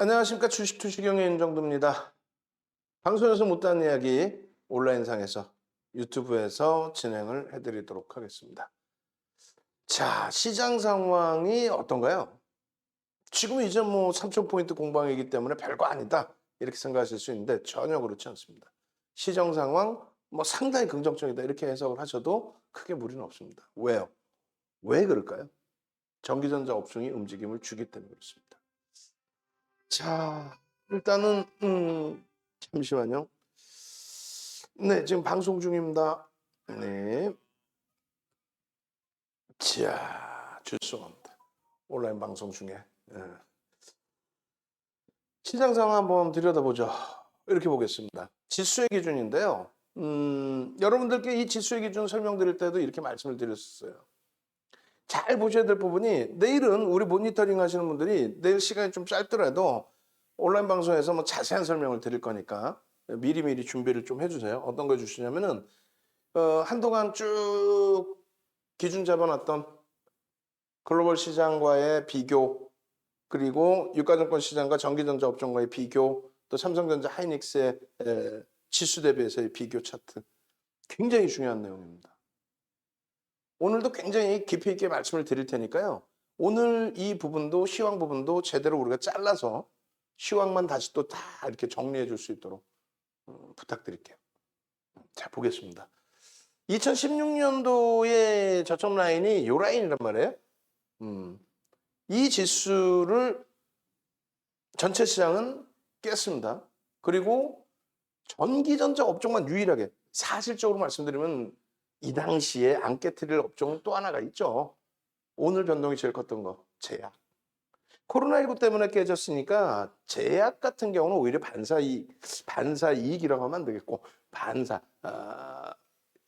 안녕하십니까. 주식투시경의 윤정도입니다. 방송에서 못다한 이야기 온라인상에서 유튜브에서 진행을 해드리도록 하겠습니다. 자, 시장 상황이 어떤가요? 지금 이제 뭐 3,000포인트 공방이기 때문에 별거 아니다 이렇게 생각하실 수 있는데 전혀 그렇지 않습니다. 시장 상황 뭐 상당히 긍정적이다 이렇게 해석을 하셔도 크게 무리는 없습니다. 왜요? 왜 그럴까요? 전기전자 업종이 움직임을 주기 때문에 그렇습니다. 자, 일단은 잠시만요. 네, 지금 방송 중입니다. 네. 자, 죄송합니다. 온라인 방송 중에. 예. 시장 상황 한번 들여다보죠. 이렇게 보겠습니다. 지수의 기준인데요. 여러분들께 이 지수의 기준 설명드릴 때도 이렇게 말씀을 드렸었어요. 잘 보셔야 될 부분이 내일은 우리 모니터링 하시는 분들이 내일 시간이 좀 짧더라도 온라인 방송에서 뭐 자세한 설명을 드릴 거니까 미리미리 준비를 좀 해주세요. 어떤 거 주시냐면은 한동안 쭉 기준 잡아놨던 글로벌 시장과의 비교, 그리고 유가증권 시장과 전기전자 업종과의 비교, 또 삼성전자 하이닉스의 지수 대비해서의 비교 차트. 굉장히 중요한 내용입니다. 오늘도 굉장히 깊이 있게 말씀을 드릴 테니까요. 오늘 이 부분도 시황 부분도 제대로 우리가 잘라서 시황만 다시 또 다 이렇게 정리해 줄 수 있도록 부탁드릴게요. 자, 보겠습니다. 2016년도의 저점 라인이 요 라인이란 말이에요. 이 지수를 전체 시장은 깼습니다. 그리고 전기전자 업종만 유일하게 사실적으로 말씀드리면 이 당시에 안 깨트릴 업종은 또 하나가 있죠. 오늘 변동이 제일 컸던 거, 제약. 코로나19 때문에 깨졌으니까 제약 같은 경우는 오히려 반사이익이라고 하면 안 되겠고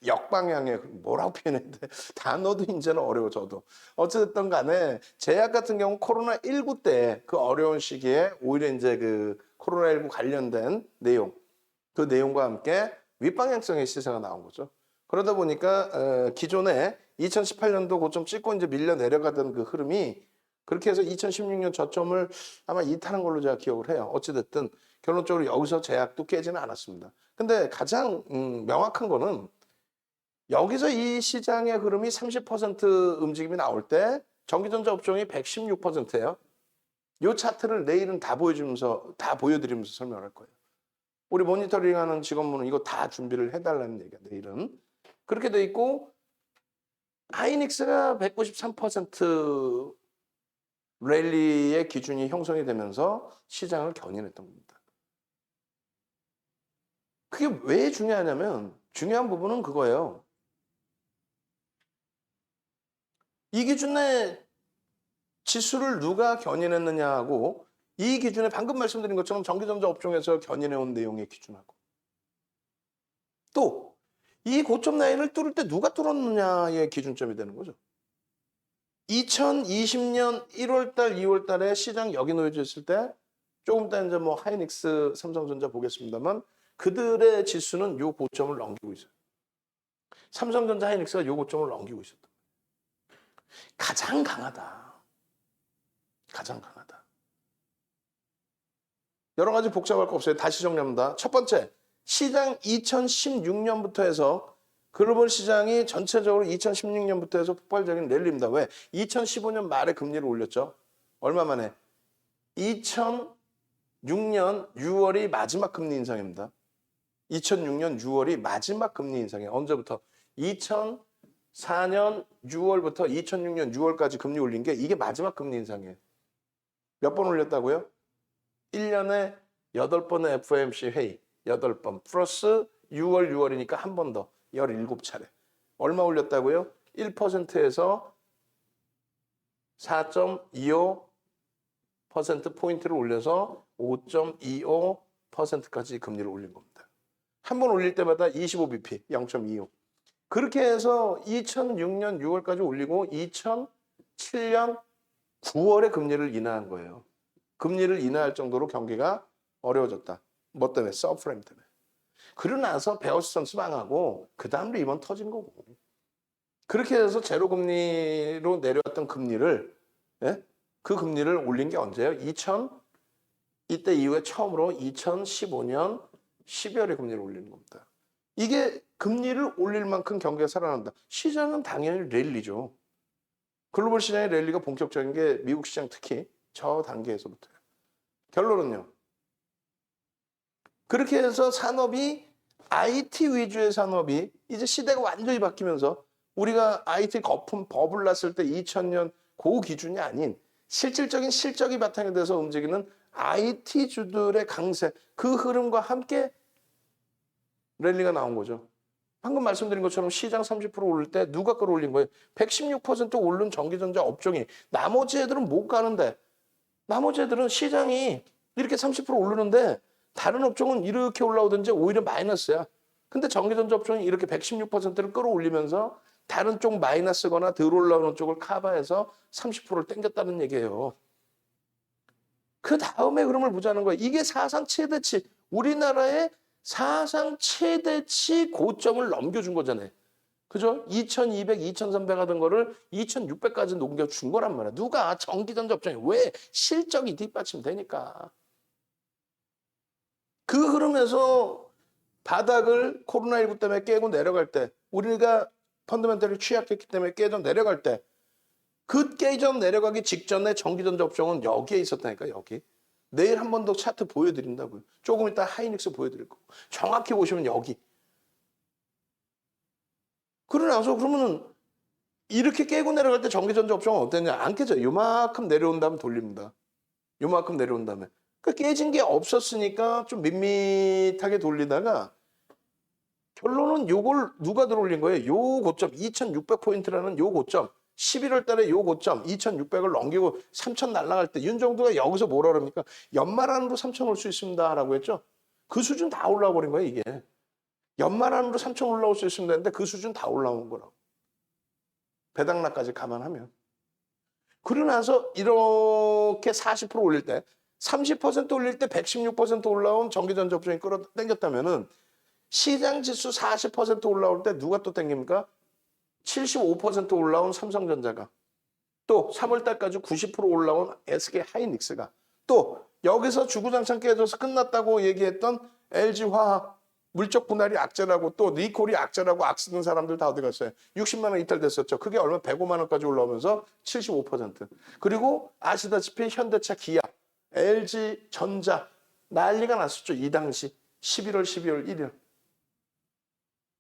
역방향의 뭐라고 표현해야 돼? 단어도 이제는 어려워져도 어쨌든 간에 제약 같은 경우 코로나19 때 그 어려운 시기에 오히려 이제 그 코로나19 관련된 내용 그 내용과 함께 윗방향성의 시세가 나온 거죠. 그러다 보니까 기존에 2018년도 고점 찍고 이제 밀려 내려가던 그 흐름이 그렇게 해서 2016년 저점을 아마 이탈한 걸로 제가 기억을 해요. 어찌됐든 결론적으로 여기서 제약도 깨지는 않았습니다. 근데 가장 명확한 거는 여기서 이 시장의 흐름이 30% 움직임이 나올 때 전기전자 업종이 116%예요. 이 차트를 내일은 다 보여드리면서 설명을 할 거예요. 우리 모니터링하는 직원분은 이거 다 준비를 해달라는 얘기야, 내일은. 그렇게 돼 있고 하이닉스가 193% 랠리의 기준이 형성이 되면서 시장을 견인했던 겁니다. 그게 왜 중요하냐면 중요한 부분은 그거예요. 이 기준에 지수를 누가 견인했느냐하고 이 기준에 방금 말씀드린 것처럼 전기전자 업종에서 견인해온 내용의 기준하고 또 이 고점 라인을 뚫을 때 누가 뚫었느냐의 기준점이 되는 거죠. 2020년 1월달, 2월달에 시장 여기 놓여져 있을 때 조금 이따 이제 뭐 하이닉스, 삼성전자 보겠습니다만 그들의 지수는 요 고점을 넘기고 있어요. 삼성전자, 하이닉스가 요 고점을 넘기고 있었다. 가장 강하다. 가장 강하다. 여러 가지 복잡할 거 없어요. 다시 정리합니다. 첫 번째, 시장 2016년부터 해서 글로벌 시장이 전체적으로 2016년부터 해서 폭발적인 랠리입니다. 왜? 2015년 말에 금리를 올렸죠. 얼마 만에? 2006년 6월이 마지막 금리 인상입니다. 2006년 6월이 마지막 금리 인상이에요. 언제부터? 2004년 6월부터 2006년 6월까지 금리 올린 게 이게 마지막 금리 인상이에요. 몇 번 올렸다고요? 1년에 8번의 FOMC 회의, 8번 플러스 6월이니까 한 번 더 17차례. 얼마 올렸다고요? 1%에서 4.25%포인트를 올려서 5.25%까지 금리를 올린 겁니다. 한 번 올릴 때마다 25bp, 0.25. 그렇게 해서 2006년 6월까지 올리고 2007년 9월에 금리를 인하한 거예요. 금리를 인하할 정도로 경기가 어려워졌다. 뭐 때문에? 서브프라임 때문에. 그러고 나서 베어스턴스 망하고 그 다음 리먼 터진 거고. 그렇게 해서 제로금리로 내려왔던 금리를 예? 그 금리를 올린 게 언제예요? 이때 이후에 처음으로 2015년 12월에 금리를 올리는 겁니다. 이게 금리를 올릴 만큼 경기가 살아난다. 시장은 당연히 랠리죠. 글로벌 시장의 랠리가 본격적인 게 미국 시장 특히 저 단계에서부터예요. 결론은요. 그렇게 해서 산업이 IT 위주의 산업이 이제 시대가 완전히 바뀌면서 우리가 IT 거품 버블 났을 때 2000년 그 기준이 아닌 실질적인 실적이 바탕이 돼서 움직이는 IT주들의 강세, 그 흐름과 함께 랠리가 나온 거죠. 방금 말씀드린 것처럼 시장 30% 오를 때 누가 끌어올린 거예요? 116% 오른 전기전자 업종이. 나머지 애들은 못 가는데, 나머지 애들은 시장이 이렇게 30% 오르는데 다른 업종은 이렇게 올라오든지 오히려 마이너스야. 근데 전기전자 업종이 이렇게 116%를 끌어올리면서 다른 쪽 마이너스거나 덜 올라오는 쪽을 커버해서 30%를 땡겼다는 얘기예요. 그 다음에 흐름을 보자는 거예요. 이게 사상 최대치, 우리나라의 사상 최대치 고점을 넘겨준 거잖아요. 그죠? 2200, 2300 하던 거를 2600까지 넘겨준 거란 말이야. 누가? 전기전자 업종이. 왜? 실적이 뒷받침되니까. 그 흐름에서 바닥을 코로나19 때문에 깨고 내려갈 때, 우리가 펀더멘털이 취약했기 때문에 깨져 내려갈 때, 그 깨져 내려가기 직전에 전기전자 업종은 여기에 있었다니까, 여기. 내일 한 번 더 차트 보여드린다고요. 조금 이따 하이닉스 보여드릴 거고. 정확히 보시면 여기. 그러고 나서 그러면은 이렇게 깨고 내려갈 때 전기전자 업종은 어땠냐? 안 깨져요. 요만큼 내려온 다음에 돌립니다. 요만큼 내려온 다음에. 그 깨진 게 없었으니까 좀 밋밋하게 돌리다가 결론은 요걸 누가 들어올린 거예요? 요 고점, 2600포인트라는 요 고점. 11월 달에 요 고점 2600을 넘기고 3000 날아갈 때 윤정도가 여기서 뭐라 그럽니까? 연말 안으로 3000 올 수 있습니다라고 했죠. 그 수준 다 올라와 버린 거예요, 이게. 연말 안으로 3000 올라올 수 있으면 되는데 그 수준 다 올라온 거라고. 배당락까지 감안하면. 그러고 나서 이렇게 40% 올릴 때 30% 올릴 때 116% 올라온 전기전자 업종이 끌어당겼다면은 시장 지수 40% 올라올 때 누가 또 당깁니까? 75% 올라온 삼성전자가, 또 3월 달까지 90% 올라온 SK 하이닉스가, 또 여기서 주구장창 깨져서 끝났다고 얘기했던 LG화학 물적 분할이 악재라고, 또 니콜이 악재라고 악쓰는 사람들 다 어디 갔어요? 60만 원 이탈됐었죠. 그게 얼마? 105만 원까지 올라오면서 75%. 그리고 아시다시피 현대차, 기아, LG전자 난리가 났었죠. 이 당시 11월, 12월 1일.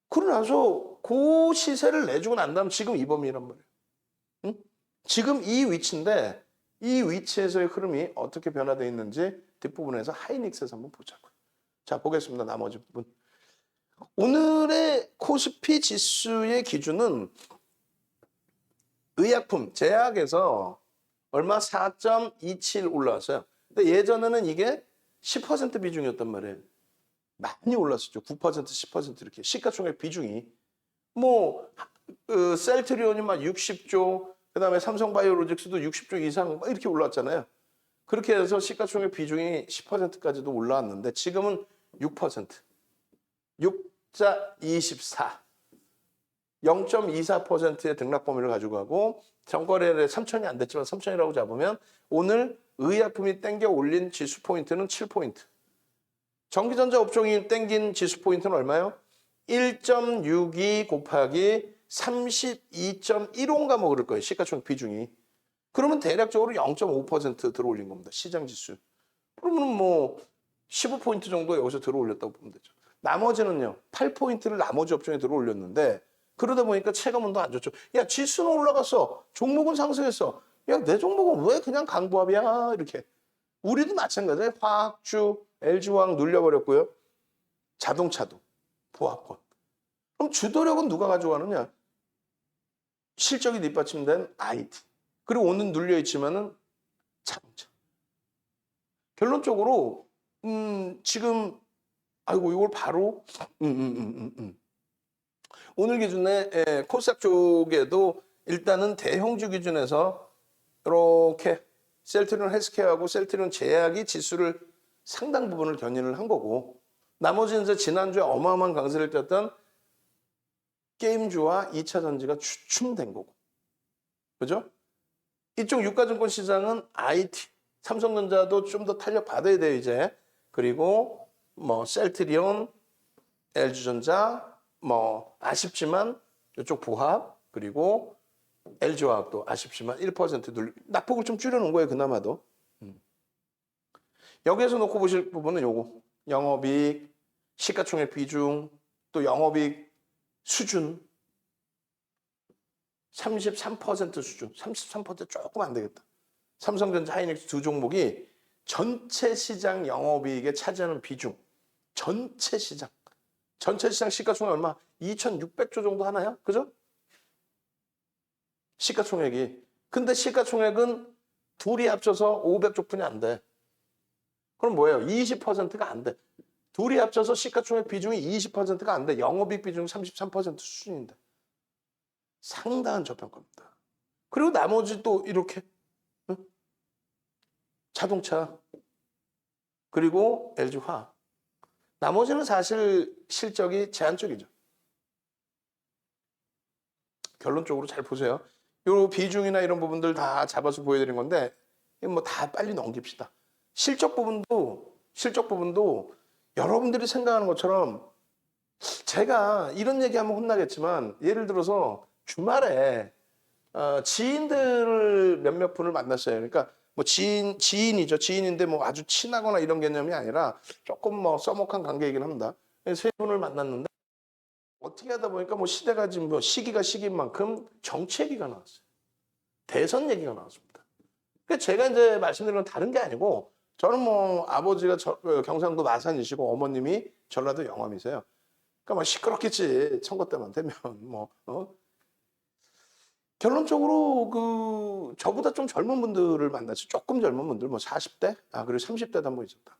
그러고 나서 그 시세를 내주고 난 다음 지금 이 범위란 말이에요. 응? 지금 이 위치인데 이 위치에서의 흐름이 어떻게 변화되어 있는지 뒷부분에서 하이닉스에서 한번 보자고요. 자, 보겠습니다. 나머지 부분. 오늘의 코스피 지수의 기준은 의약품, 제약에서 얼마? 4.27 올라왔어요. 근데 예전에는 이게 10% 비중이었단 말이에요. 많이 올랐었죠. 9%, 10% 이렇게. 시가총액 비중이. 뭐, 셀트리온이 막 60조, 그 다음에 삼성바이오로직스도 60조 이상 막 이렇게 올라왔잖아요. 그렇게 해서 시가총액 비중이 10%까지도 올라왔는데 지금은 6%. 6자 24. 0.24%의 등락 범위를 가지고 가고 전거래일에 3천이 안 됐지만 3천이라고 잡으면 오늘 의약품이 땡겨 올린 지수 포인트는 7포인트. 전기전자 업종이 땡긴 지수 포인트는 얼마요? 1.62 곱하기 32.15인가 뭐 그럴 거예요. 시가총액 비중이. 그러면 대략적으로 0.5% 들어올린 겁니다. 시장 지수. 그러면 뭐 15포인트 정도 여기서 들어올렸다고 보면 되죠. 나머지는요. 8포인트를 나머지 업종에 들어올렸는데 그러다 보니까 체감온도 안 좋죠. 야, 지수는 올라갔어. 종목은 상승했어. 야, 내 종목은 왜 그냥 강보합이야? 이렇게. 우리도 마찬가지예요. 화학주, LG화학 눌려버렸고요. 자동차도 보합권. 그럼 주도력은 누가 가져가느냐? 실적이 뒷받침된 IT. 그리고 오늘 눌려있지만은 자동차. 결론적으로 지금 아이고 이걸 바로 오늘 기준에 코스닥 쪽에도 일단은 대형주 기준에서 이렇게 셀트리온 헬스케어하고 셀트리온 제약이 지수를 상당 부분을 견인을 한 거고 나머지는 이제 지난주에 어마어마한 강세를 띄었던 게임주와 2차 전지가 주춤된 거고. 그죠? 이쪽 유가증권 시장은 IT, 삼성전자도 좀 더 탄력 받아야 돼요, 이제. 그리고 뭐 셀트리온, LG전자, 뭐 아쉽지만 이쪽 부합, 그리고 LG화학도 아쉽지만 1% 낙폭을 좀 줄여놓은 거예요, 그나마도. 여기에서 놓고 보실 부분은 요거. 영업이익, 시가총액 비중, 또 영업이익 수준 33% 수준. 33% 조금 안 되겠다. 삼성전자, 하이닉스 두 종목이 전체 시장 영업이익에 차지하는 비중. 전체 시장 시가총액 얼마? 2,600조 정도 하나요? 그죠? 시가총액이. 근데 시가총액은 둘이 합쳐서 500조 분이 안 돼. 그럼 뭐예요? 20%가 안 돼. 둘이 합쳐서 시가총액 비중이 20%가 안 돼. 영업이익 비중 33% 수준인데. 상당한 저평가입니다. 그리고 나머지 또 이렇게 응? 자동차 그리고 LG화학. 나머지는 사실 실적이 제한적이죠. 결론적으로 잘 보세요. 요 비중이나 이런 부분들 다 잡아서 보여드린 건데 뭐 다 빨리 넘깁시다. 실적 부분도 여러분들이 생각하는 것처럼 제가 이런 얘기하면 혼나겠지만 예를 들어서 주말에 지인들을 몇몇 분을 만났어요. 그러니까 뭐 지인이죠. 지인인데 뭐 아주 친하거나 이런 개념이 아니라 조금 뭐 써먹한 관계이긴 합니다. 세 분을 만났는데 어떻게 하다 보니까 뭐 시대가 지금 뭐 시기가 시기인 만큼 정치 얘기가 나왔어요. 대선 얘기가 나왔습니다. 그러니까 제가 이제 말씀드리는 건 다른 게 아니고 저는 뭐 아버지가 경상도 마산이시고 어머님이 전라도 영암이세요. 그러니까 뭐 시끄럽겠지. 선거 때만 되면 뭐 결론적으로 그 저보다 좀 젊은 분들을 만났어요. 조금 젊은 분들 뭐 40대 그리고 30대도 한 번 있었다.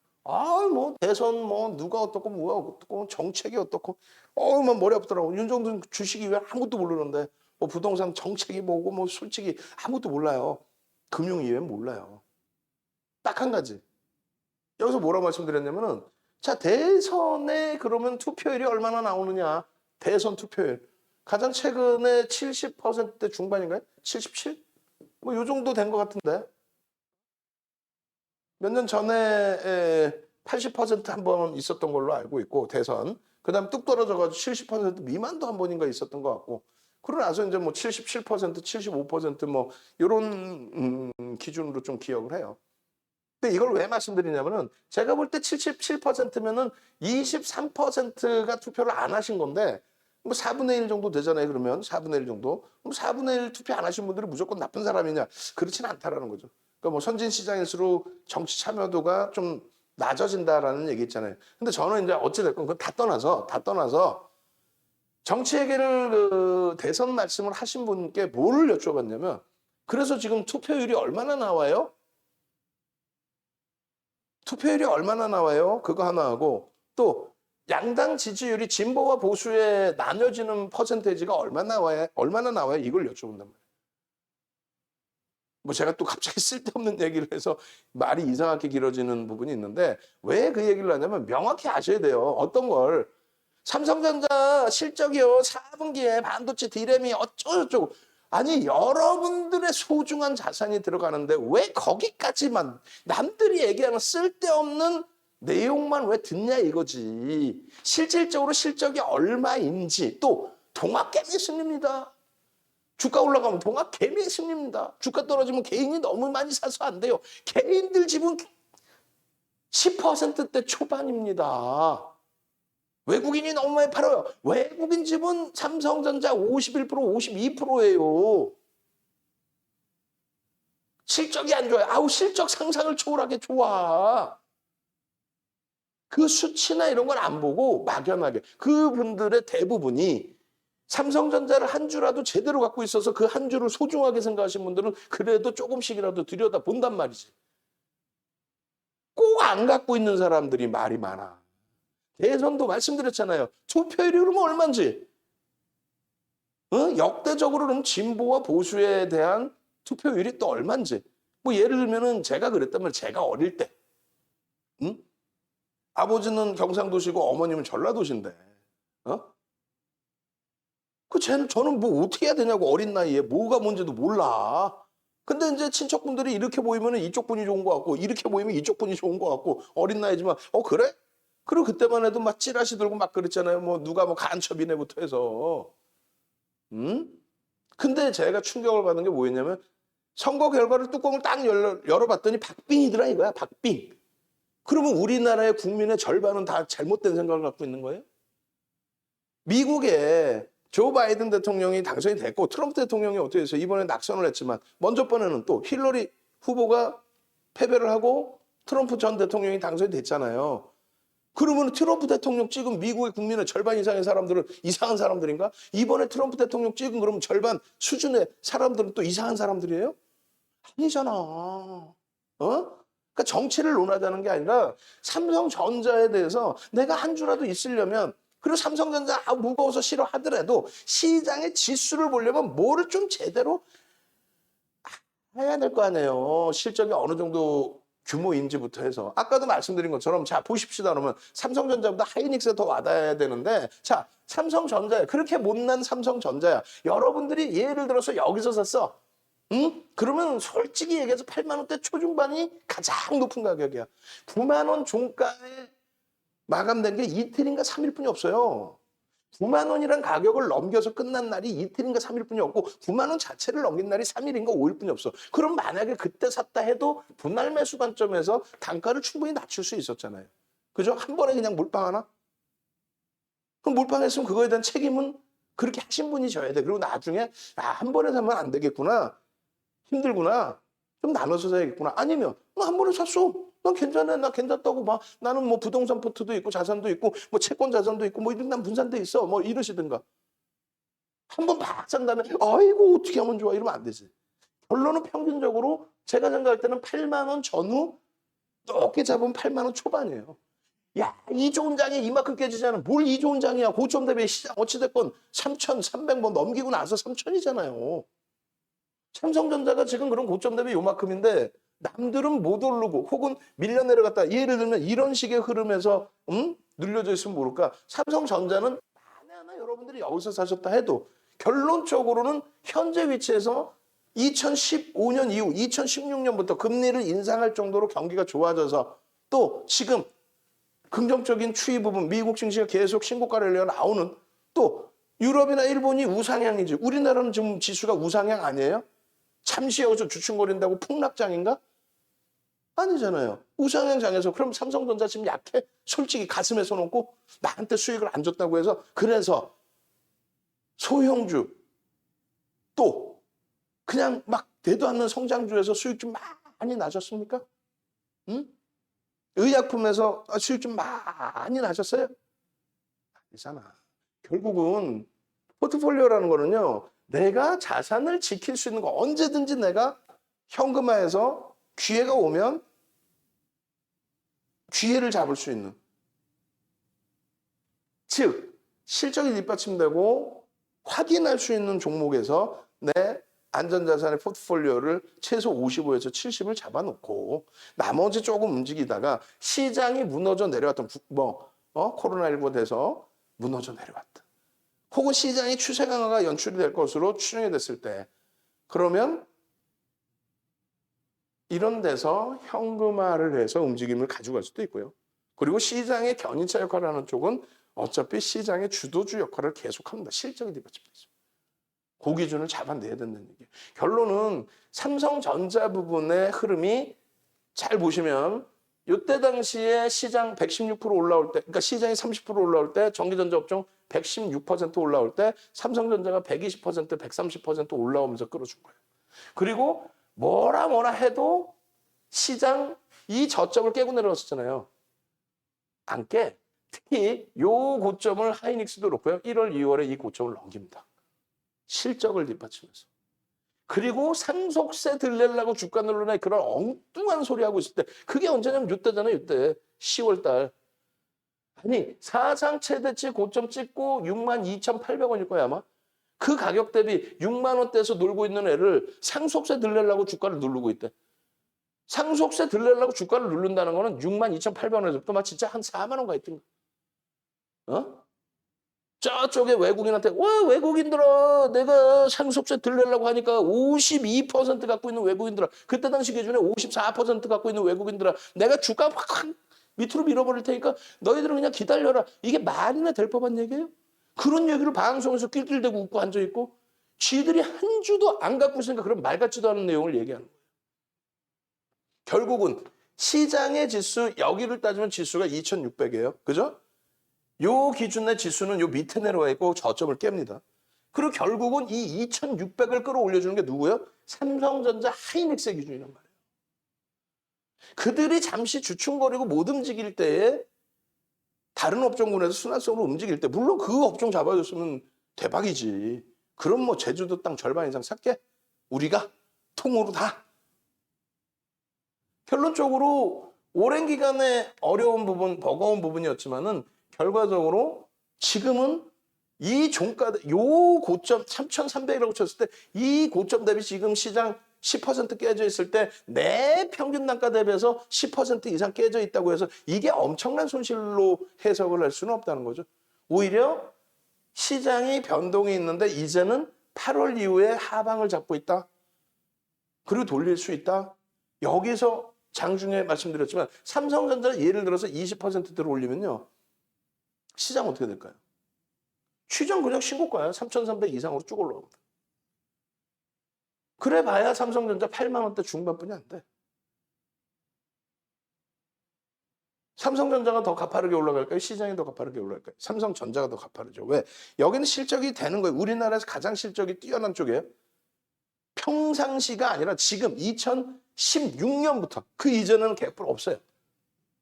뭐 대선 뭐 누가 어떻고 뭐가 어떻고 정책이 어떻고 뭐 머리 아프더라고. 윤정준 주식이 왜 아무것도 모르는데 뭐 부동산 정책이 뭐고 뭐 솔직히 아무것도 몰라요. 금융 이외엔 몰라요. 딱 한 가지. 여기서 뭐라고 말씀드렸냐면은 자 대선에 그러면 투표율이 얼마나 나오느냐. 대선 투표율. 가장 최근에 70%대 중반인가요? 77? 뭐 요 정도 된 것 같은데. 몇 년 전에 80% 한 번 있었던 걸로 알고 있고 대선. 그다음 뚝 떨어져가지고 70% 미만도 한 번인가 있었던 것 같고. 그러고 나서 이제 뭐 77%, 75%뭐 이런 기준으로 좀 기억을 해요. 근데 이걸 왜 말씀드리냐면은 제가 볼 때 77%면은 23%가 투표를 안 하신 건데 뭐 4분의 1 정도 되잖아요. 그러면 4분의 1 정도. 그럼 4분의 1 투표 안 하신 분들이 무조건 나쁜 사람이냐? 그렇진 않다라는 거죠. 그러니까 뭐 선진 시장일수록 정치 참여도가 좀 낮아진다라는 얘기 있잖아요. 근데 저는 이제 어찌됐건 그건 다 떠나서 정치 얘기를 대선 말씀을 하신 분께 뭐를 여쭤봤냐면 그래서 지금 투표율이 얼마나 나와요? 투표율이 얼마나 나와요? 그거 하나 하고 또 양당 지지율이 진보와 보수에 나눠지는 퍼센테이지가 얼마나 나와요? 이걸 여쭤본단 말이에요. 뭐 제가 또 갑자기 쓸데없는 얘기를 해서 말이 이상하게 길어지는 부분이 있는데 왜 그 얘기를 하냐면 명확히 아셔야 돼요. 어떤 걸 삼성전자 실적이요 4분기에 반도체 디램이 어쩌고저쩌고 아니 여러분들의 소중한 자산이 들어가는데 왜 거기까지만 남들이 얘기하는 쓸데없는 내용만 왜 듣냐 이거지. 실질적으로 실적이 얼마인지 또 동학개미 승리입니다. 주가 올라가면 동학개미 승리입니다. 주가 떨어지면 개인이 너무 많이 사서 안 돼요. 개인들 지분 10%대 초반입니다. 외국인이 너무 많이 팔아요. 외국인 지분 삼성전자 51%, 52%예요. 실적이 안 좋아요. 실적 상상을 초월하게 좋아. 그 수치나 이런 걸 안 보고 막연하게 그분들의 대부분이 삼성전자를 한 주라도 제대로 갖고 있어서 그 한 주를 소중하게 생각하시는 분들은 그래도 조금씩이라도 들여다 본단 말이지. 꼭 안 갖고 있는 사람들이 말이 많아. 대선도 말씀드렸잖아요. 투표율이 그러면 얼마인지. 역대적으로 그럼 진보와 보수에 대한 투표율이 또 얼마인지. 뭐 예를 들면은 제가 그랬다면 제가 어릴 때. 아버지는 경상도시고 어머님은 전라도신데. 저는 뭐 어떻게 해야 되냐고 어린 나이에 뭐가 뭔지도 몰라. 근데 이제 친척분들이 이렇게 보이면 이쪽 분이 좋은 것 같고 이렇게 보이면 이쪽 분이 좋은 것 같고 어린 나이지만 그래? 그리고 그때만 해도 막 찌라시 들고 막 그랬잖아요. 뭐 누가 뭐 간첩이네부터 해서. 음? 근데 제가 충격을 받은 게 뭐였냐면 선거 결과를 뚜껑을 딱 열어봤더니 박빙이더라 이거야. 박빙. 그러면 우리나라의 국민의 절반은 다 잘못된 생각을 갖고 있는 거예요? 미국에 조 바이든 대통령이 당선이 됐고 트럼프 대통령이 어떻게 했어요? 이번에 낙선을 했지만 먼저 번에는 또 힐러리 후보가 패배를 하고 트럼프 전 대통령이 당선이 됐잖아요. 그러면 트럼프 대통령 찍은 미국의 국민의 절반 이상의 사람들은 이상한 사람들인가? 이번에 트럼프 대통령 찍은 그러면 절반 수준의 사람들은 또 이상한 사람들이에요? 아니잖아. 그러니까 정치를 논하자는 게 아니라 삼성전자에 대해서 내가 한 주라도 있으려면 그리고 삼성전자 무거워서 싫어하더라도 시장의 지수를 보려면 뭐를 좀 제대로 해야 될 거 아니에요. 실적이 어느 정도 규모인지부터 해서. 아까도 말씀드린 것처럼 자 보십시다 그러면 삼성전자보다 하이닉스가 더 와닿아야 되는데 자 삼성전자야. 그렇게 못난 삼성전자야. 여러분들이 예를 들어서 여기서 샀어. 응? 그러면 솔직히 얘기해서 8만 원대 초중반이 가장 높은 가격이야. 9만 원 종가에 마감된 게 이틀인가 3일 뿐이 없어요. 9만 원이란 가격을 넘겨서 끝난 날이 이틀인가 3일 뿐이 없고 9만 원 자체를 넘긴 날이 3일인가 5일 뿐이 없어. 그럼 만약에 그때 샀다 해도 분할 매수 관점에서 단가를 충분히 낮출 수 있었잖아요. 그죠? 한 번에 그냥 몰빵 하나? 그럼 몰빵했으면 그거에 대한 책임은 그렇게 하신 분이 져야 돼. 그리고 나중에 한 번에 사면 안 되겠구나. 힘들구나. 좀 나눠서 사야겠구나. 아니면 한 번에 샀어. 난 괜찮아. 나 괜찮다고 봐. 나는 뭐 부동산 포트도 있고 자산도 있고 뭐 채권 자산도 있고 뭐 이런 난 분산돼 있어. 뭐 이러시든가. 한 번 막 산 다음에 아이고 어떻게 하면 좋아 이러면 안 되지. 결론은 평균적으로 제가 생각할 때는 8만 원 전후 높게 잡으면 8만 원 초반이에요. 야, 이 좋은 장이 이만큼 깨지잖아. 뭘 이 좋은 장이야. 고점 대비 시장 어찌됐건 3,300번 넘기고 나서 3,000이잖아요. 삼성전자가 지금 그런 고점 대비 요만큼인데 남들은 못 오르고 혹은 밀려 내려갔다. 예를 들면 이런 식의 흐름에서 눌려져 있으면 모를까. 삼성전자는 하나하나 여러분들이 여기서 사셨다 해도 결론적으로는 현재 위치에서 2015년 이후 2016년부터 금리를 인상할 정도로 경기가 좋아져서 또 지금 긍정적인 추이 부분 미국 증시가 계속 신고가를 내려 나오는 또 유럽이나 일본이 우상향이지. 우리나라는 지금 지수가 우상향 아니에요? 잠시 여기서 주춤거린다고 폭락장인가? 아니잖아요. 우상향장에서 그럼 삼성전자 지금 약해? 솔직히 가슴에 손 얹고 나한테 수익을 안 줬다고 해서 그래서 소형주 또 그냥 막 되도 않는 성장주에서 수익 좀 많이 나셨습니까? 응? 의약품에서 수익 좀 많이 나셨어요? 아니잖아. 결국은 포트폴리오라는 거는요. 내가 자산을 지킬 수 있는 거 언제든지 내가 현금화해서 기회가 오면 기회를 잡을 수 있는. 즉 실적이 뒷받침되고 확인할 수 있는 종목에서 내 안전자산의 포트폴리오를 최소 55에서 70을 잡아놓고 나머지 조금 움직이다가 시장이 무너져 내려왔던 코로나19 돼서 무너져 내려왔다. 혹은 시장이 추세 강화가 연출이 될 것으로 추정이 됐을 때 그러면 이런 데서 현금화를 해서 움직임을 가져갈 수도 있고요. 그리고 시장의 견인차 역할을 하는 쪽은 어차피 시장의 주도주 역할을 계속합니다. 실적이 뒷받침되죠. 그 기준을 잡아내야 된다는 얘기예요. 결론은 삼성전자 부분의 흐름이 잘 보시면 이때 당시에 시장 116% 올라올 때, 그러니까 시장이 30% 올라올 때 전기전자 업종 116% 올라올 때 삼성전자가 120%, 130% 올라오면서 끌어준 거예요. 그리고 뭐라 해도 시장 이 저점을 깨고 내려왔었잖아요. 안 깨. 특히 요 고점을 하이닉스도 그렇고요. 1월, 2월에 이 고점을 넘깁니다. 실적을 뒷받치면서. 그리고 상속세 들내려고 주가 늘려내 그런 엉뚱한 소리 하고 있을 때 그게 언제냐면 이때잖아요. 이때 10월 달. 아니 사상 최대치 고점 찍고 62,800원일 거야 아마. 그 가격 대비 6만 원대에서 놀고 있는 애를 상속세 들내려고 주가를 누르고 있대. 상속세 들내려고 주가를 누른다는 거는 62,800원에서부터 막 진짜 한 4만 원가 있던가. 어? 저쪽에 외국인한테 와 외국인들아 내가 상속세 덜 내려고 하니까 52% 갖고 있는 외국인들아 그때 당시 기준에 54% 갖고 있는 외국인들아 내가 주가 확 밑으로 밀어버릴 테니까 너희들은 그냥 기다려라. 이게 말이나 될 법한 얘기예요? 그런 얘기를 방송에서 낄낄대고 웃고 앉아있고 쥐들이 한 주도 안 갖고 있으니까 그런 말 같지도 않은 내용을 얘기하는 거예요. 결국은 시장의 지수 여기를 따지면 지수가 2600이에요. 그죠? 요 기준의 지수는 요 밑에 내려와 있고 저점을 깹니다. 그리고 결국은 이 2600을 끌어올려주는 게 누구예요? 삼성전자 하이닉스의 기준이란 말이에요. 그들이 잠시 주춤거리고 못 움직일 때에 다른 업종군에서 순환성으로 움직일 때 물론 그 업종 잡아줬으면 대박이지. 그럼 뭐 제주도 땅 절반 이상 샀게? 우리가 통으로 다. 결론적으로 오랜 기간에 어려운 부분, 버거운 부분이었지만은 결과적으로 지금은 이 종가, 요 고점 3,300이라고 쳤을 때 이 고점 대비 지금 시장 10% 깨져 있을 때 내 평균 단가 대비해서 10% 이상 깨져 있다고 해서 이게 엄청난 손실로 해석을 할 수는 없다는 거죠. 오히려 시장이 변동이 있는데 이제는 8월 이후에 하방을 잡고 있다. 그리고 돌릴 수 있다. 여기서 장중에 말씀드렸지만 삼성전자를 예를 들어서 20%대로 올리면요. 시장 어떻게 될까요? 시장 그냥 신고가야 3,300 이상으로 쭉 올라옵니다. 그래 봐야 삼성전자 8만 원대 중반뿐이 안 돼. 삼성전자가 더 가파르게 올라갈까요? 시장이 더 가파르게 올라갈까요? 삼성전자가 더 가파르죠. 왜? 여기는 실적이 되는 거예요. 우리나라에서 가장 실적이 뛰어난 쪽이에요. 평상시가 아니라 지금 2016년부터 그 이전에는 개뿔 없어요.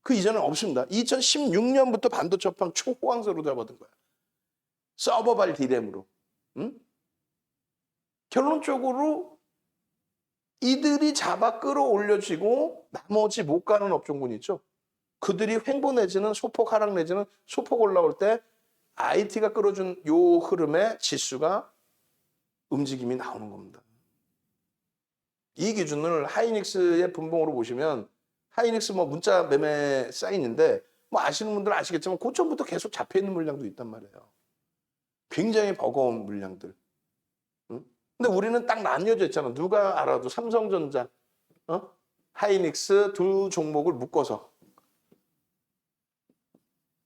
그 이전은 없습니다. 2016년부터 반도체 업황 초호황세로 잡아든 거야. 서버발 디램으로. 응? 결론적으로 이들이 잡아 끌어올려지고 나머지 못 가는 업종군 있죠. 그들이 횡보 내지는 소폭 하락 내지는 소폭 올라올 때 IT가 끌어준 요 흐름에 지수가 움직임이 나오는 겁니다. 이 기준을 하이닉스의 분봉으로 보시면 하이닉스 뭐 문자 매매 사인인데 뭐 아시는 분들은 아시겠지만 고점부터 계속 잡혀있는 물량도 있단 말이에요. 굉장히 버거운 물량들. 응? 근데 우리는 딱 나뉘어져 있잖아. 누가 알아도 삼성전자, 하이닉스 두 종목을 묶어서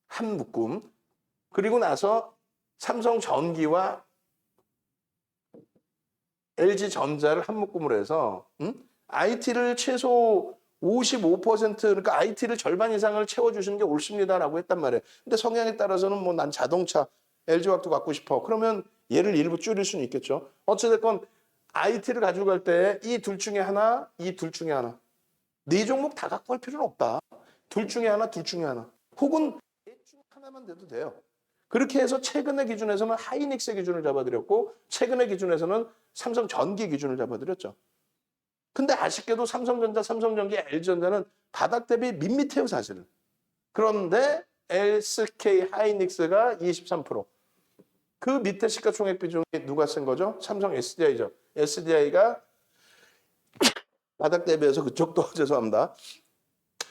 한 묶음. 그리고 나서 삼성전기와 LG전자를 한 묶음으로 해서 IT를 최소 55% 그러니까 IT를 절반 이상을 채워주시는 게 옳습니다라고 했단 말이에요. 근데 성향에 따라서는 뭐 난 자동차, LG화학도 갖고 싶어. 그러면 얘를 일부 줄일 수는 있겠죠. 어찌됐건 IT를 가지고 갈 때 이 둘 중에 하나, 이 둘 중에 하나. 네 종목 다 갖고 갈 필요는 없다. 둘 중에 하나, 둘 중에 하나. 혹은 중 하나만 돼도 돼요. 그렇게 해서 최근의 기준에서는 하이닉스 기준을 잡아드렸고 최근의 기준에서는 삼성전기 기준을 잡아드렸죠. 근데 아쉽게도 삼성전자, 삼성전기, LG전자는 바닥 대비 밋밋해요 사실은. 그런데 SK 하이닉스가 23%. 그 밑에 시가총액 비중이 누가 쓴 거죠? 삼성 SDI죠. SDI가 바닥 대비해서 그쪽도 죄송합니다.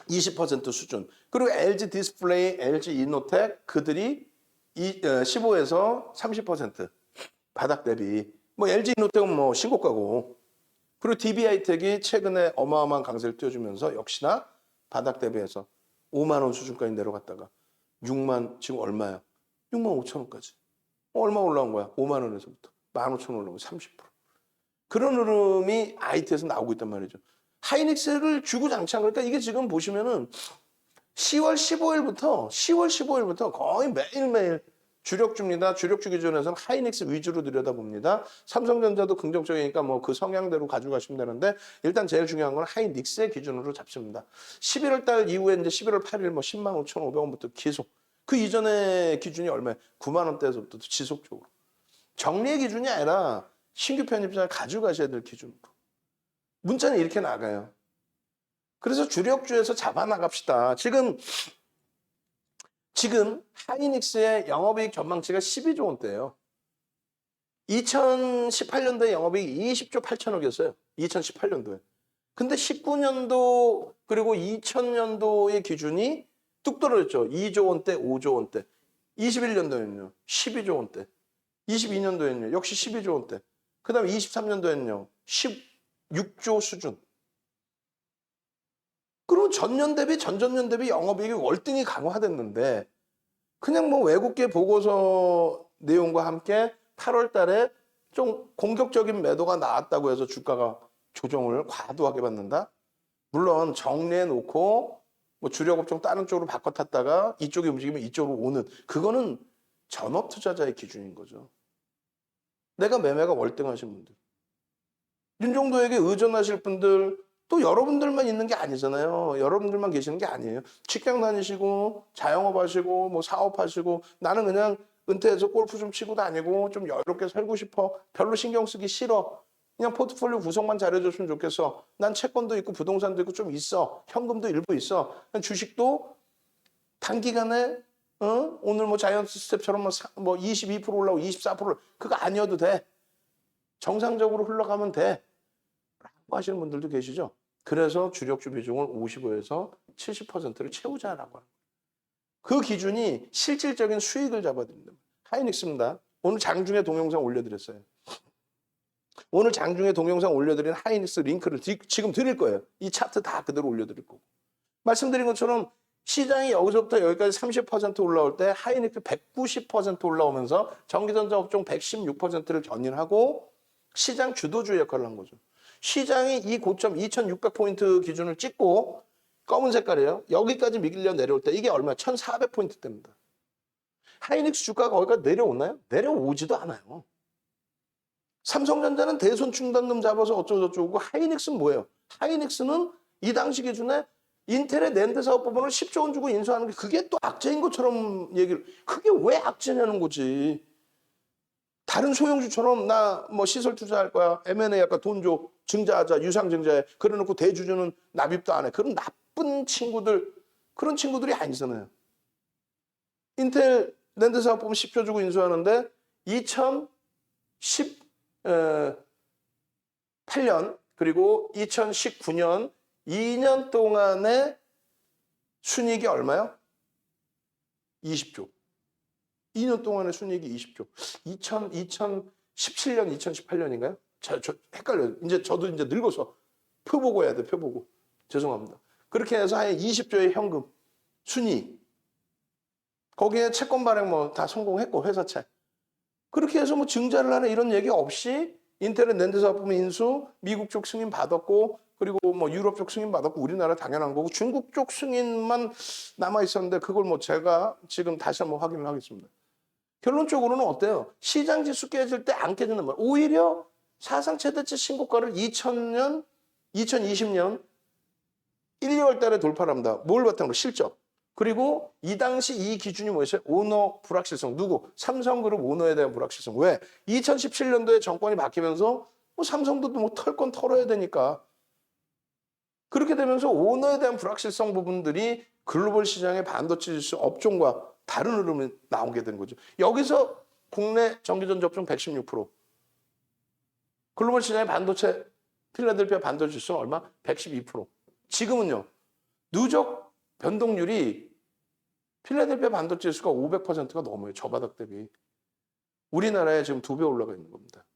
20% 수준. 그리고 LG 디스플레이, LG 이노텍 그들이 15에서 30% 바닥 대비. 뭐 LG 이노텍은 뭐 신고가고. 그리고 DB하이텍이 최근에 어마어마한 강세를 띄워주면서 역시나 바닥 대비해서 5만 원 수준까지 내려갔다가 6만 지금 얼마야? 6만 5천 원까지. 얼마 올라온 거야? 5만 원에서부터 15,000원 올라온 거 30%. 그런 흐름이 IT에서 나오고 있단 말이죠. 하이닉스를 주구장창 그러니까 이게 지금 보시면은 10월 15일부터 거의 매일매일 주력주입니다. 주력주 기준에서는 하이닉스 위주로 들여다봅니다. 삼성전자도 긍정적이니까 뭐 그 성향대로 가져가시면 되는데 일단 제일 중요한 건 하이닉스의 기준으로 잡습니다. 11월 달 이후에 이제 11월 8일 뭐 10만 5,500원부터 계속 그 이전의 기준이 얼마예요? 9만 원대에서부터 지속적으로. 정리의 기준이 아니라 신규 편입자를 가져가셔야 될 기준으로. 문자는 이렇게 나가요. 그래서 주력주에서 잡아나갑시다. 지금 하이닉스의 영업이익 전망치가 12조 원대예요. 2018년도에 영업이익 20조 8천억이었어요. 2018년도에. 근데 19년도 그리고 2000년도의 기준이 뚝 떨어졌죠. 2조 원대, 5조 원대. 21년도에는요. 12조 원대. 22년도에는요. 역시 12조 원대. 그 다음에 23년도에는요. 16조 수준. 그리고 전년 대비 전전년 대비 영업이익이 월등히 강화됐는데 그냥 뭐 외국계 보고서 내용과 함께 8월 달에 좀 공격적인 매도가 나왔다고 해서 주가가 조정을 과도하게 받는다? 물론 정리해 놓고 뭐 주력 업종 다른 쪽으로 바꿔 탔다가 이쪽이 움직이면 이쪽으로 오는 그거는 전업 투자자의 기준인 거죠. 내가 매매가 월등하신 분들. 윤종도에게 의존하실 분들 또 여러분들만 있는 게 아니잖아요. 여러분들만 계시는 게 아니에요. 직장 다니시고 자영업 하시고 뭐 사업하시고 나는 그냥 은퇴해서 골프 좀 치고 다니고 좀 여유롭게 살고 싶어. 별로 신경 쓰기 싫어. 그냥 포트폴리오 구성만 잘해줬으면 좋겠어. 난 채권도 있고 부동산도 있고 좀 있어. 현금도 일부 있어. 주식도 단기간에 오늘 뭐 자이언트 스텝처럼 뭐 22% 올라오고 24% 그거 아니어도 돼. 정상적으로 흘러가면 돼. 라고 하시는 분들도 계시죠. 그래서 주력주 비중을 55에서 70%를 채우자라고 하는 거예요. 그 기준이 실질적인 수익을 잡아드립니다. 하이닉스입니다. 오늘 장중에 동영상 올려드렸어요. 오늘 장중에 동영상 올려드린 하이닉스 링크를 지금 드릴 거예요. 이 차트 다 그대로 올려드릴 거고. 말씀드린 것처럼 시장이 여기서부터 여기까지 30% 올라올 때 하이닉스 190% 올라오면서 전기전자 업종 116%를 견인하고 시장 주도주 역할을 한 거죠. 시장이 이 고점 2600포인트 기준을 찍고 검은 색깔이에요. 여기까지 밀려 내려올 때 이게 얼마야? 1400포인트대입니다. 하이닉스 주가가 거기까지 내려오나요? 내려오지도 않아요. 삼성전자는 대손 충당금 잡아서 어쩌고저쩌고 하이닉스는 뭐예요? 하이닉스는 이 당시 기준에 인텔의 낸드 사업 부분을 10조 원 주고 인수하는 게 그게 또 악재인 것처럼 얘기를 그게 왜 악재냐는 거지. 다른 소형주처럼 나 뭐 시설 투자할 거야. M&A 할까 돈 줘. 증자하자. 유상증자해. 그래놓고 대주주는 납입도 안 해. 그런 나쁜 친구들. 그런 친구들이 아니잖아요. 인텔 낸드 사업 보면 10조 주고 인수하는데 2018년 그리고 2019년 2년 동안의 순이익이 얼마요? 20조. 2년 동안의 순이익이 20조. 2017년, 2018년인가요? 저 헷갈려요. 저도 이제 늙어서 표 보고 해야 돼, 표 보고. 죄송합니다. 그렇게 해서 한 20조의 현금, 순이익. 거기에 채권 발행 뭐 다 성공했고, 회사채. 그렇게 해서 뭐 증자를 하는 이런 얘기 없이 인텔의 낸드 사업부 인수, 미국 쪽 승인 받았고, 그리고 뭐 유럽 쪽 승인 받았고, 우리나라 당연한 거고, 중국 쪽 승인만 남아 있었는데 그걸 뭐 제가 지금 다시 한번 확인을 하겠습니다. 결론적으로는 어때요? 시장 지수 깨질 때 안 깨지는 말. 오히려 사상 최대치 신고가를 2020년 1, 2월 달에 돌파를 합니다. 뭘 바탕으로? 실적. 그리고 이 당시 이 기준이 뭐였어요? 오너 불확실성. 누구? 삼성그룹 오너에 대한 불확실성. 왜? 2017년도에 정권이 바뀌면서 뭐 삼성도 뭐 털 건 털어야 되니까. 그렇게 되면서 오너에 대한 불확실성 부분들이 글로벌 시장의 반도체 지수 업종과 다른 흐름이 나오게 된 거죠. 여기서 국내 전기전자 업종 116%. 글로벌 시장의 반도체 필라델피아 반도체 지수는 얼마? 112%. 지금은요. 누적 변동률이 필라델피아 반도체 지수가 500%가 넘어요. 저바닥 대비. 우리나라에 지금 2배 올라가 있는 겁니다.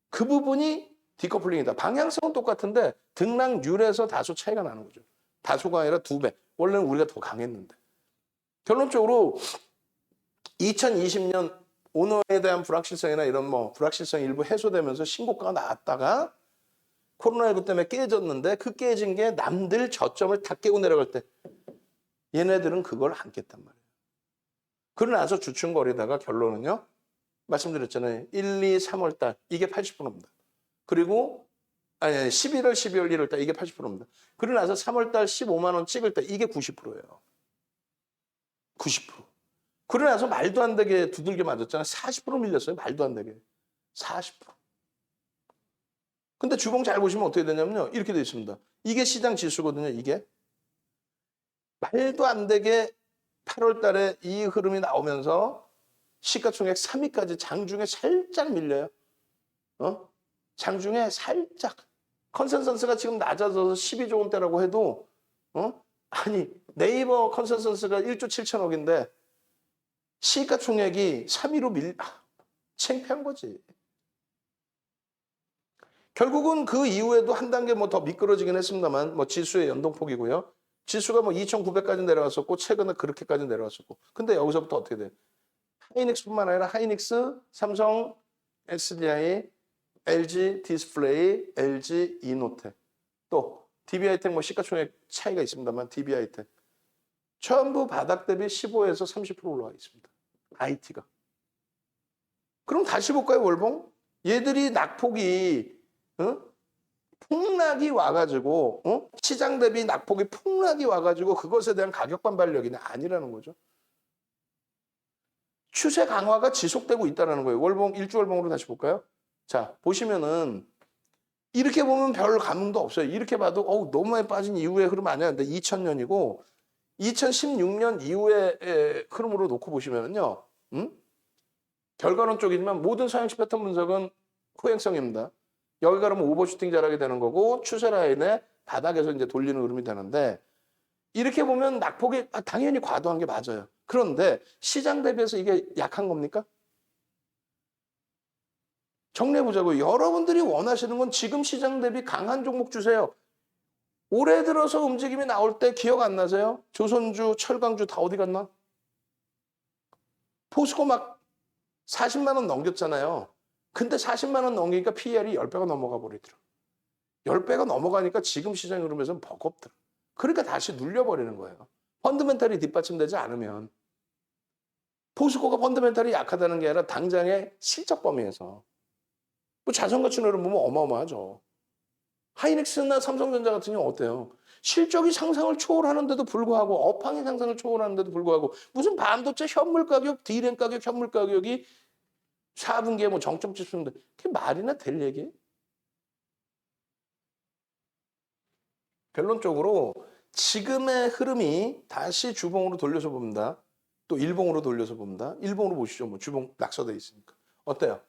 그 부분이 디커플링이다. 방향성은 똑같은데 등락률에서 다소 차이가 나는 거죠. 다소가 아니라 2배. 원래는 우리가 더 강했는데. 결론적으로 2020년 오너에 대한 불확실성이나 이런 뭐 불확실성이 일부 해소되면서 신고가가 나왔다가 코로나19 때문에 깨졌는데 그 깨진 게 남들 저점을 다 깨고 내려갈 때 얘네들은 그걸 안 깼단 말이에요. 그러고 나서 주춤거리다가 결론은요. 말씀드렸잖아요. 1, 2, 3월 달 이게 80%입니다. 그리고 11월, 12월, 1월 달 이게 80%입니다. 그러고 나서 3월 달 15만 원 찍을 때 이게 90%예요. 90%. 그러고 나서 말도 안 되게 두들겨 맞았잖아요. 40% 밀렸어요. 말도 안 되게. 40%. 근데 주봉 잘 보시면 어떻게 되냐면요. 이렇게 되어 있습니다. 이게 시장 지수거든요. 이게. 말도 안 되게 8월 달에 이 흐름이 나오면서 시가총액 3위까지 장중에 살짝 밀려요. 장중에 살짝. 컨센서스가 지금 낮아져서 12조 원대라고 해도 아니 네이버 컨센서스가 1조 7천억인데 시가총액이 3위로 창피한 거지. 결국은 그 이후에도 한 단계 뭐 더 미끄러지긴 했습니다만 뭐 지수의 연동폭이고요. 지수가 뭐 2,900까지 내려왔었고 최근에 그렇게까지 내려왔었고. 근데 여기서부터 어떻게 돼? 하이닉스뿐만 아니라 하이닉스, 삼성, SDI, LG 디스플레이, LG 이노텍, 또 DB하이텍 뭐 시가총액 차이가 있습니다만 DB하이텍 전부 바닥 대비 15에서 30% 올라와 있습니다. IT가. 그럼 다시 볼까요, 월봉? 얘들이 낙폭이 폭락이 와가지고 시장 대비 낙폭이 폭락이 와가지고 그것에 대한 가격 반발력이 아니라는 거죠. 추세 강화가 지속되고 있다는 거예요. 월봉 일주월봉으로 다시 볼까요? 자, 보시면은 이렇게 보면 별 감흥도 없어요. 이렇게 봐도 너무 많이 빠진 이후의 흐름 아니야. 근데 2000년이고 2016년 이후의 흐름으로 놓고 보시면은요. 결과론 쪽이지만 모든 서양식 패턴 분석은 후행성입니다. 여기가 그러면 오버슈팅 자락이 되는 거고 추세 라인의 바닥에서 이제 돌리는 흐름이 되는데 이렇게 보면 낙폭이 당연히 과도한 게 맞아요. 그런데 시장 대비해서 이게 약한 겁니까? 정리해보자고요. 여러분들이 원하시는 건 지금 시장 대비 강한 종목 주세요. 올해 들어서 움직임이 나올 때 기억 안 나세요? 조선주, 철강주 다 어디 갔나? 포스코 막 40만 원 넘겼잖아요. 근데 40만 원 넘기니까 PER이 10배가 넘어가 버리더라고요. 10배가 넘어가니까 지금 시장 흐름에서는 버겁더라. 그러니까 다시 눌려버리는 거예요. 펀드멘탈이 뒷받침되지 않으면. 포스코가 펀드멘탈이 약하다는 게 아니라 당장의 실적 범위에서. 뭐 자산가치 흐름 보면 어마어마하죠. 하이닉스나 삼성전자 같은 경우는 어때요? 실적이 상상을 초월하는데도 불구하고 업황이 상상을 초월하는데도 불구하고 무슨 반도체 현물 가격, D램 가격, 현물 가격이 4분기에 뭐 정점 찍는데 그게 말이나 될 얘기예요? 결론적으로 지금의 흐름이 다시 주봉으로 돌려서 봅니다. 또 일봉으로 돌려서 봅니다. 일봉으로 보시죠. 뭐 주봉 낙서돼 있으니까. 어때요?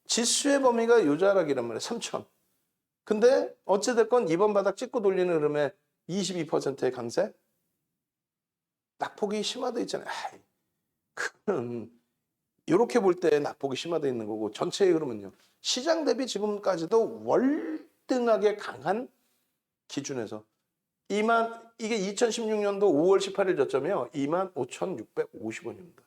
지수의 범위가 요 자락이란 말이에요. 3천. 근데 어찌됐건 이번 바닥 찍고 돌리는 흐름에 22%의 강세? 낙폭이 심화돼 있잖아요. 그럼 이렇게 볼 때 낙폭이 심화돼 있는 거고 전체의 흐름은요. 시장 대비 지금까지도 월등하게 강한 기준에서 이게 2016년도 5월 18일 저점이요. 25,650원입니다.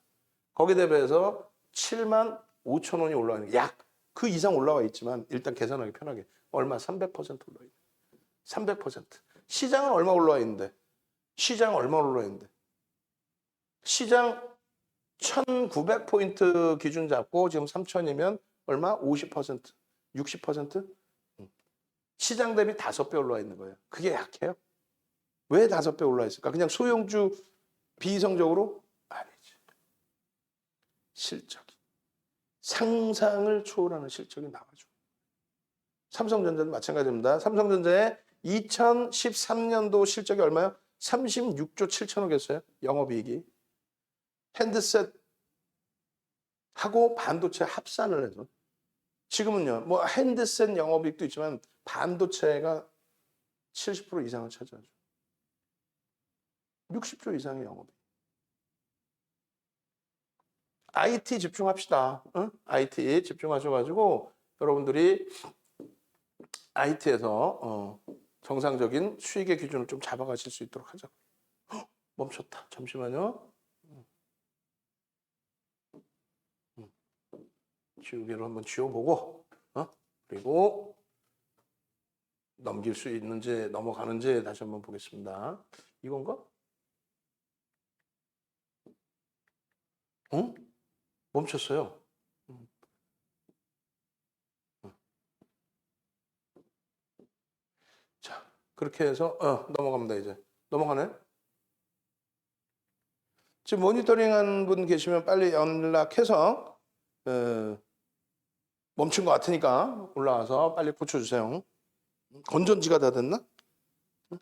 거기에 대비해서 75,000원이 올라와 있는 약 그 이상 올라와 있지만 일단 계산하기 편하게 얼마 300% 올라와 있는 300%. 시장은 얼마 올라와 있는데? 시장 얼마 올라와 있는데? 시장 1900포인트 기준 잡고 지금 3000이면 얼마? 50%? 60%? 시장 대비 5배 올라와 있는 거예요. 그게 약해요? 왜 5배 올라와 있을까? 그냥 소형주 비이성적으로? 아니지. 실적이. 상상을 초월하는 실적이 나와줘. 삼성전자도 마찬가지입니다. 삼성전자의 2013년도 실적이 얼마요? 36조 7천억이었어요. 영업이익이. 핸드셋하고 반도체 합산을 해서. 지금은요. 뭐 핸드셋 영업이익도 있지만 반도체가 70% 이상을 차지하죠. 60조 이상의 영업이익. IT 집중합시다. 응? IT 집중하셔가지고 여러분들이 IT에서 정상적인 수익의 기준을 좀 잡아가실 수 있도록 하자. 멈췄다. 잠시만요. 지우개로 한번 지워보고 그리고 넘길 수 있는지 넘어가는지 다시 한번 보겠습니다. 이건가? 응? 멈췄어요. 자, 그렇게 해서 넘어갑니다. 이제 넘어가네. 지금 모니터링한 분 계시면 빨리 연락해서 멈춘 것 같으니까 올라와서 빨리 고쳐주세요. 건전지가 다 됐나?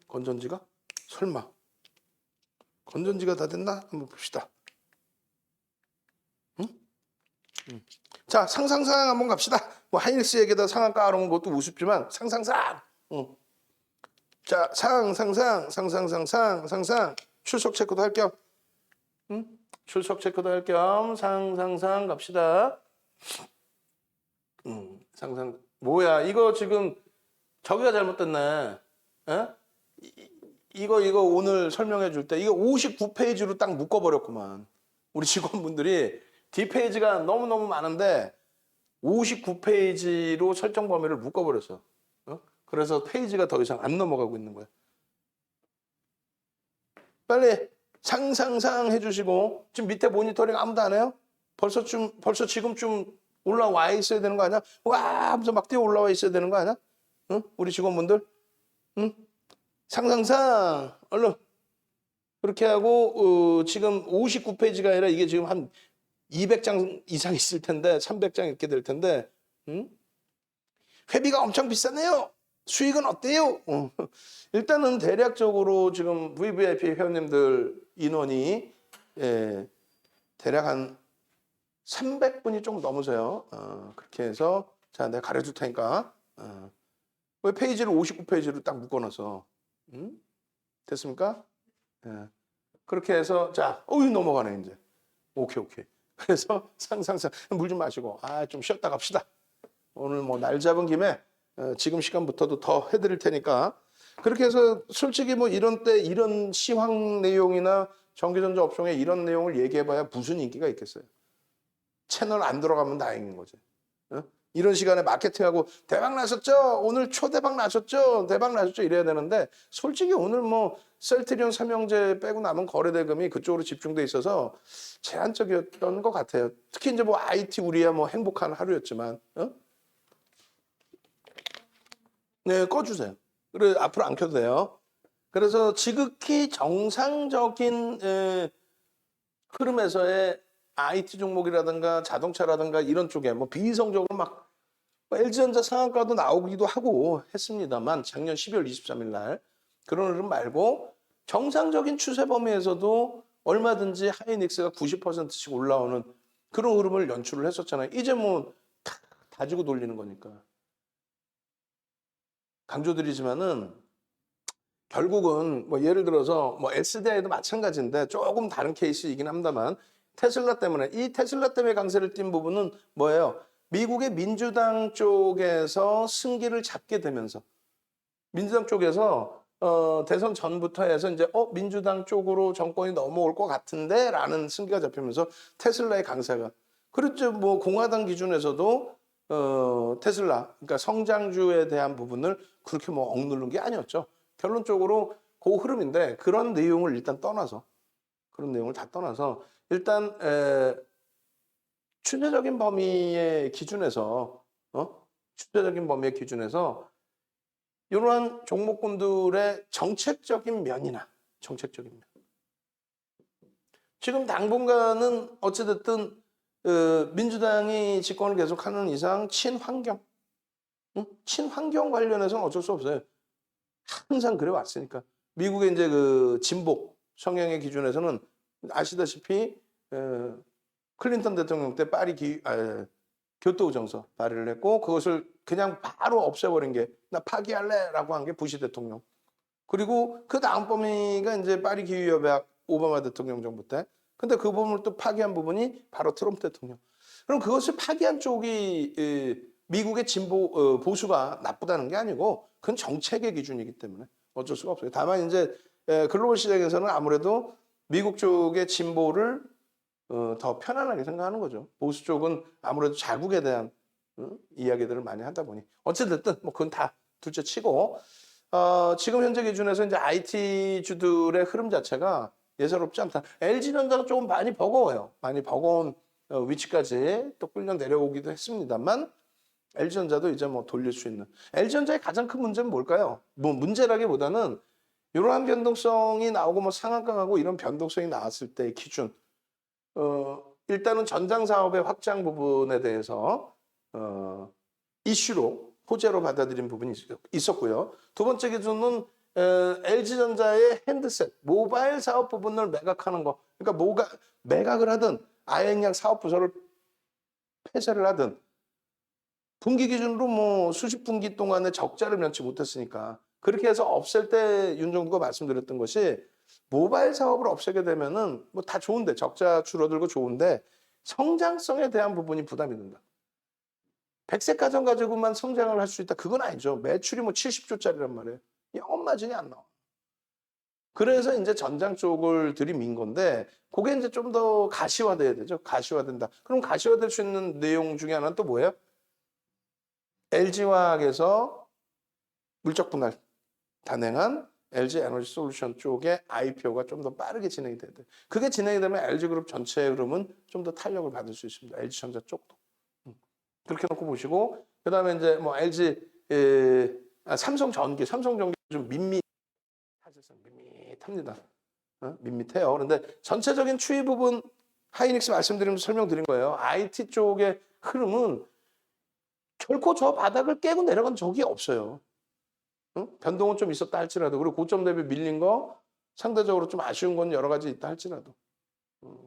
건전지가? 설마 건전지가 다 됐나? 한번 봅시다. 자, 상상상 한번 갑시다. 뭐 하이닉스 얘기다 상한 깔아놓은 것도 우습지만 상상상. 자, 상상 출석 체크도 할 겸. 출석 체크도 할 겸 상상상 갑시다. 상상 뭐야 이거 지금 저기가 잘못됐네. 에? 이거 오늘 설명해 줄 때 이거 59페이지로 딱 묶어버렸구만. 우리 직원분들이 뒷페이지가 너무너무 많은데 59페이지로 설정 범위를 묶어버렸어. 그래서 페이지가 더 이상 안 넘어가고 있는 거야. 빨리 상상상 해주시고 지금 밑에 모니터링 아무도 안 해요? 벌써 지금쯤 올라와 있어야 되는 거 아니야? 와 하면서 막 뛰어 올라와 있어야 되는 거 아니야? 응? 우리 직원분들? 응? 상상상 얼른 그렇게 하고 지금 59페이지가 아니라 이게 지금 한 200장 이상 있을 텐데 300장 이렇게 될 텐데 회비가 엄청 비싸네요. 수익은 어때요? 일단은 대략적으로 지금 VVIP 회원님들 인원이 대략 한 300분이 조금 넘으세요. 그렇게 해서 자 내가 가려줄 테니까 왜 페이지를 59페이지로 딱 묶어놔서 됐습니까? 그렇게 해서 자 넘어가네 이제. 오케이. 그래서 상상상 물 좀 마시고 좀 쉬었다 갑시다. 오늘 뭐 날 잡은 김에 지금 시간부터도 더 해드릴 테니까 그렇게 해서 솔직히 뭐 이런 때 이런 시황 내용이나 전기전자 업종에 이런 내용을 얘기해봐야 무슨 인기가 있겠어요. 채널 안 들어가면 다행인 거지. 이런 시간에 마케팅하고 대박 나셨죠? 오늘 초대박 나셨죠? 대박 나셨죠? 이래야 되는데 솔직히 오늘 뭐 셀트리온 삼형제 빼고 남은 거래 대금이 그쪽으로 집중돼 있어서 제한적이었던 것 같아요. 특히 이제 뭐 IT 우리야 뭐 행복한 하루였지만 네 꺼주세요. 그래 앞으로 안 켜도 돼요. 그래서 지극히 정상적인 흐름에서의 IT 종목이라든가 자동차라든가 이런 쪽에 뭐 비이성적으로 막 LG전자 상한가도 나오기도 하고 했습니다만 작년 12월 23일 날 그런 흐름 말고 정상적인 추세 범위에서도 얼마든지 하이닉스가 90%씩 올라오는 그런 흐름을 연출을 했었잖아요. 이제 뭐 다지고 돌리는 거니까. 강조드리지만은 결국은 뭐 예를 들어서 뭐 SDI도 마찬가지인데 조금 다른 케이스이긴 합니다만 테슬라 때문에 이 테슬라 때문에 강세를 띈 부분은 뭐예요? 미국의 민주당 쪽에서 승기를 잡게 되면서 민주당 쪽에서 대선 전부터 해서 이제 민주당 쪽으로 정권이 넘어올 것 같은데 라는 승기가 잡히면서 테슬라의 강세가 그렇죠. 뭐 공화당 기준에서도 테슬라 그러니까 성장주에 대한 부분을 그렇게 뭐 억누른 게 아니었죠. 결론적으로 그 흐름인데 그런 내용을 일단 떠나서 그런 내용을 다 떠나서 일단 추세적인 범위의 기준에서 추세적인 범위의 기준에서 이러한 종목군들의 정책적인 면이나 정책적인 면 지금 당분간은 어찌됐든 민주당이 집권을 계속하는 이상 친환경 친환경 관련해서는 어쩔 수 없어요. 항상 그래 왔으니까 미국의 이제 그 진보 성향의 기준에서는 아시다시피 클린턴 대통령 때 파리 교토 정서 발의를 했고 그것을 그냥 바로 없애버린 게 나 파기할래라고 한 게 부시 대통령. 그리고 그 다음 범위가 이제 파리 기후협약 오바마 대통령 정부 때. 근데 그 부분을 또 파기한 부분이 바로 트럼프 대통령. 그럼 그것을 파기한 쪽이 미국의 진보 보수가 나쁘다는 게 아니고 그건 정책의 기준이기 때문에 어쩔 수가 없어요. 다만 이제 글로벌 시장에서는 아무래도 미국 쪽의 진보를 더 편안하게 생각하는 거죠. 보수 쪽은 아무래도 자국에 대한 이야기들을 많이 하다 보니 어쨌든 뭐 그건 다 둘째 치고 지금 현재 기준에서 이제 IT 주들의 흐름 자체가 예사롭지 않다. LG전자가 조금 많이 버거워요. 많이 버거운 위치까지 또 끌려 내려오기도 했습니다만 LG전자도 이제 뭐 돌릴 수 있는 LG전자의 가장 큰 문제는 뭘까요? 뭐 문제라기보다는 이러한 변동성이 나오고 뭐 상한가하고 이런 변동성이 나왔을 때의 기준 일단은 전장 사업의 확장 부분에 대해서 이슈로 호재로 받아들인 부분이 있었고요. 두 번째 기준은 LG전자의 핸드셋, 모바일 사업 부분을 매각하는 거. 그러니까 매각을 하든 아예 그냥 사업 부서를 폐쇄를 하든 분기 기준으로 뭐 수십 분기 동안에 적자를 면치 못했으니까 그렇게 해서 없앨 때 윤 정부가 말씀드렸던 것이 모바일 사업을 없애게 되면은 뭐 다 좋은데 적자 줄어들고 좋은데 성장성에 대한 부분이 부담이 된다. 100세 가정 가지고만 성장을 할 수 있다. 그건 아니죠. 매출이 뭐 70조짜리란 말이에요. 영업 마진이 안 나와. 그래서 이제 전장 쪽을 들이민 건데 그게 이제 좀 더 가시화돼야 되죠. 가시화된다. 그럼 가시화될 수 있는 내용 중에 하나는 또 뭐예요? LG화학에서 물적 분할 단행한 LG 에너지 솔루션 쪽의 IPO가 좀 더 빠르게 진행이 돼야 돼요. 그게 진행이 되면 LG그룹 전체의 흐름은 좀 더 탄력을 받을 수 있습니다. LG전자 쪽도. 그렇게 놓고 보시고 그다음에 이제 뭐 LG 삼성전기 좀 사실상 밋밋합니다. 밋밋해요. 그런데 전체적인 추이 부분 하이닉스 말씀드리면서 설명드린 거예요. IT 쪽의 흐름은 결코 저 바닥을 깨고 내려간 적이 없어요. 변동은 좀 있었다 할지라도 그리고 고점 대비 밀린 거 상대적으로 좀 아쉬운 건 여러 가지 있다 할지라도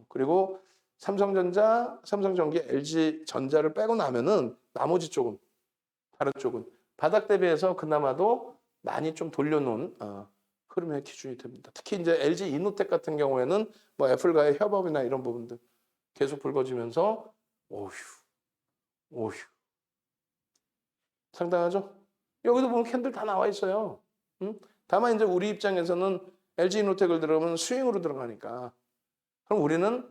그리고 삼성전자, 삼성전기, LG전자를 빼고 나면은 나머지 쪽은 다른 쪽은 바닥 대비해서 그나마도 많이 좀 돌려놓은 흐름의 기준이 됩니다. 특히 이제 LG 이노텍 같은 경우에는 뭐 애플과의 협업이나 이런 부분들 계속 불거지면서 오휴 상당하죠? 여기도 보면 캔들 다 나와 있어요. 다만 이제 우리 입장에서는 LG 이노텍을 들어가면 스윙으로 들어가니까 그럼 우리는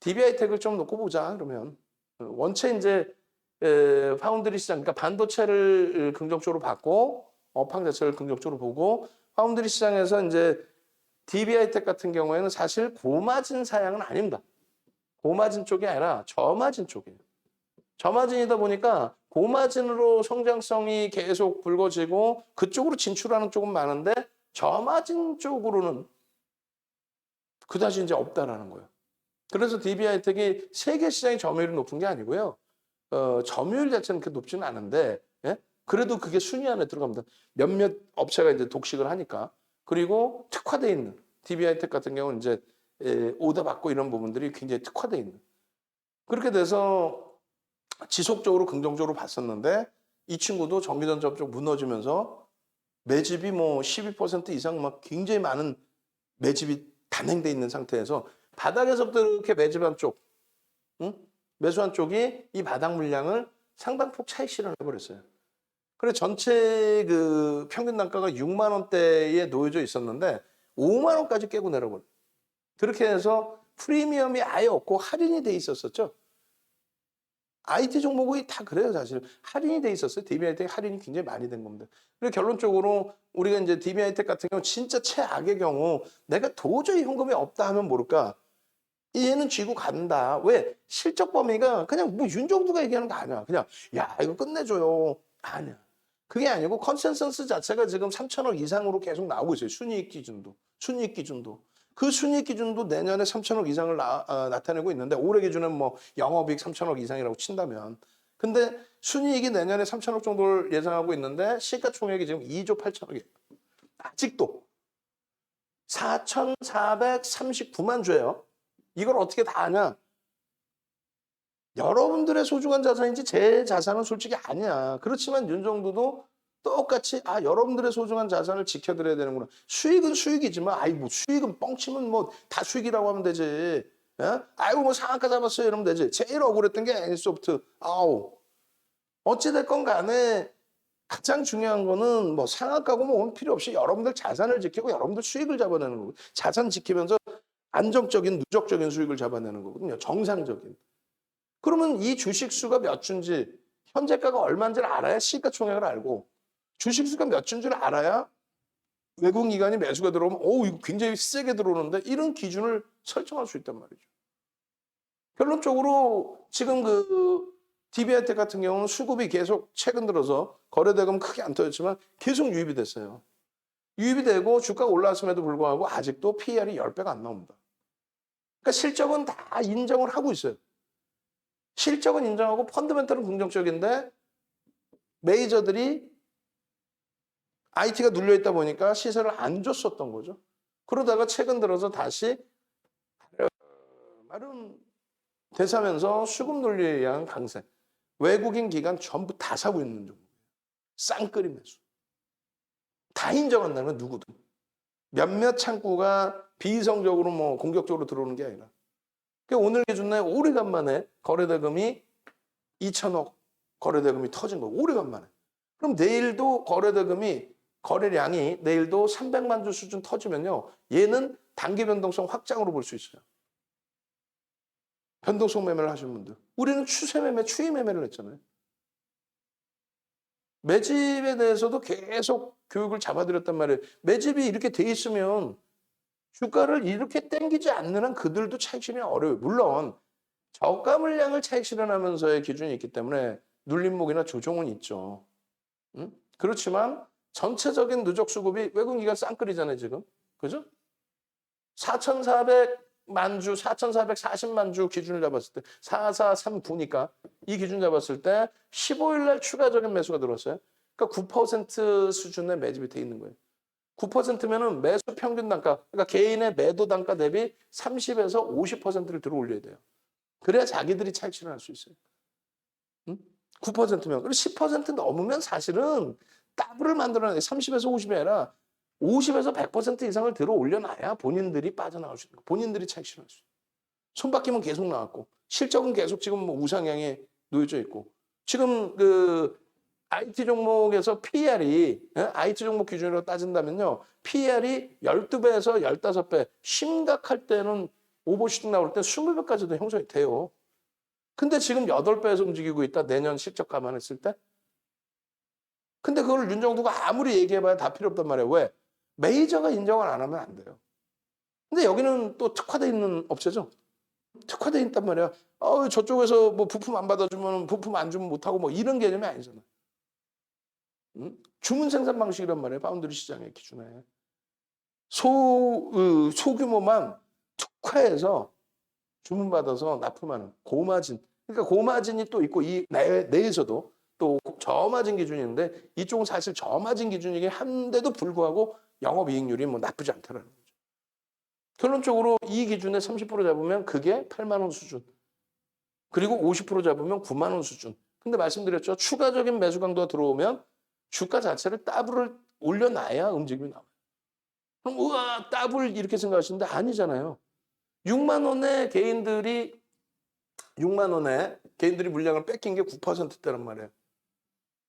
DBI텍을 좀 놓고 보자 그러면 원체 이제 파운드리 시장 그러니까 반도체를 긍정적으로 봤고 업황 자체를 긍정적으로 보고 파운드리 시장에서 이제 DBI텍 같은 경우에는 사실 고마진 사양은 아닙니다. 고마진 쪽이 아니라 저마진 쪽이에요. 저마진이다 보니까 고마진으로 성장성이 계속 불거지고 그쪽으로 진출하는 쪽은 많은데 저마진 쪽으로는 그다지 이제 없다라는 거예요. 그래서 DBI텍이 세계 시장의 점유율이 높은 게 아니고요. 점유율 자체는 그렇게 높지는 않은데 예? 그래도 그게 순위 안에 들어갑니다. 몇몇 업체가 이제 독식을 하니까 그리고 특화돼 있는 DBI텍 같은 경우는 이제 오더 받고 이런 부분들이 굉장히 특화돼 있는 그렇게 돼서 지속적으로 긍정적으로 봤었는데 이 친구도 전기전자 쪽 무너지면서 매집이 뭐 12% 이상 막 굉장히 많은 매집이 단행돼 있는 상태에서 바닥에서부터 이렇게 매집한 쪽, 매수한 쪽이 이 바닥 물량을 상당폭 차익 실현해 버렸어요. 그래 전체 그 평균 단가가 6만 원대에 놓여져 있었는데 5만 원까지 깨고 내려버려. 그렇게 해서 프리미엄이 아예 없고 할인이 돼 있었었죠. IT 종목이 다 그래요, 사실. 할인이 돼 있었어요. DBI텍 할인이 굉장히 많이 된 겁니다. 그리고 결론적으로 우리가 이제 DBI텍 같은 경우 진짜 최악의 경우 내가 도저히 현금이 없다 하면 모를까? 얘는 쥐고 간다. 왜? 실적 범위가 그냥 뭐 윤정두가 얘기하는 거 아니야. 그냥 야 이거 끝내줘요. 아니야. 그게 아니고 컨센서스 자체가 지금 3천억 이상으로 계속 나오고 있어요. 순이익 기준도. 순이익 기준도. 그 순이익 기준도 내년에 3천억 이상을 나타내고 있는데 올해 기준은 뭐 영업이익 3천억 이상이라고 친다면 근데 순이익이 내년에 3천억 정도를 예상하고 있는데 시가총액이 지금 2조 8천억이에요. 아직도 4,439만 주예요. 이걸 어떻게 다 아냐? 여러분들의 소중한 자산인지 제 자산은 솔직히 아니야. 그렇지만 윤정도도 똑같이 여러분들의 소중한 자산을 지켜드려야 되는구나. 수익은 수익이지만 뭐 수익은 뻥치면 뭐 다 수익이라고 하면 되지. 예? 아이고 뭐 상한가 잡았어요 이러면 되지. 제일 억울했던 게 애니소프트. 어찌됐건 간에 가장 중요한 거는 뭐 상한가고 뭐 필요 없이 여러분들 자산을 지키고 여러분들 수익을 잡아내는 거고 자산 지키면서 안정적인 누적적인 수익을 잡아내는 거거든요. 정상적인. 그러면 이 주식수가 몇 주인지 현재가가 얼마인지를 알아야 시가총액을 알고 주식수가 몇 주인지를 알아야 외국기관이 매수가 들어오면 이거 굉장히 세게 들어오는데 이런 기준을 설정할 수 있단 말이죠. 결론적으로 지금 그 DBI텍 같은 경우는 수급이 계속 최근 들어서 거래대금 크게 안 터졌지만 계속 유입이 됐어요. 유입이 되고 주가가 올라왔음에도 불구하고 아직도 PER이 10배가 안 나옵니다. 그러니까 실적은 다 인정을 하고 있어요. 실적은 인정하고 펀더멘털은 긍정적인데 메이저들이 IT가 눌려있다 보니까 시세를 안 줬었던 거죠. 그러다가 최근 들어서 다시 마름 되사면서 수급 논리에 의한 강세. 외국인 기관 전부 다 사고 있는 종목이에요. 쌍끌이 매수. 다 인정한다는 누구든. 몇몇 창구가 비이성적으로 뭐 공격적으로 들어오는 게 아니라. 그러니까 오늘 기준 내 오래간만에 거래대금이 2천억 거래대금이 터진 거예요. 오래간만에. 그럼 내일도 거래량이 내일도 300만 주 수준 터지면요. 얘는 단기 변동성 확장으로 볼 수 있어요. 변동성 매매를 하시는 분들. 우리는 추세 매매, 추이 매매를 했잖아요. 매집에 대해서도 계속 교육을 잡아드렸단 말이에요. 매집이 이렇게 돼 있으면 주가를 이렇게 땡기지 않는 한 그들도 차익 실현이 어려워요. 물론 저가 물량을 차익 실현하면서의 기준이 있기 때문에 눌림목이나 조정은 있죠. 응? 그렇지만 전체적인 누적 수급이 외국인기관 쌍끌이잖아요, 지금. 그죠? 4,400만 주, 4,440만 주 기준을 잡았을 때 4439니까 이 기준 잡았을 때 15일 날 추가적인 매수가 들어왔어요. 그러니까 9% 수준의 매집이 돼 있는 거예요. 9%면은 매수 평균 단가, 그러니까 개인의 매도 단가 대비 30에서 50%를 들어 올려야 돼요. 그래야 자기들이 차익 실현할 수 있어요. 응? 9%면. 그리고 10% 넘으면 사실은 더블을 만들어내요. 30에서 50이 아니라 50에서 100% 이상을 들어 올려놔야 본인들이 빠져나갈 수 있는 거예요. 본인들이 차익 실현할 수 있어요. 손바뀜은 계속 나왔고 실적은 계속 지금 뭐 우상향에 놓여져 있고 지금 그 IT 종목에서 PER이 IT 종목 기준으로 따진다면요. PER이 12배에서 15배 심각할 때는 오버슈팅 나올 때 20배까지도 형성이 돼요. 근데 지금 8배에서 움직이고 있다. 내년 실적 감안했을 때. 근데 그걸 윤정두가 아무리 얘기해봐야 다 필요 없단 말이에요. 왜? 메이저가 인정을 안 하면 안 돼요. 근데 여기는 또 특화돼 있는 업체죠. 특화돼 있단 말이야. 저쪽에서 뭐 부품 안 받아주면 부품 안 주면 못하고 뭐 이런 개념이 아니잖아. 응? 주문 생산 방식이란 말이에요. 파운드리 시장의 기준에. 소규모만 특화해서 주문받아서 납품하는 고마진. 그러니까 고마진이 또 있고 이 내에서도 또 저마진 기준이 있는데 이쪽은 사실 저마진 기준이긴 한데도 불구하고 영업이익률이 뭐 나쁘지 않다라는 거죠. 결론적으로 이 기준에 30% 잡으면 그게 8만 원 수준. 그리고 50% 잡으면 9만 원 수준. 근데 말씀드렸죠. 추가적인 매수 강도가 들어오면 주가 자체를 더블을 올려놔야 움직임이 나와요. 그럼 우와 더블 이렇게 생각하시는데 아니잖아요. 6만 원에 개인들이 물량을 뺏긴 게 9%대란 말이에요.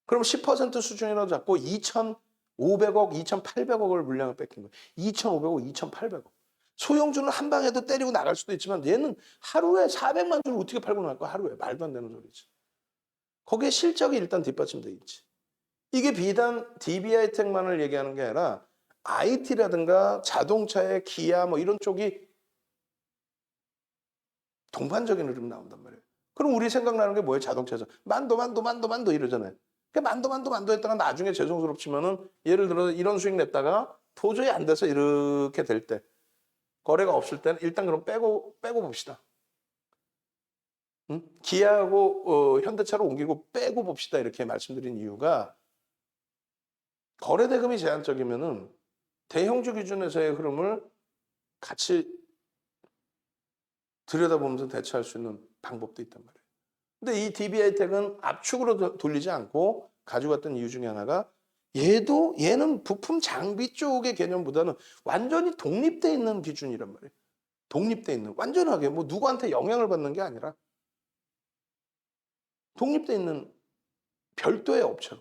그럼 10% 수준이라고 잡고 2,500억, 2,800억을 물량을 뺏긴 거예요. 2,500억, 2,800억. 소형주는 한 방에도 때리고 나갈 수도 있지만 얘는 하루에 400만 주를 어떻게 팔고 나갈 거야? 하루에. 말도 안 되는 소리지. 거기에 실적이 일단 뒷받침돼 있지. 이게 비단 DB하이텍만을 얘기하는 게 아니라 IT라든가 자동차의 기아 뭐 이런 쪽이 동반적인 흐름이 나온단 말이에요. 그럼 우리 생각나는 게 뭐예요? 자동차에서 만도 이러잖아요. 그러니까 만도 했다가 나중에 죄송스럽지만은 예를 들어 이런 수익 냈다가 도저히 안 돼서 이렇게 될 때 거래가 없을 때는 일단 그럼 빼고 봅시다. 응? 기아하고 현대차로 옮기고 빼고 봅시다 이렇게 말씀드린 이유가 거래 대금이 제한적이면은 대형주 기준에서의 흐름을 같이 들여다보면서 대처할 수 있는 방법도 있단 말이에요. 근데 이 DB하이텍은 압축으로 돌리지 않고 가져갔던 이유 중에 하나가 얘는 부품 장비 쪽의 개념보다는 완전히 독립돼 있는 기준이란 말이에요. 독립돼 있는 완전하게 뭐 누구한테 영향을 받는 게 아니라 독립돼 있는 별도의 업체로.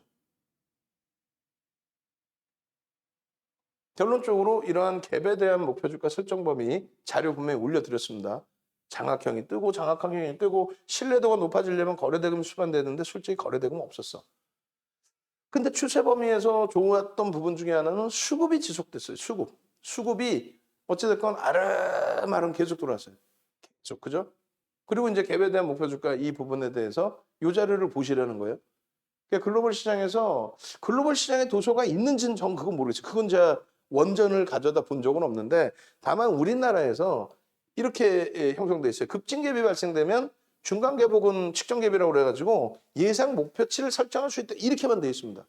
결론적으로 이러한 갭에 대한 목표 주가 설정 범위 자료 분명히 올려드렸습니다. 장악형이 뜨고 장악형이 뜨고 신뢰도가 높아지려면 거래대금이 수반되는데 솔직히 거래대금은 없었어. 근데 추세 범위에서 좋았던 부분 중에 하나는 수급이 지속됐어요. 수급이 어찌됐건 아름아름 계속 돌아왔어요. 계속 그죠? 그리고 이제 갭에 대한 목표 주가 이 부분에 대해서 이 자료를 보시라는 거예요. 그러니까 글로벌 시장에서 글로벌 시장의 도소가 있는지는 전 그건 모르겠어요. 그건 제가 원전을 가져다 본 적은 없는데 다만 우리나라에서 이렇게 형성돼 있어요. 급진갭이 발생되면 중간갭 혹은 측정갭이라고 그래가지고 예상 목표치를 설정할 수 있다. 이렇게만 돼 있습니다.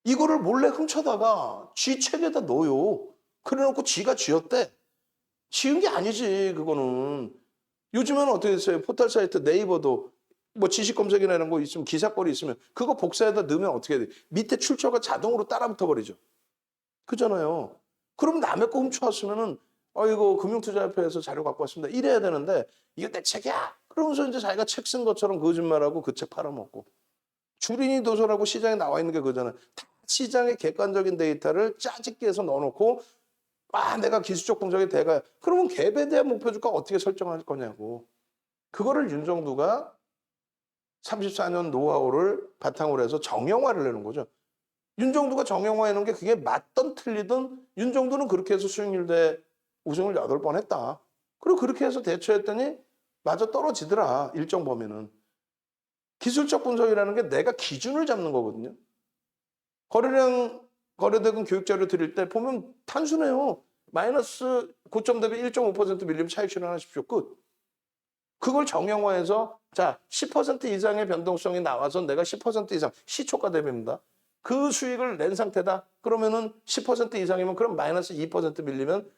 이거를 몰래 훔쳐다가 쥐 책에다 넣어요. 그래놓고 쥐가 쥐었대. 지은 게 아니지 그거는. 요즘에는 어떻게 됐어요? 포털 사이트 네이버도 뭐 지식 검색이나 이런 거 있으면 기사거리 있으면 그거 복사해다 넣으면 어떻게 돼? 밑에 출처가 자동으로 따라 붙어버리죠. 그잖아요. 그럼 남의 거 훔쳐왔으면은 이거 금융투자협회에서 자료 갖고 왔습니다. 이래야 되는데 이게 내 책이야. 그러면서 이제 자기가 책 쓴 것처럼 거짓말하고 그 책 팔아먹고. 주린이 도서라고 시장에 나와 있는 게 그거잖아요. 다 시장의 객관적인 데이터를 짜집기 해서 넣어놓고 내가 기술적 분석의 대가야. 그러면 갭에 대한 목표 주가 어떻게 설정할 거냐고. 그거를 윤정두가 34년 노하우를 바탕으로 해서 정형화를 내는 거죠. 윤정두가 정형화해 놓은 게 그게 맞든 틀리든 윤정두는 그렇게 해서 수익률 대 우승을 8번 했다. 그리고 그렇게 해서 대처했더니 맞아 떨어지더라. 일정 범위는. 기술적 분석이라는 게 내가 기준을 잡는 거거든요. 거래량, 거래대금 교육자료 드릴 때 보면 단순해요. 마이너스 고점 대비 1.5% 밀리면 차익 실현하십시오. 끝. 그걸 정형화해서 자 10% 이상의 변동성이 나와서 내가 10% 이상 시초가 대비입니다. 그 수익을 낸 상태다. 그러면은 10% 이상이면 그럼 마이너스 2% 밀리면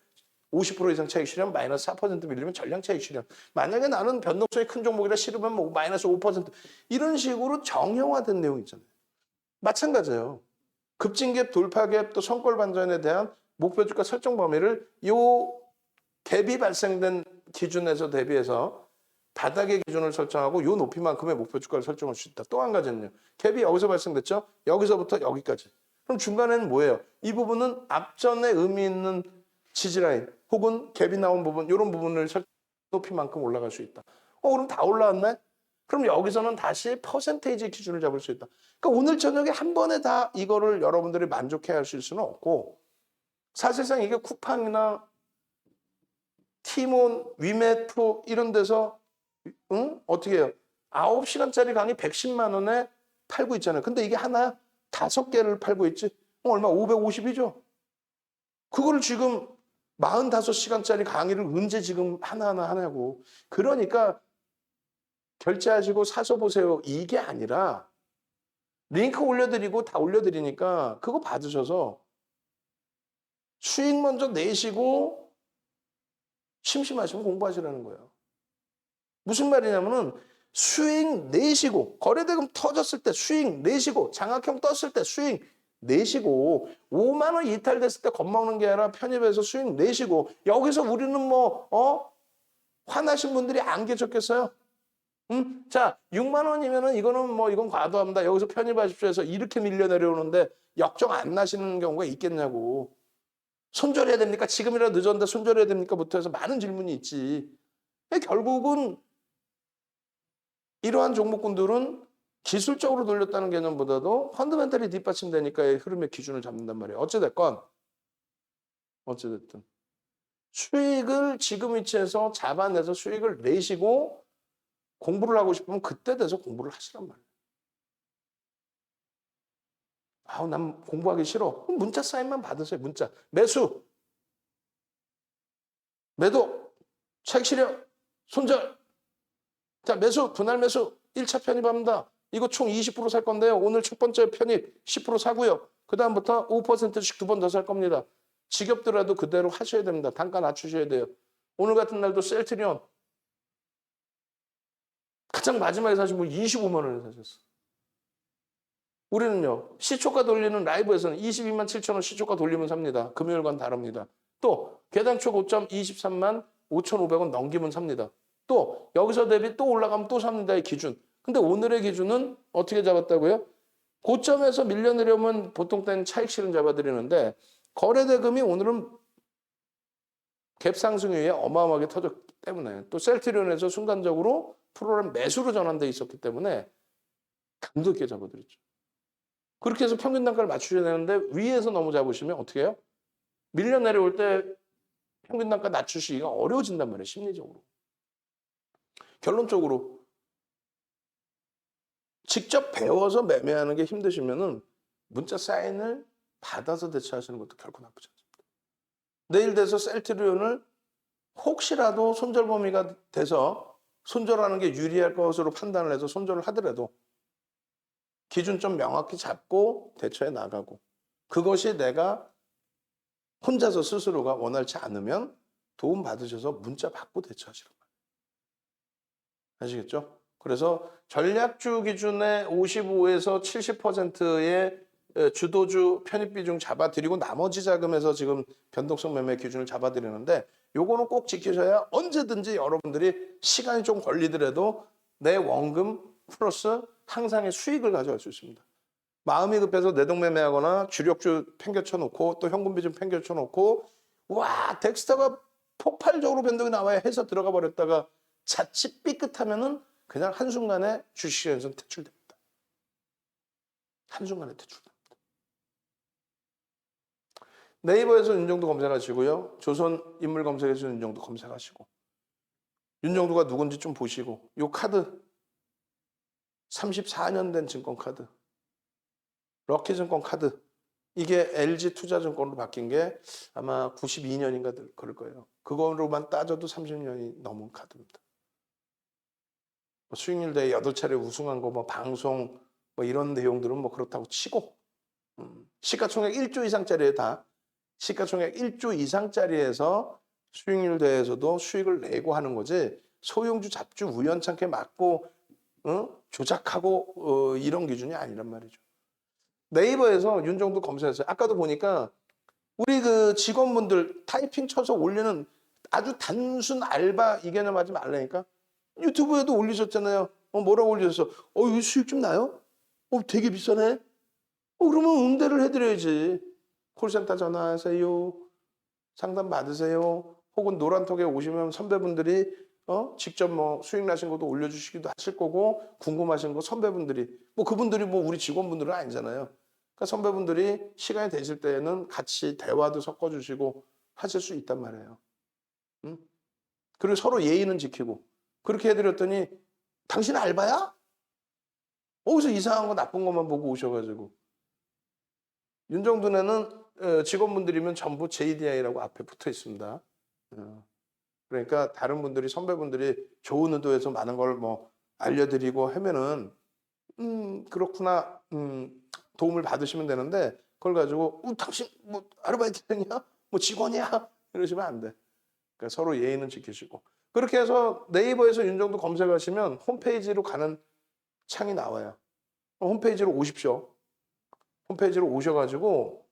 50% 이상 차익 실현, 마이너스 4% 밀리면 전량 차익 실현. 만약에 나는 변동성이 큰 종목이라 싫으면 뭐 마이너스 5% 이런 식으로 정형화된 내용이 있잖아요. 마찬가지예요. 급진갭, 돌파갭, 또 성골 반전에 대한 목표 주가 설정 범위를 요 갭이 발생된 기준에서 대비해서 바닥의 기준을 설정하고 요 높이만큼의 목표 주가를 설정할 수 있다. 또 한 가지는요. 갭이 여기서 발생됐죠? 여기서부터 여기까지. 그럼 중간에는 뭐예요? 이 부분은 앞전에 의미 있는 지지라인 혹은 갭이 나온 부분 이런 부분을 높이만큼 올라갈 수 있다. 그럼 다 올라왔네? 그럼 여기서는 다시 퍼센테이지 기준을 잡을 수 있다. 그러니까 오늘 저녁에 한 번에 다 이거를 여러분들이 만족해야 하실 수는 없고 사실상 이게 쿠팡이나 티몬, 위메토 이런 데서 어떻게 해요? 9시간짜리 강의 110만 원에 팔고 있잖아요. 근데 이게 하나 5개를 팔고 있지. 얼마? 550이죠. 그거를 지금 45시간짜리 강의를 언제 지금 하나하나 하냐고. 그러니까 결제하시고 사서 보세요. 이게 아니라 링크 올려드리고 다 올려드리니까 그거 받으셔서 수익 먼저 내시고 심심하시면 공부하시라는 거예요. 무슨 말이냐면은 수익 내시고 거래대금 터졌을 때 수익 내시고 장학형 떴을 때 수익 내시고 5만 원 이탈됐을 때 겁먹는 게 아니라 편입해서 수익 내시고 여기서 우리는 화나신 분들이 안 계셨겠어요? 자, 6만 원이면은 이거는 이건 과도합니다. 여기서 편입하십시오 해서 이렇게 밀려 내려오는데 역정 안 나시는 경우가 있겠냐고. 손절해야 됩니까? 지금이라도 늦었는데 손절해야 됩니까? 부터 해서 많은 질문이 있지. 결국은 이러한 종목군들은 기술적으로 돌렸다는 개념보다도 펀더멘털이 뒷받침되니까 흐름의 기준을 잡는단 말이에요. 어찌됐건 어찌됐든 수익을 지금 위치에서 잡아내서 수익을 내시고 공부를 하고 싶으면 그때 돼서 공부를 하시란 말이에요. 난 공부하기 싫어. 그럼 문자 사인만 받으세요. 문자. 매수. 매도. 차익 실현. 손절. 자, 매수. 분할 매수. 1차 편입합니다. 이거 총 20% 살 건데요. 오늘 첫 번째 편입 10% 사고요. 그 다음부터 5%씩 2번 더 살 겁니다. 지겹더라도 그대로 하셔야 됩니다. 단가 낮추셔야 돼요. 오늘 같은 날도 셀트리온 가장 마지막에 사신 분 25만 원에 사셨어. 우리는요. 시초가 돌리는 라이브에서는 22만 7천 원 시초가 돌리면 삽니다. 금요일과는 다릅니다. 또 계단초 고점 23만 5,500원 넘기면 삽니다. 또 여기서 대비 또 올라가면 또 삽니다의 기준. 근데 오늘의 기준은 어떻게 잡았다고요? 고점에서 밀려 내려오면 보통 때는 차익 실현 잡아드리는데 거래대금이 오늘은 갭 상승 이후에 어마어마하게 터졌기 때문에 또 셀트리온에서 순간적으로 프로그램 매수로 전환돼 있었기 때문에 강도 있게 잡아드렸죠. 그렇게 해서 평균 단가를 맞추셔야 되는데 위에서 너무 잡으시면 어떻게 해요? 밀려 내려올 때 평균 단가 낮추시기가 어려워진단 말이에요. 심리적으로. 결론적으로 직접 배워서 매매하는 게 힘드시면은 문자 사인을 받아서 대처하시는 것도 결코 나쁘지 않습니다. 내일 돼서 셀트리온을 혹시라도 손절 범위가 돼서 손절하는 게 유리할 것으로 판단을 해서 손절을 하더라도 기준점 명확히 잡고 대처해 나가고 그것이 내가 혼자서 스스로가 원활치 않으면 도움 받으셔서 문자 받고 대처하시란 말이에요. 아시겠죠? 그래서 전략주 기준의 55에서 70%의 주도주 편입 비중 잡아드리고 나머지 자금에서 지금 변동성 매매 기준을 잡아드리는데 요거는 꼭 지키셔야 언제든지 여러분들이 시간이 좀 걸리더라도 내 원금 플러스 항상의 수익을 가져갈 수 있습니다. 마음이 급해서 내동매매하거나 주력주 팽겨쳐 놓고 또 현금 비중 팽겨쳐 놓고 와 덱스터가 폭발적으로 변동이 나와야 해서 들어가 버렸다가 자칫 삐끗하면은 그냥 한순간에 주식시장에서 퇴출됩니다. 한순간에 퇴출됩니다. 네이버에서 윤정도 검색하시고요. 조선 인물 검색에서 윤정도 검색하시고 윤정도가 누군지 좀 보시고 요 카드 34년 된 증권카드 럭키증권 카드 이게 LG투자증권으로 바뀐 게 아마 92년인가 그럴 거예요. 그거로만 따져도 30년이 넘은 카드입니다. 뭐 수익률 대회 8차례 우승한 거 뭐 방송 뭐 이런 내용들은 뭐 그렇다고 치고 시가총액 1조 이상짜리에 다 시가총액 1조 이상짜리에서 수익률 대회에서도 수익을 내고 하는 거지 소형주 잡주 우연찮게 맞고 조작하고 이런 기준이 아니란 말이죠. 네이버에서 윤정도 검색했어요. 아까도 보니까 우리 그 직원분들 타이핑 쳐서 올리는 아주 단순 알바 이 개념 하지 말라니까. 유튜브에도 올리셨잖아요. 뭐라고 올리셨어? 이거 수익 좀 나요? 되게 비싸네. 그러면 응대를 해드려야지. 콜센터 전화하세요. 상담 받으세요. 혹은 노란톡에 오시면 선배분들이 직접 뭐 수익 나신 것도 올려주시기도 하실 거고 궁금하신 거 선배분들이 뭐 그분들이 뭐 우리 직원분들은 아니잖아요. 그러니까 선배분들이 시간이 되실 때에는 같이 대화도 섞어주시고 하실 수 있단 말이에요. 응? 그리고 서로 예의는 지키고 그렇게 해드렸더니 당신 알바야? 어디서 이상한 거 나쁜 것만 보고 오셔가지고 윤정도네는 직원분들이면 전부 JDI라고 앞에 붙어 있습니다. 그러니까 다른 분들이 선배분들이 좋은 의도에서 많은 걸 뭐 알려드리고 하면은 그렇구나 도움을 받으시면 되는데 그걸 가지고 당신 뭐 아르바이트냐 뭐 직원이야 이러시면 안 돼. 그러니까 서로 예의는 지키시고 그렇게 해서 네이버에서 윤정도 검색하시면 홈페이지로 가는 창이 나와요. 홈페이지로 오십시오. 홈페이지로 오셔가지고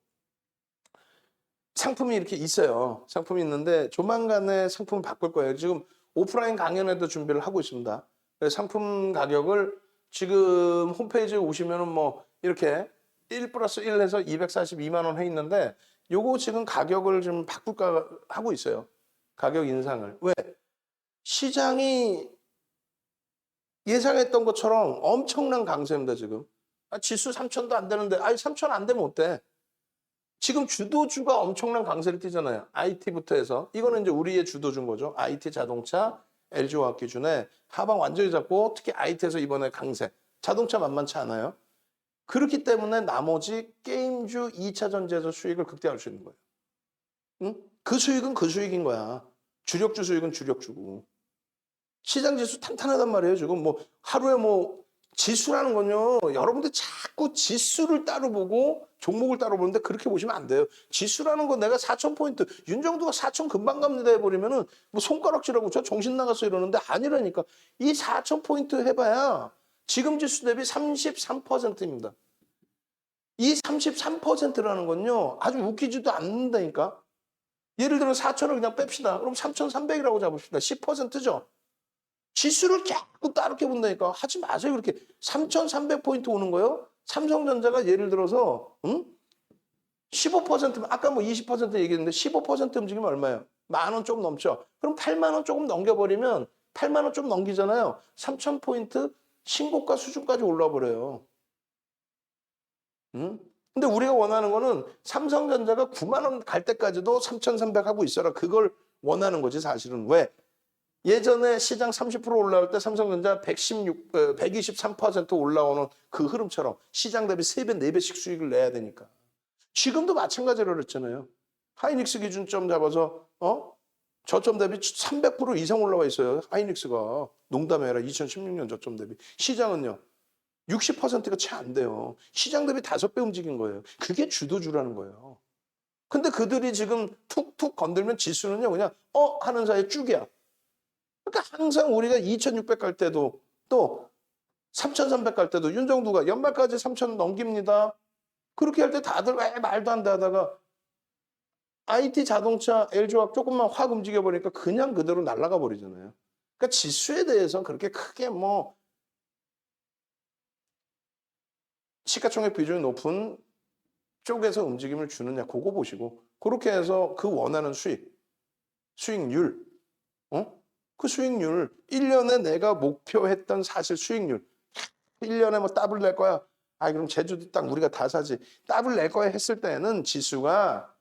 상품이 이렇게 있어요. 상품이 있는데 조만간에 상품을 바꿀 거예요. 지금 오프라인 강연회도 준비를 하고 있습니다. 그래서 상품 가격을 지금 홈페이지에 오시면은 뭐 이렇게 1 플러스 1 해서 242만 원 해 있는데 요거 지금 가격을 좀 바꿀까 하고 있어요. 가격 인상을. 왜? 시장이 예상했던 것처럼 엄청난 강세입니다, 지금. 지수 3천도 안 되는데, 3천 안 되면 어때? 지금 주도주가 엄청난 강세를 띠잖아요. IT부터 해서. 이거는 이제 우리의 주도주인 거죠. IT 자동차, LG화학 기준에 하방 완전히 잡고 특히 IT에서 이번에 강세. 자동차 만만치 않아요. 그렇기 때문에 나머지 게임주 2차 전지에서 수익을 극대화할 수 있는 거예요. 응? 그 수익은 그 수익인 거야. 주력주 수익은 주력주고. 시장 지수 탄탄하단 말이에요. 지금 뭐 하루에 뭐 지수라는 건요. 여러분들 자꾸 지수를 따로 보고 종목을 따로 보는데 그렇게 보시면 안 돼요. 지수라는 건 내가 4,000포인트, 윤정도가 4,000 금방 갑니다 해버리면은 뭐 손가락질하고 저 정신 나갔어 이러는데 아니라니까. 이 4,000포인트 해봐야 지금 지수 대비 33%입니다. 이 33%라는 건요. 아주 웃기지도 않는다니까. 예를 들어 4,000을 그냥 뺍시다. 그럼 3,300이라고 잡읍시다. 10%죠. 지수를 자꾸 따르게 본다니까. 하지 마세요. 그렇게 3,300포인트 오는 거요. 삼성전자가 예를 들어서 15%면 아까 뭐 20% 얘기했는데 15% 움직이면 얼마예요? 10,000원 좀 넘죠. 그럼 80,000원 조금 넘겨버리면 80,000원 좀 넘기잖아요. 3,000포인트 신고가 수준까지 올라와 버려요. 근데 우리가 원하는 거는 삼성전자가 90,000원 갈 때까지도 3,300 하고 있어라. 그걸 원하는 거지 사실은. 왜? 예전에 시장 30% 올라올 때 삼성전자 123% 올라오는 그 흐름처럼 시장 대비 3배, 4배씩 수익을 내야 되니까. 지금도 마찬가지로 그랬잖아요. 하이닉스 기준점 잡아서 저점 대비 300% 이상 올라와 있어요. 하이닉스가. 농담해라. 2016년 저점 대비. 시장은요. 60%가 채 안 돼요. 시장 대비 5배 움직인 거예요. 그게 주도주라는 거예요. 근데 그들이 지금 툭툭 건들면 지수는요. 그냥 하는 사이에 쭉이야. 그러니까 항상 우리가 2,600 갈 때도 또 3,300 갈 때도 윤정도가 연말까지 3,000 넘깁니다. 그렇게 할 때 다들 왜 말도 안 돼 하다가 IT 자동차 LG화학 조금만 확 움직여 버리니까 그냥 그대로 날아가 버리잖아요. 그러니까 지수에 대해서 그렇게 크게 뭐 시가총액 비중이 높은 쪽에서 움직임을 주느냐 그거 보시고 그렇게 해서 그 원하는 수익률 그 수익률 1년에 내가 목표했던 사실 수익률 1년에 뭐 더블 낼 거야. 아 그럼 제주도 땅 우리가 다 사지. 더블 낼 거야 했을 때는 지수가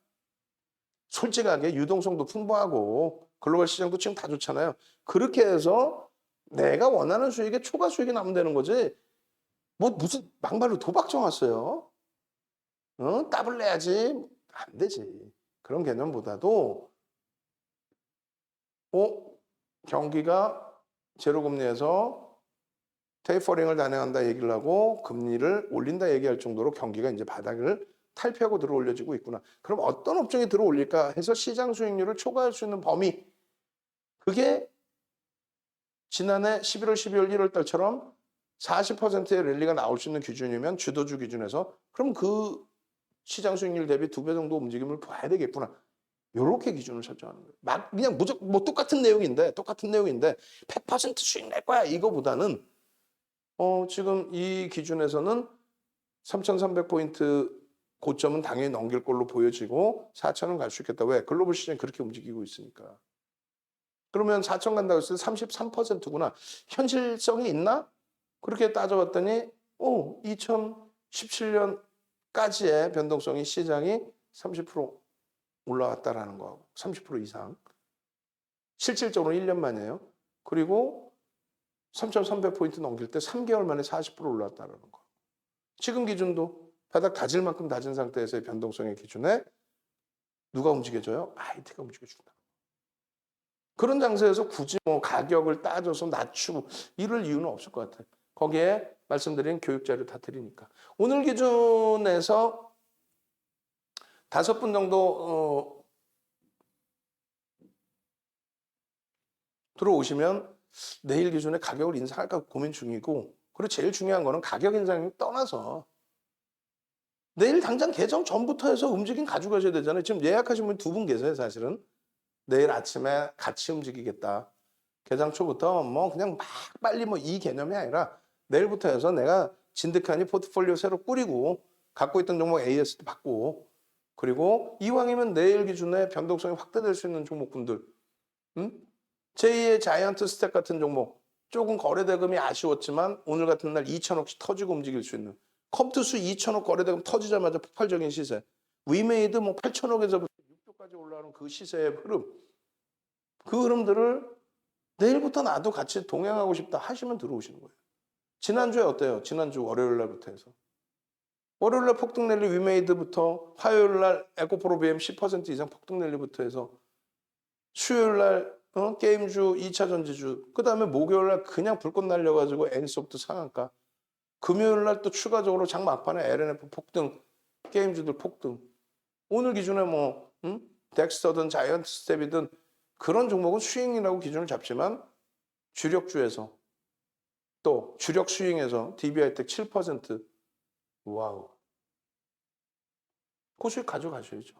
솔직하게 유동성도 풍부하고 글로벌 시장도 지금 다 좋잖아요. 그렇게 해서 내가 원하는 수익에 초과 수익이 나면 되는 거지. 뭐 무슨 막말로 도박 정왔어요. 더블 내야지. 안 되지. 그런 개념보다도 경기가 제로금리에서 테이퍼링을 단행한다 얘기를 하고 금리를 올린다 얘기할 정도로 경기가 이제 바닥을 탈피하고 들어 올려지고 있구나. 그럼 어떤 업종이 들어 올릴까 해서 시장 수익률을 초과할 수 있는 범위. 그게 지난해 11월, 12월, 1월 달처럼 40%의 랠리가 나올 수 있는 기준이면 주도주 기준에서 그럼 그 시장 수익률 대비 2배 정도 움직임을 봐야 되겠구나. 요렇게 기준을 설정하는 거예요. 막 그냥 무조건 뭐 똑같은 내용인데 100% 수익 낼 거야 이거보다는 지금 이 기준에서는 3,300포인트 고점은 당연히 넘길 걸로 보여지고 4,000은 갈 수 있겠다. 왜? 글로벌 시장이 그렇게 움직이고 있으니까. 그러면 4,000 간다고 했을 때 33%구나. 현실성이 있나? 그렇게 따져봤더니 2017년까지의 변동성이 시장이 30% 올라왔다라는 거하고 30% 이상. 실질적으로 1년 만이에요. 그리고 3,300포인트 넘길 때 3개월 만에 40% 올라왔다는 거. 지금 기준도 바닥 다질 만큼 다진 상태에서의 변동성의 기준에 누가 움직여줘요? IT가 움직여준다. 그런 장세에서 굳이 뭐 가격을 따져서 낮추고 이럴 이유는 없을 것 같아요. 거기에 말씀드린 교육 자료 다 드리니까. 오늘 기준에서 5분 정도 들어오시면 내일 기준에 가격을 인상할까 고민 중이고 그리고 제일 중요한 거는 가격 인상을 떠나서 내일 당장 개정 전부터 해서 움직임 가져가셔야 되잖아요. 지금 예약하신 분 2분 계세요, 사실은. 내일 아침에 같이 움직이겠다. 개장 초부터 뭐 그냥 막 빨리 뭐 이 개념이 아니라 내일부터 해서 내가 진득하니 포트폴리오 새로 꾸리고 갖고 있던 종목 AS도 바꾸고 그리고 이왕이면 내일 기준에 변동성이 확대될 수 있는 종목군들 제2의 자이언트 스택 같은 종목 조금 거래대금이 아쉬웠지만 오늘 같은 날 2천억씩 터지고 움직일 수 있는 컴투스 2천억 거래대금 터지자마자 폭발적인 시세 위메이드 뭐 8천억에서부터 6조까지 올라오는 그 시세의 흐름 그 흐름들을 내일부터 나도 같이 동행하고 싶다 하시면 들어오시는 거예요. 지난주에 어때요? 지난주 월요일 날부터 해서 월요일 날 폭등 랠리 위메이드부터 화요일 날 에코프로 BM 10% 이상 폭등 랠리부터 해서 수요일 날 게임주 2차 전지주 그 다음에 목요일 날 그냥 불꽃 날려가지고 N소프트 상한가 금요일 날 또 추가적으로 장 막판에 LNF 폭등 게임주들 폭등 오늘 기준에 뭐 덱스터든 자이언트 스텝이든 그런 종목은 수익이라고 기준을 잡지만 주력주에서 또 주력 수익에서 DBI텍 7% 와우 그 수익 가져가셔야죠.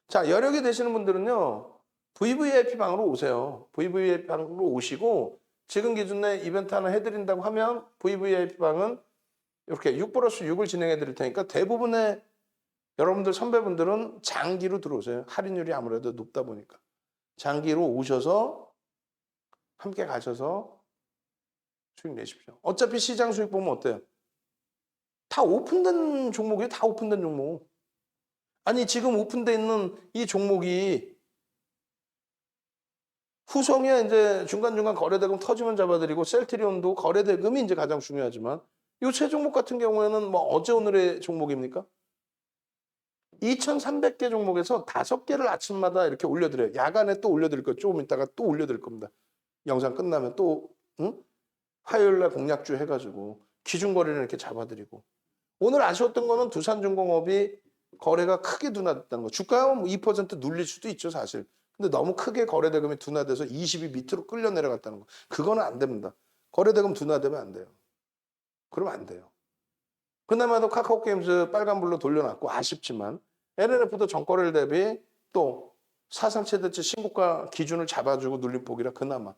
자 여력이 되시는 분들은요 VVIP 방으로 오세요. VVIP 방으로 오시고 지금 기준에 이벤트 하나 해드린다고 하면 VVIP 방은 이렇게 6+6을 진행해 드릴 테니까 대부분의 여러분들 선배분들은 장기로 들어오세요. 할인율이 아무래도 높다 보니까. 장기로 오셔서 함께 가셔서 수익 내십시오. 어차피 시장 수익 보면 어때요? 다 오픈된 종목이에요. 다 오픈된 종목. 아니 지금 오픈돼 있는 이 종목이 후성에 이제 중간중간 거래대금 터지면 잡아드리고 셀트리온도 거래대금이 이제 가장 중요하지만 이 세 종목 같은 경우에는 뭐 어제 오늘의 종목입니까? 2,300개 종목에서 5개를 아침마다 이렇게 올려드려요. 야간에 또 올려드릴 거예요. 조금 있다가 또 올려드릴 겁니다. 영상 끝나면 또 화요일 날 공약주 해가지고 기준거래를 이렇게 잡아드리고 오늘 아쉬웠던 거는 두산중공업이 거래가 크게 둔화됐다는 거. 주가가 뭐 2% 눌릴 수도 있죠, 사실. 근데 너무 크게 거래대금이 둔화돼서 20이 밑으로 끌려 내려갔다는 거. 그거는 안 됩니다. 거래대금 둔화되면 안 돼요. 그러면 안 돼요. 그나마도 카카오게임즈 빨간불로 돌려놨고 아쉽지만 LNF도 전거래일 대비 또 사상 최대치 신고가 기준을 잡아주고 눌림폭이라 그나마.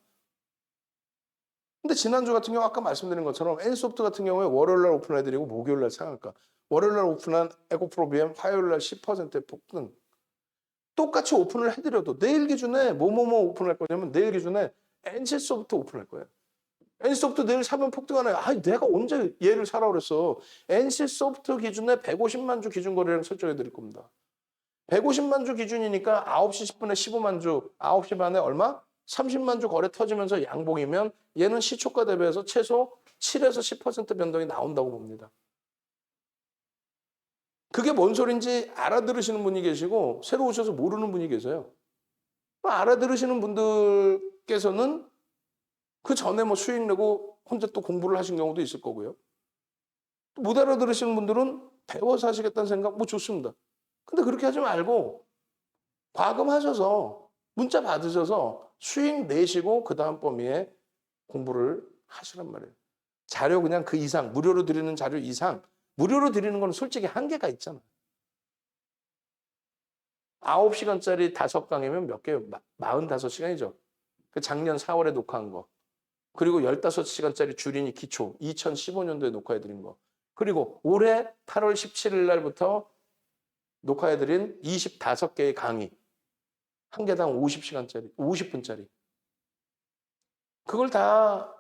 근데 지난주 같은 경우 아까 말씀드린 것처럼 N소프트 같은 경우에 월요일날 오픈해드리고 목요일날 상한가. 월요일날 오픈한 에코프로 BM 화요일날 10%의 폭등. 똑같이 오픈을 해드려도 내일 기준에 뭐뭐뭐 오픈할 거냐면 내일 기준에 NC소프트 오픈할 거예요. NC소프트 내일 사면 폭등하나요? 아, 내가 언제 얘를 사라 그랬어. NC소프트 기준에 150만 주 기준 거래량 설정해 드릴 겁니다. 150만 주 기준이니까 9시 10분에 15만 주, 9시 반에 얼마? 30만 주 거래 터지면서 양봉이면 얘는 시초가 대비해서 최소 7에서 10% 변동이 나온다고 봅니다. 그게 뭔 소린지 알아들으시는 분이 계시고 새로 오셔서 모르는 분이 계세요. 알아들으시는 분들께서는 그 전에 뭐 수익 내고 혼자 또 공부를 하신 경우도 있을 거고요. 못 알아들으시는 분들은 배워서 하시겠다는 생각 뭐 좋습니다. 근데 그렇게 하지 말고 과금하셔서 문자 받으셔서 수익 내시고 그 다음 범위에 공부를 하시란 말이에요. 자료 그냥 그 이상 무료로 드리는 자료 이상 무료로 드리는 건 솔직히 한계가 있잖아. 9시간짜리 5강이면 몇 개요? 45시간이죠. 그 작년 4월에 녹화한 거. 그리고 15시간짜리 주린이 기초 2015년도에 녹화해드린 거. 그리고 올해 8월 17일 날부터 녹화해드린 25개의 강의. 한 개당 50시간짜리, 50분짜리. 그걸 다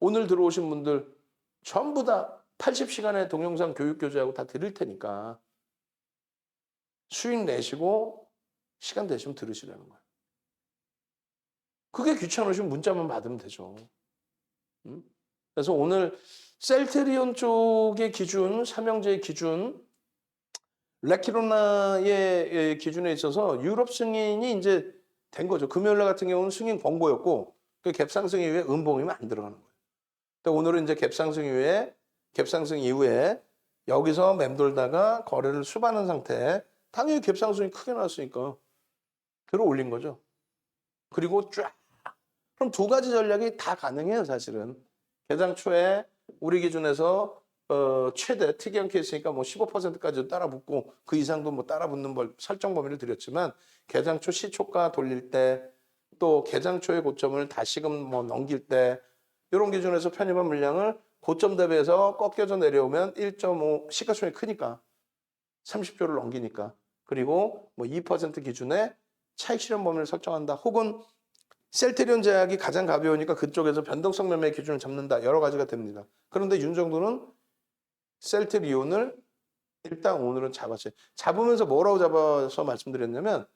오늘 들어오신 분들 전부 다 80시간의 동영상 교육 교재하고 다 드릴 테니까 수익 내시고 시간 되시면 들으시라는 거예요. 그게 귀찮으시면 문자만 받으면 되죠. 그래서 오늘 셀트리온 쪽의 기준, 삼형제의 기준, 레키로나의 기준에 있어서 유럽 승인이 이제 된 거죠. 금요일 같은 경우는 승인 권고였고 그 갭상승 이후에 음봉이면 안 들어가는 거예요. 근데 오늘은 이제 갭상승 이후에 여기서 맴돌다가 거래를 수반한 상태, 당연히 갭상승이 크게 나왔으니까 들어 올린 거죠. 그리고 쫙. 그럼 두 가지 전략이 다 가능해요, 사실은. 개장 초에 우리 기준에서 최대 특이한 케이스니까 뭐 15%까지도 따라 붙고 그 이상도 뭐 따라 붙는 설정 범위를 드렸지만 개장 초 시초가 돌릴 때 또 개장 초의 고점을 다시금 뭐 넘길 때 이런 기준에서 편입한 물량을 고점 대비해서 꺾여져 내려오면 1.5 시가총액이 크니까 30조를 넘기니까 그리고 뭐 2% 기준에 차익 실현 범위를 설정한다. 혹은 셀트리온 제약이 가장 가벼우니까 그쪽에서 변동성 매매 기준을 잡는다. 여러 가지가 됩니다. 그런데 윤정도는 셀트리온을 일단 오늘은 잡았어요. 잡으면서 뭐라고 잡아서 말씀드렸냐면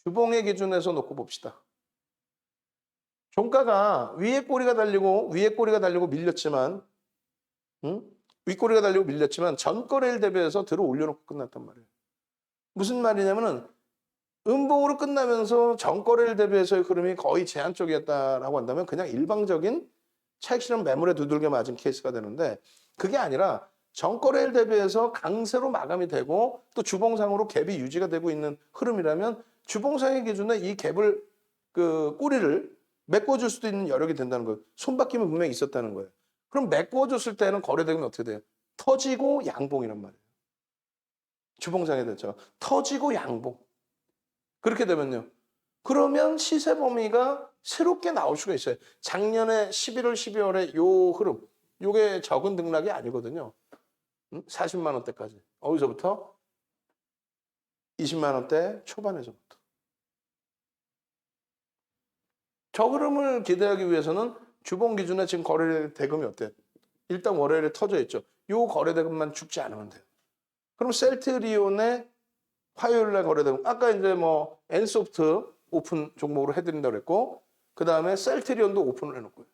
주봉의 기준에서 놓고 봅시다. 종가가 위에 꼬리가 달리고 밀렸지만 윗꼬리가 달리고 밀렸지만 전거래일 대비해서 들어 올려놓고 끝났단 말이에요. 무슨 말이냐면은 음봉으로 끝나면서 전거래일 대비해서의 흐름이 거의 제한적이었다라고 한다면 그냥 일방적인 차익 실현 매물에 두들겨 맞은 케이스가 되는데 그게 아니라 전거래일 대비해서 강세로 마감이 되고 또 주봉상으로 갭이 유지가 되고 있는 흐름이라면 주봉상의 기준에 이 갭을 그 꼬리를 메꿔줄 수도 있는 여력이 된다는 거예요. 손바뀜은 분명히 있었다는 거예요. 그럼 메꿔줬을 때는 거래대금이 어떻게 돼요? 터지고 양봉이란 말이에요. 주봉상에 대해서 터지고 양봉. 그렇게 되면요. 그러면 시세 범위가 새롭게 나올 수가 있어요. 작년에 11월, 12월에 요 흐름, 요게 적은 등락이 아니거든요. 40만 원대까지. 어디서부터? 20만 원대 초반에서부터. 저 흐름을 기대하기 위해서는 주봉 기준에 지금 거래 대금이 어때요? 일단 월요일에 터져 있죠. 요 거래 대금만 죽지 않으면 돼요. 그럼 셀트리온의 화요일날 거래 대금. 아까 이제 뭐 N소프트 오픈 종목으로 해드린다고 그랬고 그 다음에 셀트리온도 오픈을 해놓고요.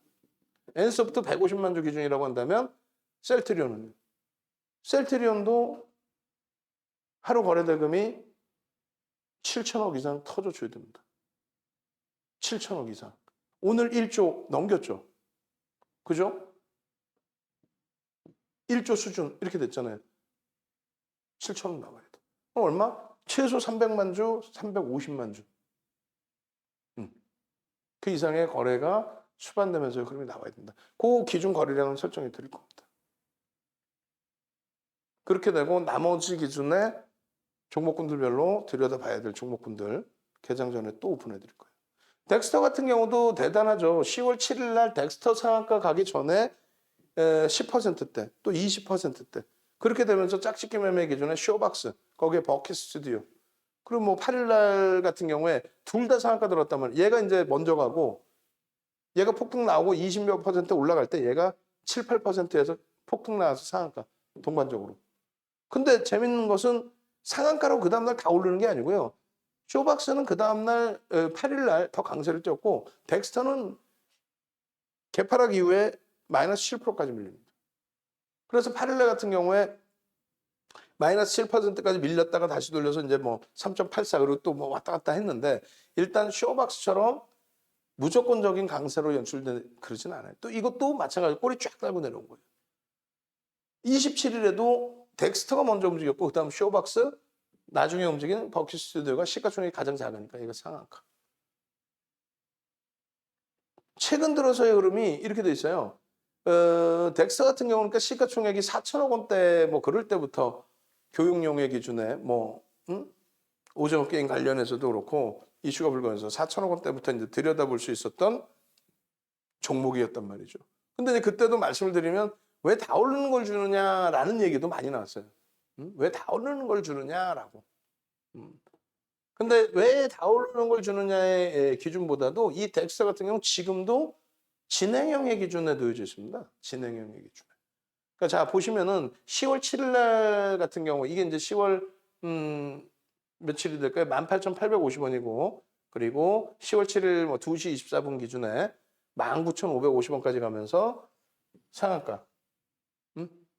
N소프트 150만 주 기준이라고 한다면 셀트리온도 하루 거래 대금이 7천억 이상 터져줘야 됩니다. 7천억 이상. 오늘 1조 넘겼죠. 그죠? 1조 수준 이렇게 됐잖아요. 7천억 나와야 돼. 그럼 얼마? 최소 300만 주, 350만 주. 그 이상의 거래가 수반되면서 흐름이 나와야 된다. 그 기준 거래량은 설정해 드릴 겁니다. 그렇게 되고 나머지 기준에 종목군들별로 들여다봐야 될 종목군들 개장 전에 또 오픈해 드릴 거예요. 덱스터 같은 경우도 대단하죠. 10월 7일 날 덱스터 상한가 가기 전에 10%대 또 20%대 그렇게 되면서 짝짓기 매매 기준에 쇼박스 거기에 버킷 스튜디오 그리고 뭐 8일 날 같은 경우에 둘 다 상한가 들었다면 얘가 이제 먼저 가고 얘가 폭등 나오고 20몇 % 올라갈 때 얘가 7, 8%에서 폭등 나와서 상한가 동반적으로. 근데 재밌는 것은 상한가로 그 다음날 다 오르는 게 아니고요. 쇼박스는 그 다음날 8일 날 더 강세를 띄었고 덱스터는 개파락 이후에 마이너스 7%까지 밀립니다. 그래서 8일 날 같은 경우에 마이너스 7%까지 밀렸다가 다시 돌려서 이제 뭐 3.84 그리고 또 뭐 왔다 갔다 했는데 일단 쇼박스처럼 무조건적인 강세로 연출된 그러진 않아요. 또 이것도 마찬가지로 꼬리 쫙 달고 내려온 거예요. 27일에도 덱스터가 먼저 움직였고 그다음 쇼박스 나중에 움직인 버킷 스튜디오가 시가총액이 가장 작으니까 이거 상한가. 최근 들어서의 흐름이 이렇게 돼 있어요. 덱스터 같은 경우는 그러니까 시가총액이 4천억 원대 뭐 그럴 때부터 교육용의 기준에 뭐 오징어 게임 관련해서도 그렇고 이슈가 불거해서 4천억 원대부터 이제 들여다볼 수 있었던 종목이었단 말이죠. 근데 이제 그때도 말씀을 드리면 왜 다 오르는 걸 주느냐라는 얘기도 많이 나왔어요. 왜 다 오르는 걸 주느냐라고. 근데 왜 다 오르는 걸 주느냐의 기준보다도 이 덱스터 같은 경우 지금도 진행형의 기준에 놓여져 있습니다. 진행형의 기준에. 그러니까 자 보시면은 10월 7일 날 같은 경우 이게 이제 10월 며칠이 될까요? 18,850원이고 그리고 10월 7일 뭐 2시 24분 기준에 19,550원까지 가면서 상한가.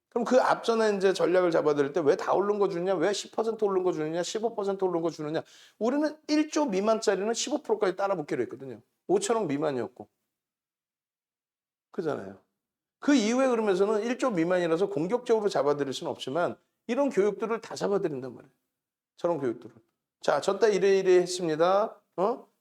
그럼 그 앞전에 이제 전략을 잡아드릴 때 왜 다 오른 거 주느냐? 왜 10% 오른 거 주느냐? 15% 오른 거 주느냐? 우리는 1조 미만짜리는 15%까지 따라 붙기로 했거든요. 5천억 미만이었고. 그잖아요. 그 이후에 그러면서는 1조 미만이라서 공격적으로 잡아드릴 수는 없지만 이런 교육들을 다 잡아드린단 말이에요. 저런 교육들을. 자, 저때 이래 했습니다.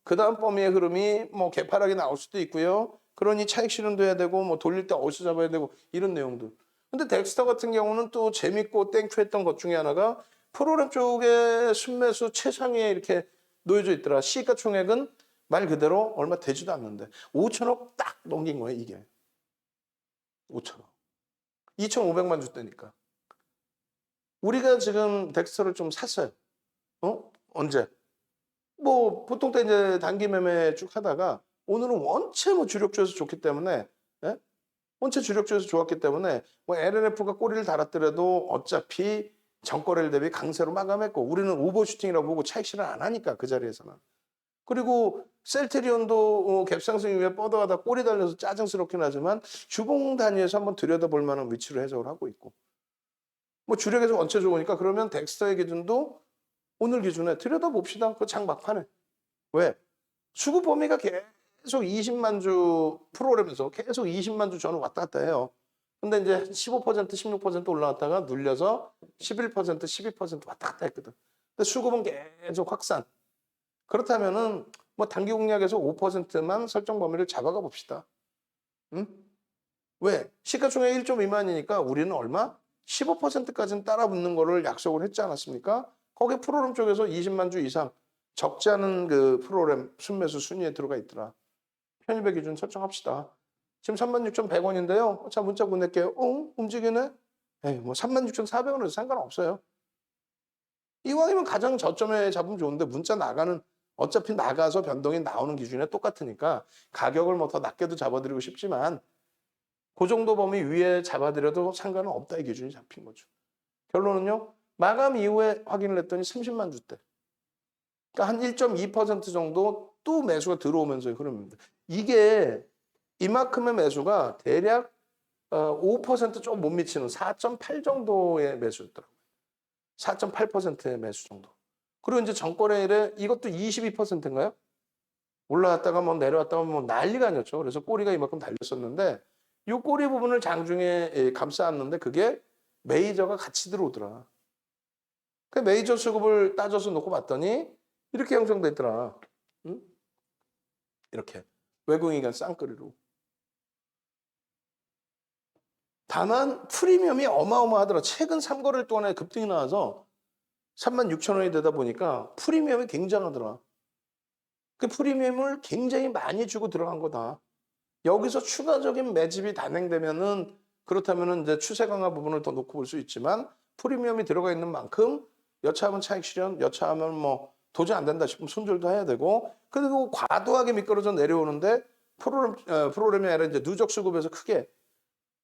그 다음 범위의 흐름이 뭐 개파락이 나올 수도 있고요. 그러니 차익 실현도 해야 되고 뭐 돌릴 때 어디서 잡아야 되고 이런 내용들. 근데 덱스터 같은 경우는 또 재밌고 땡큐했던 것 중에 하나가 프로그램 쪽에 순매수 최상위에 이렇게 놓여져 있더라. 시가총액은 말 그대로 얼마 되지도 않는데 5천억 딱 넘긴 거예요, 이게. 5천억. 2,500만 주대니까. 우리가 지금 덱스터를 좀 샀어요. 언제? 뭐 보통 때 이제 단기 매매 쭉 하다가 오늘은 원체 뭐 주력주에서 좋기 때문에 예? 원체 주력주에서 좋았기 때문에 뭐 LNF가 꼬리를 달았더라도 어차피 전거래일 대비 강세로 마감했고 우리는 오버슈팅이라고 보고 차익 실현 안 하니까 그 자리에서는. 그리고 셀트리온도 갭상승 이후에 뻗어가다 꼬리 달려서 짜증스럽긴 하지만 주봉 단위에서 한번 들여다볼 만한 위치로 해석을 하고 있고 뭐 주력에서 원체 좋으니까 그러면 덱스터의 기준도 오늘 기준에 들여다봅시다. 그 장 막판에. 왜? 수급 범위가 계속 20만 주 프로그램에서 계속 20만 주 저는 왔다 갔다 해요. 근데 이제 15%, 16% 올라갔다가 눌려서 11%, 12% 왔다 갔다 했거든. 근데 수급은 계속 확산. 그렇다면은 뭐 단기 공략에서 5%만 설정 범위를 잡아가 봅시다. 응? 왜? 시가총액 1조 미만이니까 우리는 얼마? 15%까지는 따라붙는 거를 약속을 했지 않았습니까? 거기 프로그램 쪽에서 20만 주 이상 적지 않은 그 프로그램 순매수 순위에 들어가 있더라. 편입의 기준 설정합시다. 지금 36,100원인데요. 자, 문자 보낼게요. 움직이네? 에이, 뭐 36,400원에도 상관없어요. 이왕이면 가장 저점에 잡으면 좋은데 문자 나가는 어차피 나가서 변동이 나오는 기준에 똑같으니까 가격을 뭐 더 낮게도 잡아드리고 싶지만 그 정도 범위 위에 잡아드려도 상관은 없다 이 기준이 잡힌 거죠. 결론은요. 마감 이후에 확인을 했더니 30만 주대. 그러니까 한 1.2% 정도 또 매수가 들어오면서의 흐름입니다. 이게 이만큼의 매수가 대략 5% 좀 못 미치는 4.8 정도의 매수였더라고요. 4.8%의 매수 정도. 그리고 이제 전거래일에 이것도 22%인가요? 올라갔다가 뭐 내려왔다가 뭐 난리가 아니었죠. 그래서 꼬리가 이만큼 달렸었는데 이 꼬리 부분을 장중에 감싸왔는데 그게 메이저가 같이 들어오더라. 그 메이저 수급을 따져서 놓고 봤더니 이렇게 형성돼 있더라. 응? 이렇게 외국인간 쌍끌이로. 다만 프리미엄이 어마어마하더라. 최근 3거래일 동안에 급등이 나와서 36,000원이 되다 보니까 프리미엄이 굉장하더라. 그 프리미엄을 굉장히 많이 주고 들어간 거다. 여기서 추가적인 매집이 단행되면은 그렇다면은 이제 추세 강화 부분을 더 놓고 볼 수 있지만 프리미엄이 들어가 있는 만큼 여차하면 차익 실현, 여차하면 뭐 도저히 안 된다 싶으면 손절도 해야 되고 그리고 과도하게 미끄러져 내려오는데 프로그램이 아니라 이제 누적 수급에서 크게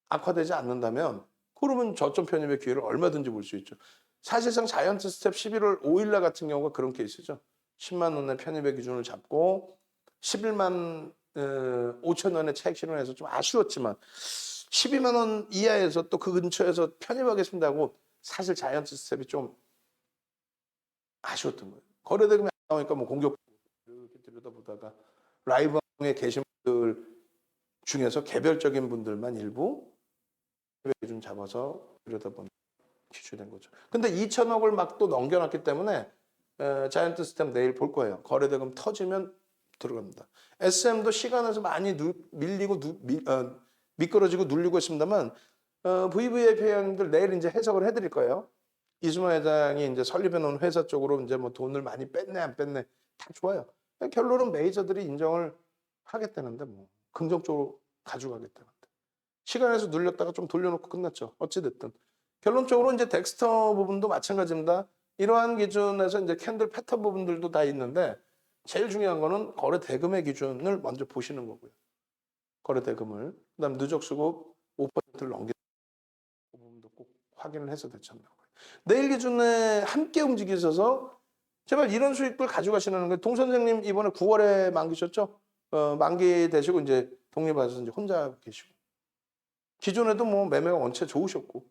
악화되지 않는다면 그러면 저점 편입의 기회를 얼마든지 볼 수 있죠. 사실상 자이언트 스텝 11월 5일 날 같은 경우가 그런 케이스죠. 10만 원의 편입의 기준을 잡고 11만 5천 원의 차익 실현해서 좀 아쉬웠지만 12만 원 이하에서 또 그 근처에서 편입하겠습니다 하고 사실 자이언트 스텝이 좀 아쉬웠던 거예요. 거래대금이 안 나오니까 뭐 공격 이렇게 들여다보다가 라이브에 계신 분들 중에서 개별적인 분들만 일부 기준 잡아서 들여다보는 기준이 된 거죠. 근데 2천억을 막 또 넘겨놨기 때문에 자이언트 스텝 내일 볼 거예요. 거래대금 터지면 들어갑니다. SM도 시간에서 많이 밀리고 미끄러지고 눌리고 있습니다만 VVIP 회원님들 내일 이제 해석을 해드릴 거예요. 이수만 회장이 이제 설립해 놓은 회사 쪽으로 이제 뭐 돈을 많이 뺐네 안 뺐네 다 좋아요. 결론은 메이저들이 인정을 하겠다는데 뭐 긍정적으로 가져가겠다는데 시간에서 눌렸다가 좀 돌려놓고 끝났죠. 어찌 됐든 결론적으로 이제 덱스터 부분도 마찬가지입니다. 이러한 기준에서 이제 캔들 패턴 부분들도 다 있는데 제일 중요한 거는 거래 대금의 기준을 먼저 보시는 거고요. 거래 대금을 그다음 누적 수급 5%를 넘기는 그 부분도 꼭 확인을 해서 대처한다고요. 내일 기준에 함께 움직이셔서 제발 이런 수익들 가져가시는 거. 동 선생님 이번에 9월에 만기셨죠? 만기 되시고 이제 독립하셔서 이제 혼자 계시고 기존에도 뭐 매매가 원체 좋으셨고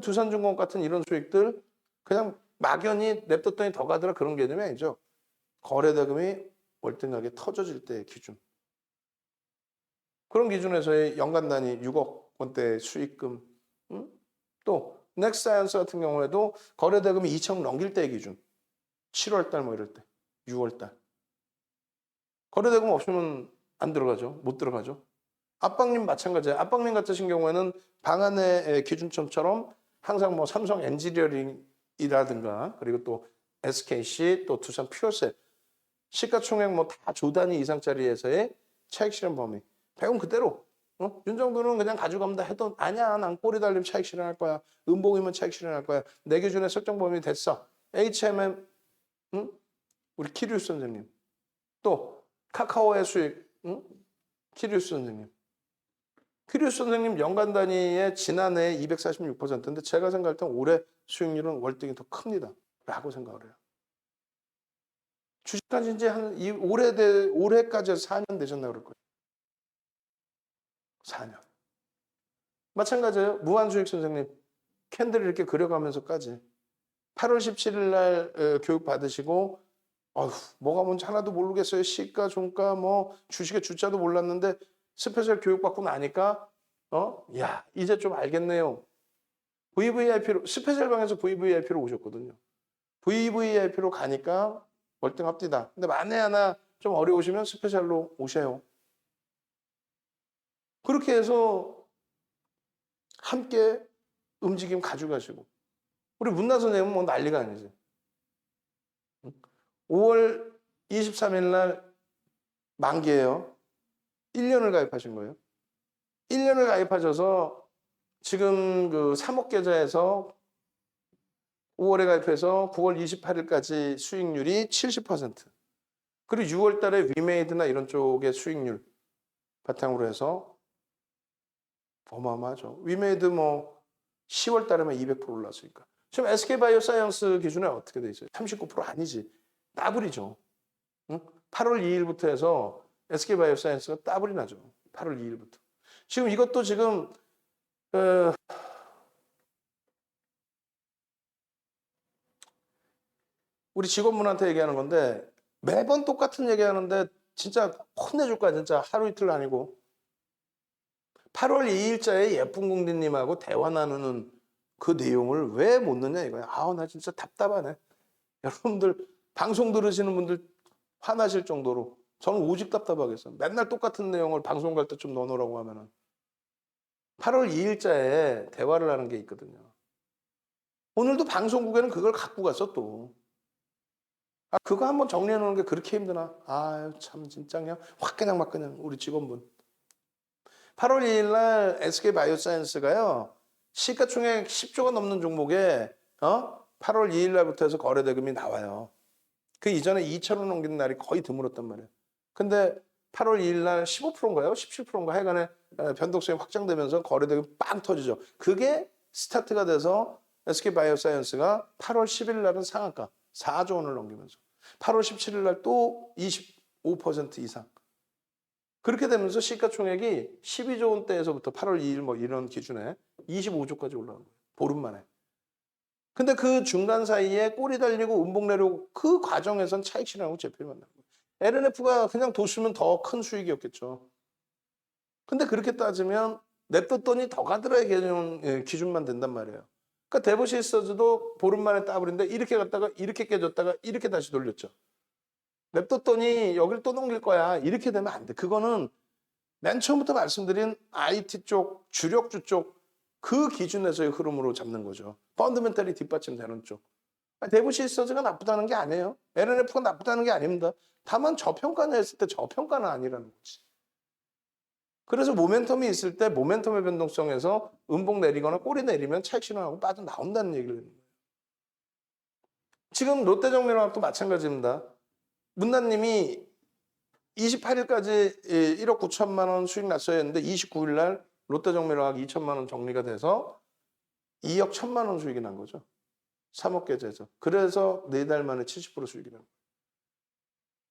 두산중공업 같은 이런 수익들 그냥 막연히 냅뒀더니 더 가더라 그런 개념이 아니죠. 거래 대금이 월등하게 터져질 때의 기준. 그런 기준에서의 연간 단위 6억 원대 수익금. 또 넥스사이언스 같은 경우에도 거래 대금이 2천 넘길 때의 기준. 7월 달 뭐 이럴 때. 6월 달. 거래 대금 없으면 안 들어가죠. 못 들어가죠. 압박님 마찬가지예요. 압박님 같으신 경우에는 방안의 기준점처럼 항상 뭐 삼성 엔지니어링이라든가 그리고 또 SKC 또 두산 퓨어셋 시가총액 뭐 다 조 단위 이상짜리에서의 차익 실현 범위 배운 그대로 윤 정도는 그냥 가져갑니다 해도 아니야 난 꼬리 달리면 차익 실현할 거야 음봉이면 차익 실현할 거야 내 기준에 설정 범위 됐어 HMM 우리 키리우스 선생님 또 카카오의 수익 키리우스 선생님 키리우스 선생님 연간 단위의 지난해 246%인데 제가 생각할 땐 올해 수익률은 월등히 더 큽니다 라고 생각을 해요. 주식한 지 이제 올해까지 해서 4년 되셨나 그럴 거예요. 4년. 마찬가지예요. 무한수익 선생님. 캔들 이렇게 그려가면서까지 8월 17일 날 교육 받으시고 뭐가 뭔지 하나도 모르겠어요. 시가, 종가, 뭐 주식의 주자도 몰랐는데 스페셜 교육 받고 나니까 야 이제 좀 알겠네요. VVIP로 스페셜 방에서 VVIP로 오셨거든요. VVIP로 가니까 월등합디다. 근데 만에 하나 좀 어려우시면 스페셜로 오셔요. 그렇게 해서 함께 움직임 가져가시고 우리 문나 선생님은 뭐 난리가 아니지. 5월 23일 날 만기예요. 1년을 가입하신 거예요. 1년을 가입하셔서 지금 그 3억 계좌에서 5월에 가입해서 9월 28일까지 수익률이 70%. 그리고 6월 달에 위메이드나 이런 쪽의 수익률 바탕으로 해서 어마어마하죠. 위메이드 뭐 10월 달에만 200% 올랐으니까. 지금 SK바이오사이언스 기준에 어떻게 돼 있어요? 39% 아니지. 따블이죠. 응? 8월 2일부터 해서 SK바이오사이언스가 따블이 나죠. 8월 2일부터. 지금 이것도 지금 우리 직원분한테 얘기하는 건데 매번 똑같은 얘기하는데 진짜 혼내줄 거야 진짜 하루 이틀 아니고 8월 2일자에 예쁜 공주님하고 대화 나누는 그 내용을 왜 못 넣냐 이거야. 아우 나 진짜 답답하네. 여러분들 방송 들으시는 분들 화나실 정도로 저는 오직 답답하겠어. 맨날 똑같은 내용을 방송 갈 때 좀 넣어놓으라고 하면은 8월 2일자에 대화를 하는 게 있거든요. 오늘도 방송국에는 그걸 갖고 갔어 또. 아, 그거 한번 정리해 놓는 게 그렇게 힘드나? 아유, 참, 진짜 그냥 확 그냥 막 그냥 우리 직원분. 8월 2일 날 SK바이오사이언스가요, 시가총액 10조가 넘는 종목에, 8월 2일 날부터 해서 거래대금이 나와요. 그 이전에 2천원 넘기는 날이 거의 드물었단 말이에요. 근데 8월 2일 날 15%인가요? 17%인가 하여간에 변동성이 확장되면서 거래대금이 빵 터지죠. 그게 스타트가 돼서 SK바이오사이언스가 8월 10일 날은 상한가 4조 원을 넘기면서 8월 17일 날 또 25% 이상. 그렇게 되면서 시가총액이 12조 원대에서부터 8월 2일 뭐 이런 기준에 25조까지 올라간 거예요. 보름 만에. 근데 그 중간 사이에 꼬리 달리고 음봉 내려오고 그 과정에선 차익 실현하고 재편이 만난 거예요. LNF가 그냥 뒀으면 더 큰 수익이었겠죠. 근데 그렇게 따지면 냅뒀더니 더 가더라의 기준만 된단 말이에요. 그러니까 데보시스터즈도 보름 만에 따버린데 이렇게 갔다가 이렇게 깨졌다가 이렇게 다시 돌렸죠. 냅뒀더니 여기를 또 넘길 거야. 이렇게 되면 안 돼. 그거는 맨 처음부터 말씀드린 IT 쪽, 주력주 쪽 그 기준에서의 흐름으로 잡는 거죠. 펀더멘탈이 뒷받침되는 쪽. 데보시스터즈가 나쁘다는 게 아니에요. LNF가 나쁘다는 게 아닙니다. 다만 저평가냐 했을 때 저평가는 아니라는 거지. 그래서 모멘텀이 있을 때 모멘텀의 변동성에서 음봉 내리거나 꼬리 내리면 차익 실현하고 빠져나온다는 얘기를 하는 거예요. 지금 롯데정밀화학도 마찬가지입니다. 문나님이 28일까지 1억 9천만 원 수익 났어야 했는데 29일 날 롯데정밀화학 2천만 원 정리가 돼서 2억 1천만 원 수익이 난 거죠. 3억 계좌에서. 그래서 4달 만에 70% 수익이 난 거예요.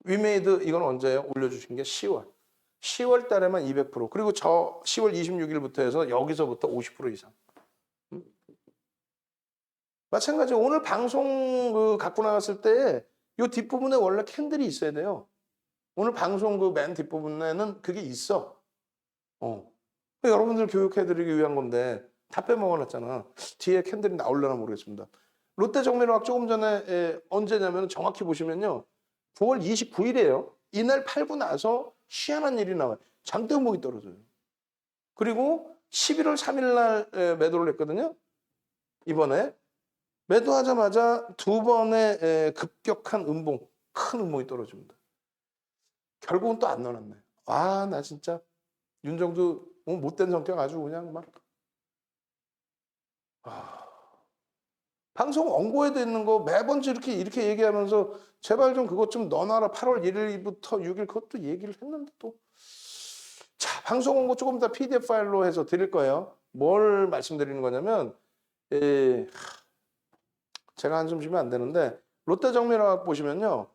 위메이드 이건 언제예요? 올려주신 게 10월. 10월 달에만 200%. 그리고 저 10월 26일부터 해서 여기서부터 50% 이상. 마찬가지 오늘 방송 갖고 나갔을 때 이 뒷부분에 원래 캔들이 있어야 돼요. 오늘 방송 맨 뒷부분에는 그게 있어. 여러분들 교육해드리기 위한 건데 다 빼먹어놨잖아. 뒤에 캔들이 나올려나 모르겠습니다. 롯데정밀화학 조금 전에 언제냐면 정확히 보시면요. 9월 29일이에요. 이날 팔고 나서 희한한 일이 나와요. 장대음봉이 떨어져요. 그리고 11월 3일 날 매도를 했거든요. 이번에. 매도하자마자 두 번의 급격한 음봉, 큰 음봉이 떨어집니다. 결국은 또 안 넣어놨네. 와, 나 진짜 윤정두 못된 성격 아주 그냥 막. 방송 원고에도 있는 거 매번 이렇게 얘기하면서 제발 좀 그것 좀 넣어놔라. 8월 1일부터 6일 그것도 얘기를 했는데 또. 자, 방송 원고 조금 더 PDF 파일로 해서 드릴 거예요. 뭘 말씀드리는 거냐면 제가 한숨 쉬면 안 되는데 롯데정밀화학 보시면요.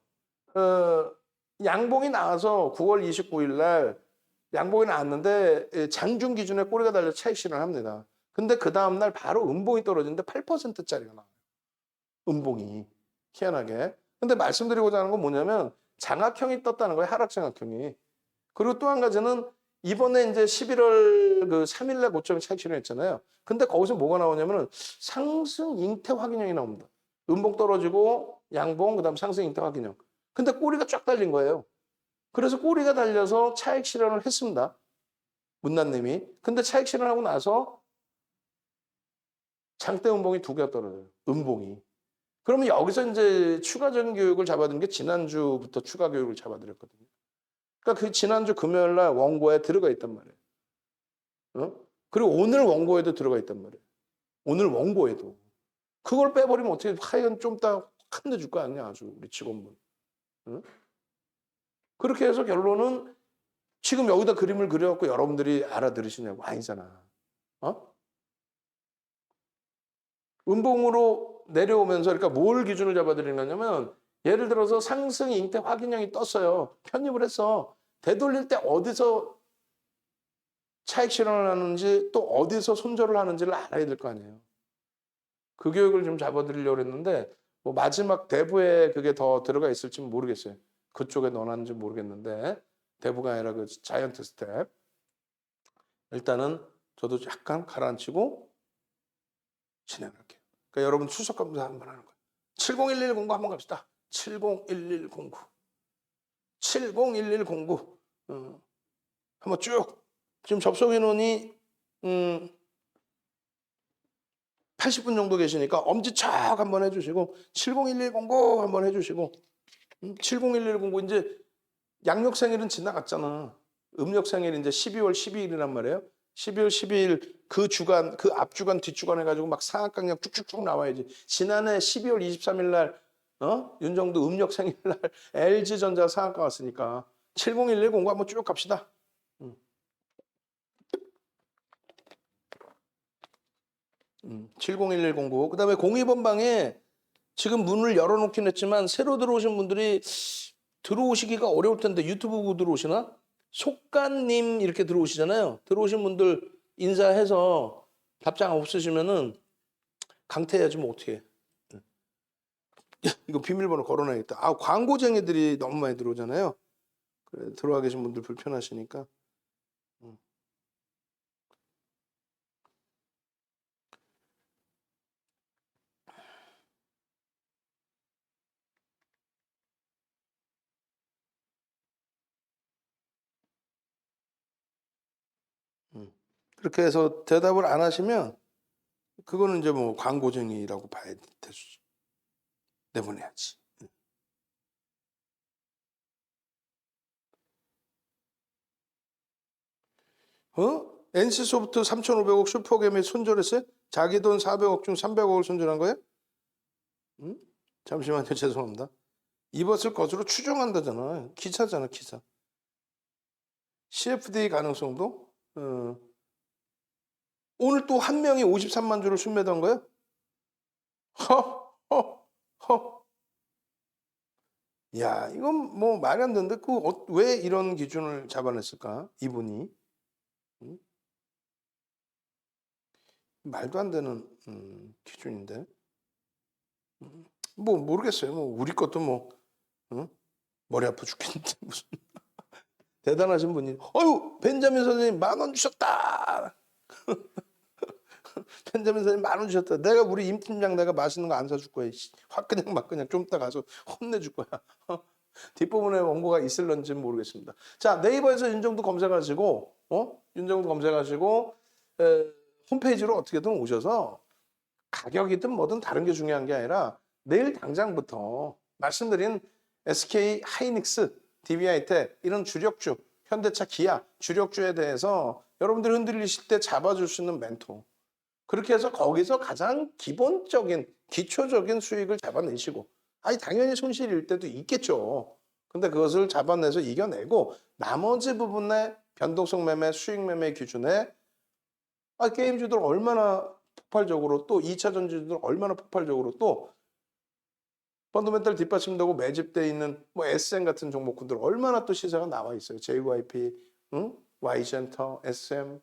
양봉이 나와서 9월 29일 날 양봉이 나왔는데 장중 기준에 꼬리가 달려 차익 실현합니다. 근데 그 다음날 바로 음봉이 떨어지는데 8%짜리가 나와요. 음봉이. 희한하게. 근데 말씀드리고자 하는 건 뭐냐면 장악형이 떴다는 거예요. 하락 장악형이. 그리고 또 한 가지는 이번에 이제 11월 그 3일날 고점이 차익 실현했잖아요. 근데 거기서 뭐가 나오냐면은 상승 잉태 확인형이 나옵니다. 음봉 떨어지고 양봉 그다음 상승 잉태 확인형. 근데 꼬리가 쫙 달린 거예요. 그래서 꼬리가 달려서 차익 실현을 했습니다. 문난님이. 근데 차익 실현하고 나서 장대 음봉이 두 개가 떨어져요. 음봉이. 그러면 여기서 이제 추가적인 교육을 잡아드린 게 지난주부터 추가 교육을 잡아드렸거든요. 그러니까 그 지난주 금요일 날 원고에 들어가 있단 말이에요. 그리고 오늘 원고에도 들어가 있단 말이에요. 오늘 원고에도. 그걸 빼버리면 어떻게 하여간 좀 이따 혼내줄 거 아니야, 아주 우리 직원분. 그렇게 해서 결론은 지금 여기다 그림을 그려갖고 여러분들이 알아들으시냐고. 아니잖아. 음봉으로 내려오면서 그러니까 뭘 기준을 잡아드리냐면 예를 들어서 상승 잉태 확인형이 떴어요. 편입을 했어. 되돌릴 때 어디서 차익 실현을 하는지 또 어디서 손절을 하는지를 알아야 될 거 아니에요. 그 교육을 좀 잡아드리려고 했는데 뭐 마지막 대부에 그게 더 들어가 있을지 모르겠어요. 그쪽에 넣어놨는지 모르겠는데 대부가 아니라 그 자이언트 스텝. 일단은 저도 약간 가라앉히고 진행할게요. 그러니까 여러분 출석 검사 한번 하는 거예요. 701109 한번 갑시다. 701109. 701109. 한번 쭉. 지금 접속 인원이 음, 80분 정도 계시니까 엄지척 한번 해주시고 701109 한번 해주시고 701109 이제 양력 생일은 지나갔잖아. 음력 생일은 이제 12월 12일이란 말이에요. 12월 12일 그 주간, 그 앞주간, 뒷주간 해가지고 막 상한강력 쭉쭉쭉 나와야지. 지난해 12월 23일 날, 윤정도 음력 생일 날 LG전자 상한가 왔으니까 701109 한번 쭉 갑시다. 701109. 그 다음에 02번 방에 지금 문을 열어놓긴 했지만 새로 들어오신 분들이 들어오시기가 어려울 텐데 유튜브 보고 들어오시나? 속간님 이렇게 들어오시잖아요. 들어오신 분들 인사해서 답장 없으시면은 강퇴해야지 뭐 어떻게 해. 이거 비밀번호 걸어놔야겠다. 아, 광고쟁이들이 너무 많이 들어오잖아요. 그래, 들어와 계신 분들 불편하시니까. 그렇게 해서 대답을 안 하시면 그거는 이제 뭐 광고쟁이라고 봐야 되죠. 내보내야지. NC소프트 3,500억 슈퍼게임에 손절했어요? 자기 돈 400억 중 300억을 손절한 거예요? 응? 잠시만요. 죄송합니다. 입었을 것으로 추정한다잖아. 기사잖아, 기사. CFD 가능성도? 오늘 또 한 명이 53만 주를 순매도한 거예요? 허, 허, 허. 야, 이건 뭐 말이 안 되는데 왜 이런 기준을 잡아냈을까? 이분이. 응? 말도 안 되는 기준인데. 뭐 모르겠어요. 뭐 우리 것도 뭐 응? 머리 아파 죽겠는데 무슨 대단하신 분이. 어유 벤자민 선생님 10,000원 주셨다. 벤자민 선생님 10,000원 주셨다. 내가 우리 임 팀장 내가 맛있는 거 안 사줄 거야. 확 그냥 막 그냥 좀 이따 가서 혼내줄 거야. 뒷부분에 원고가 있을런지는 모르겠습니다. 자, 네이버에서 윤정도 검색하시고 윤정도 검색하시고 홈페이지로 어떻게든 오셔서 가격이든 뭐든 다른 게 중요한 게 아니라 내일 당장부터 말씀드린 SK 하이닉스, DB하이텍 이런 주력주, 현대차, 기아 주력주에 대해서 여러분들이 흔들리실 때 잡아줄 수 있는 멘토. 그렇게 해서 거기서 가장 기본적인 기초적인 수익을 잡아내시고 아니 당연히 손실일 때도 있겠죠. 근데 그것을 잡아내서 이겨내고 나머지 부분의 변동성 매매, 수익 매매 기준에 게임주들 얼마나 폭발적으로 또 2차 전지주들 얼마나 폭발적으로 또 펀더멘탈 뒷받침되고 매집돼 있는 뭐 SM 같은 종목군들 얼마나 또 시세가 나와 있어요. JYP, Y센터, SM,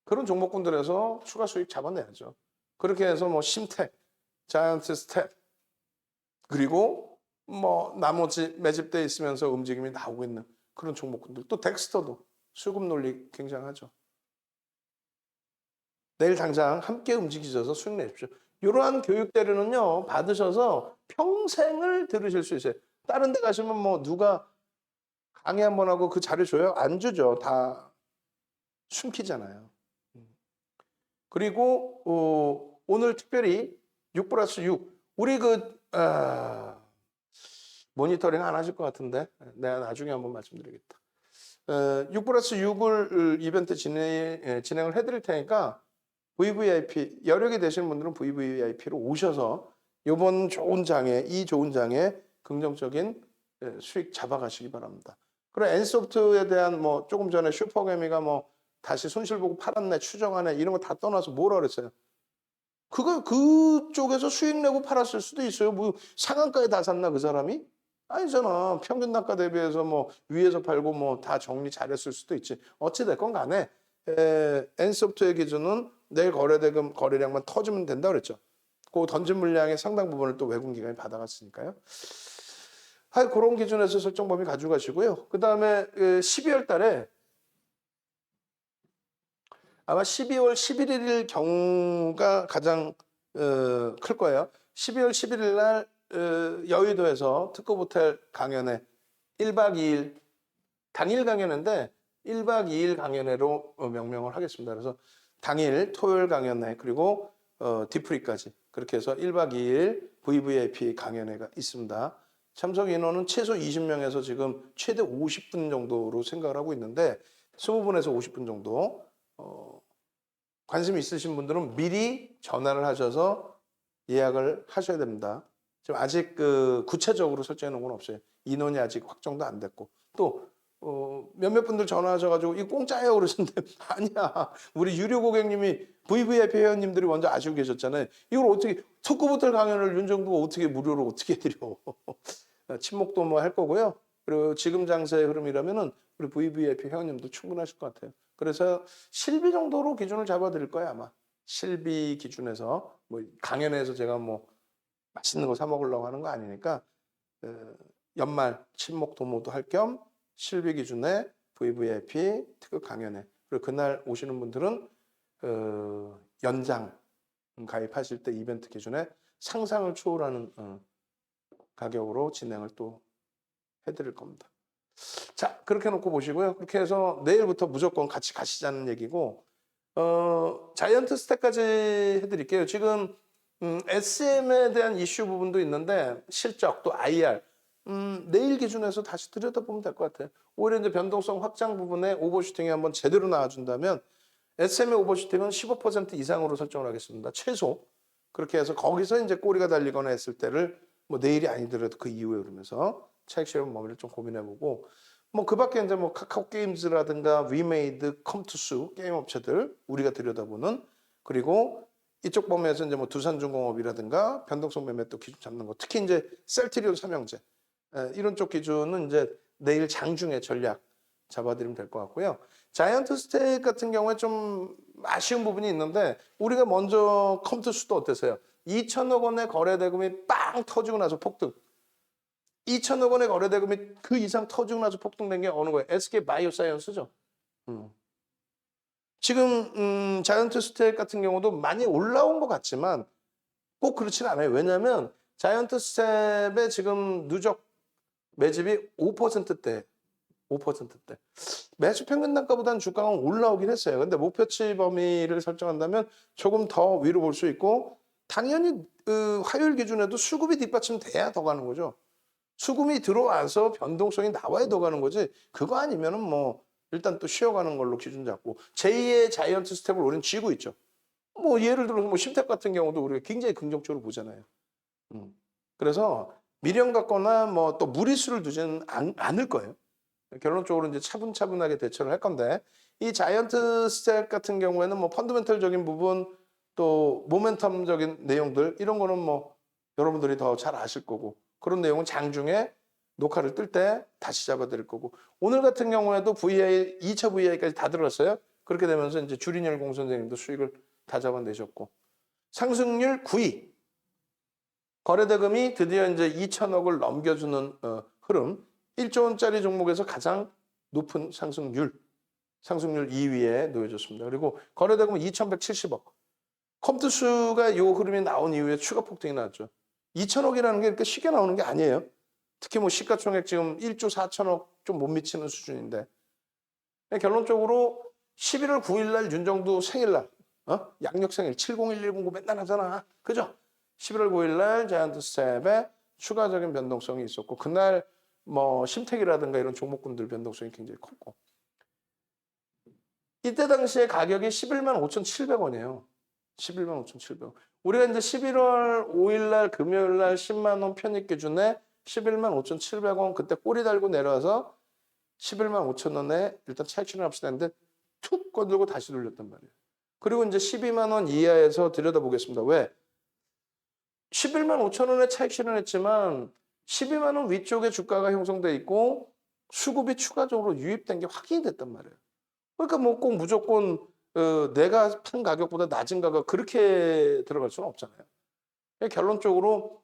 그런 종목군들에서 추가 수익 잡아내야죠. 그렇게 해서 뭐 심텍, 자이언트 스텝 그리고 뭐 나머지 매집돼 있으면서 움직임이 나오고 있는 그런 종목군들 또 덱스터도 수급 논리 굉장하죠. 내일 당장 함께 움직이셔서 수익 내십시오. 이러한 교육대로는요 받으셔서 평생을 들으실 수 있어요. 다른 데 가시면 뭐 누가 강의 한번 하고 그 자료 줘요? 안 주죠. 다 숨기잖아요. 그리고 오늘 특별히 6+6 우리 모니터링 안 하실 것 같은데 내가 나중에 한번 말씀드리겠다. 6+6을 이벤트 진행을 해드릴 테니까 VVIP 여력이 되시는 분들은 VVIP로 오셔서 이번 좋은 장에 이 좋은 장에 긍정적인 수익 잡아가시기 바랍니다. 그리고 N소프트에 대한 뭐 조금 전에 슈퍼개미가 뭐 다시 손실 보고 팔았네 추정하네 이런 거 다 떠나서 뭐라 그랬어요? 그거 그쪽에서 수익 내고 팔았을 수도 있어요. 뭐 상한가에 다 샀나 그 사람이? 아니잖아. 평균 단가 대비해서 뭐 위에서 팔고 뭐 다 정리 잘했을 수도 있지. 어찌 됐건 간에 N소프트의 기준은 내일 거래대금 거래량만 터지면 된다 그랬죠. 그 던진 물량의 상당 부분을 또 외국 기관이 받아갔으니까요. 그런 기준에서 설정 범위 가져가시고요. 그 다음에 12월 달에 아마 12월 11일 경우가 가장 클 거예요. 12월 11일 날 여의도에서 특급 호텔 강연회 1박 2일 당일 강연인데 1박 2일 강연회로 명명을 하겠습니다. 그래서 당일 토요일 강연회 그리고 디프리까지 그렇게 해서 1박 2일 VVIP 강연회가 있습니다. 참석 인원은 최소 20명에서 지금 최대 50분 정도로 생각을 하고 있는데 20분에서 50분 정도 관심 있으신 분들은 미리 전화를 하셔서 예약을 하셔야 됩니다. 지금 아직 구체적으로 설정해 놓은 건 없어요. 인원이 아직 확정도 안 됐고 또 몇몇 분들 전화하셔가지고 이거 공짜예요 그러시는데 아니야. 우리 유료 고객님이 VVIP 회원님들이 먼저 아시고 계셨잖아요. 이걸 어떻게 특급 호텔 강연을 윤정부가 어떻게 무료로 어떻게 해드려. 친목도 뭐 할 거고요. 그리고 지금 장세의 흐름이라면은 우리 VVIP 회원님도 충분하실 것 같아요. 그래서 실비 정도로 기준을 잡아드릴 거예요 아마. 실비 기준에서 뭐 강연에서 제가 뭐 맛있는 거 사 먹으려고 하는 거 아니니까 연말 친목 도모도 할 겸 실비 기준에 VVIP 특급 강연회 그리고 그날 오시는 분들은 연장 가입하실 때 이벤트 기준에 상상을 초월하는 가격으로 진행을 또 해드릴 겁니다. 자 그렇게 놓고 보시고요. 그렇게 해서 내일부터 무조건 같이 가시자는 얘기고 자이언트 스택까지 해드릴게요. 지금 SM에 대한 이슈 부분도 있는데 실적 또 IR 내일 기준에서 다시 들여다보면 될 것 같아요. 오히려 이제 변동성 확장 부분에 오버슈팅이 한번 제대로 나와준다면 SM의 오버슈팅은 15% 이상으로 설정을 하겠습니다. 최소. 그렇게 해서 거기서 이제 꼬리가 달리거나 했을 때를 뭐 내일이 아니더라도 그 이후에 그러면서 차익 실현 범위를 좀 고민해보고 뭐 그 밖에 이제 뭐 카카오 게임즈라든가 위메이드, 컴투스 게임 업체들 우리가 들여다보는 그리고 이쪽 범위에서 이제 뭐 두산중공업이라든가 변동성 매매 또 기준 잡는 거 특히 이제 셀트리온 삼형제 이런 쪽 기준은 이제 내일 장중에 전략 잡아드리면 될 것 같고요. 자이언트 스테이크 같은 경우에 좀 아쉬운 부분이 있는데 우리가 먼저 컴투스도 어땠어요? 2천억 원의 거래 대금이 빵 터지고 나서 폭등. 2천억 원의 거래 대금이 그 이상 터지고 나서 폭등된 게 어느 거예요? SK 바이오사이언스죠. 지금 자이언트 스테이크 같은 경우도 많이 올라온 것 같지만 꼭 그렇지는 않아요. 왜냐하면 자이언트 스텝의 지금 누적 매집이 5%대. 5%대. 매수 평균 단가보다는 주가가 올라오긴 했어요. 근데 목표치 범위를 설정한다면 조금 더 위로 볼 수 있고 당연히 화요일 기준에도 수급이 뒷받침돼야 더 가는 거죠. 수급이 들어와서 변동성이 나와야 더 가는 거지. 그거 아니면은 뭐 일단 또 쉬어가는 걸로 기준 잡고 제2의 자이언트 스텝을 우리는 쥐고 있죠. 뭐 예를 들어서 뭐 심택 같은 경우도 우리가 굉장히 긍정적으로 보잖아요. 그래서 미련 갖거나 뭐 또 무리수를 두지는 않을 거예요. 결론적으로 이제 차분차분하게 대처를 할 건데 이 자이언트 스택 같은 경우에는 뭐 펀더멘털적인 부분 또 모멘텀적인 내용들 이런 거는 뭐 여러분들이 더 잘 아실 거고 그런 내용은 장중에 녹화를 뜰 때 다시 잡아드릴 거고 오늘 같은 경우에도 VI 2차 VI까지 다 들어갔어요. 그렇게 되면서 이제 주린열 공 선생님도 수익을 다 잡아내셨고 상승률 9위 거래대금이 드디어 이제 2천억을 넘겨주는 흐름 1조 원짜리 종목에서 가장 높은 상승률 2위에 놓여졌습니다. 그리고 거래대금은 2,170억. 컴투스가 이 흐름이 나온 이후에 추가 폭등이 나왔죠. 2천억이라는 게 이렇게 쉽게 나오는 게 아니에요. 특히 뭐 시가총액 지금 1조 4천억 좀 못 미치는 수준인데 결론적으로 11월 9일 날 윤정두 생일날 양력 생일 70110 맨날 하잖아. 그죠? 11월 9일 날 자이언트 스텝에 추가적인 변동성이 있었고 그날 뭐 심택이라든가 이런 종목군들 변동성이 굉장히 컸고 이때 당시에 가격이 11만 5,700원이에요. 11만 5,700원. 우리가 이제 11월 5일 날 금요일 날 10만 원 편입 기준에 11만 5,700원 그때 꼬리 달고 내려와서 11만 5천 원에 일단 차익 실현합시다 했는데 툭 건들고 다시 돌렸단 말이에요. 그리고 이제 12만 원 이하에서 들여다보겠습니다. 왜? 11만 5천 원에 차익 실현했지만 12만 원 위쪽에 주가가 형성돼 있고 수급이 추가적으로 유입된 게 확인이 됐단 말이에요. 그러니까 뭐 꼭 무조건 내가 판 가격보다 낮은 가격 그렇게 들어갈 수는 없잖아요. 결론적으로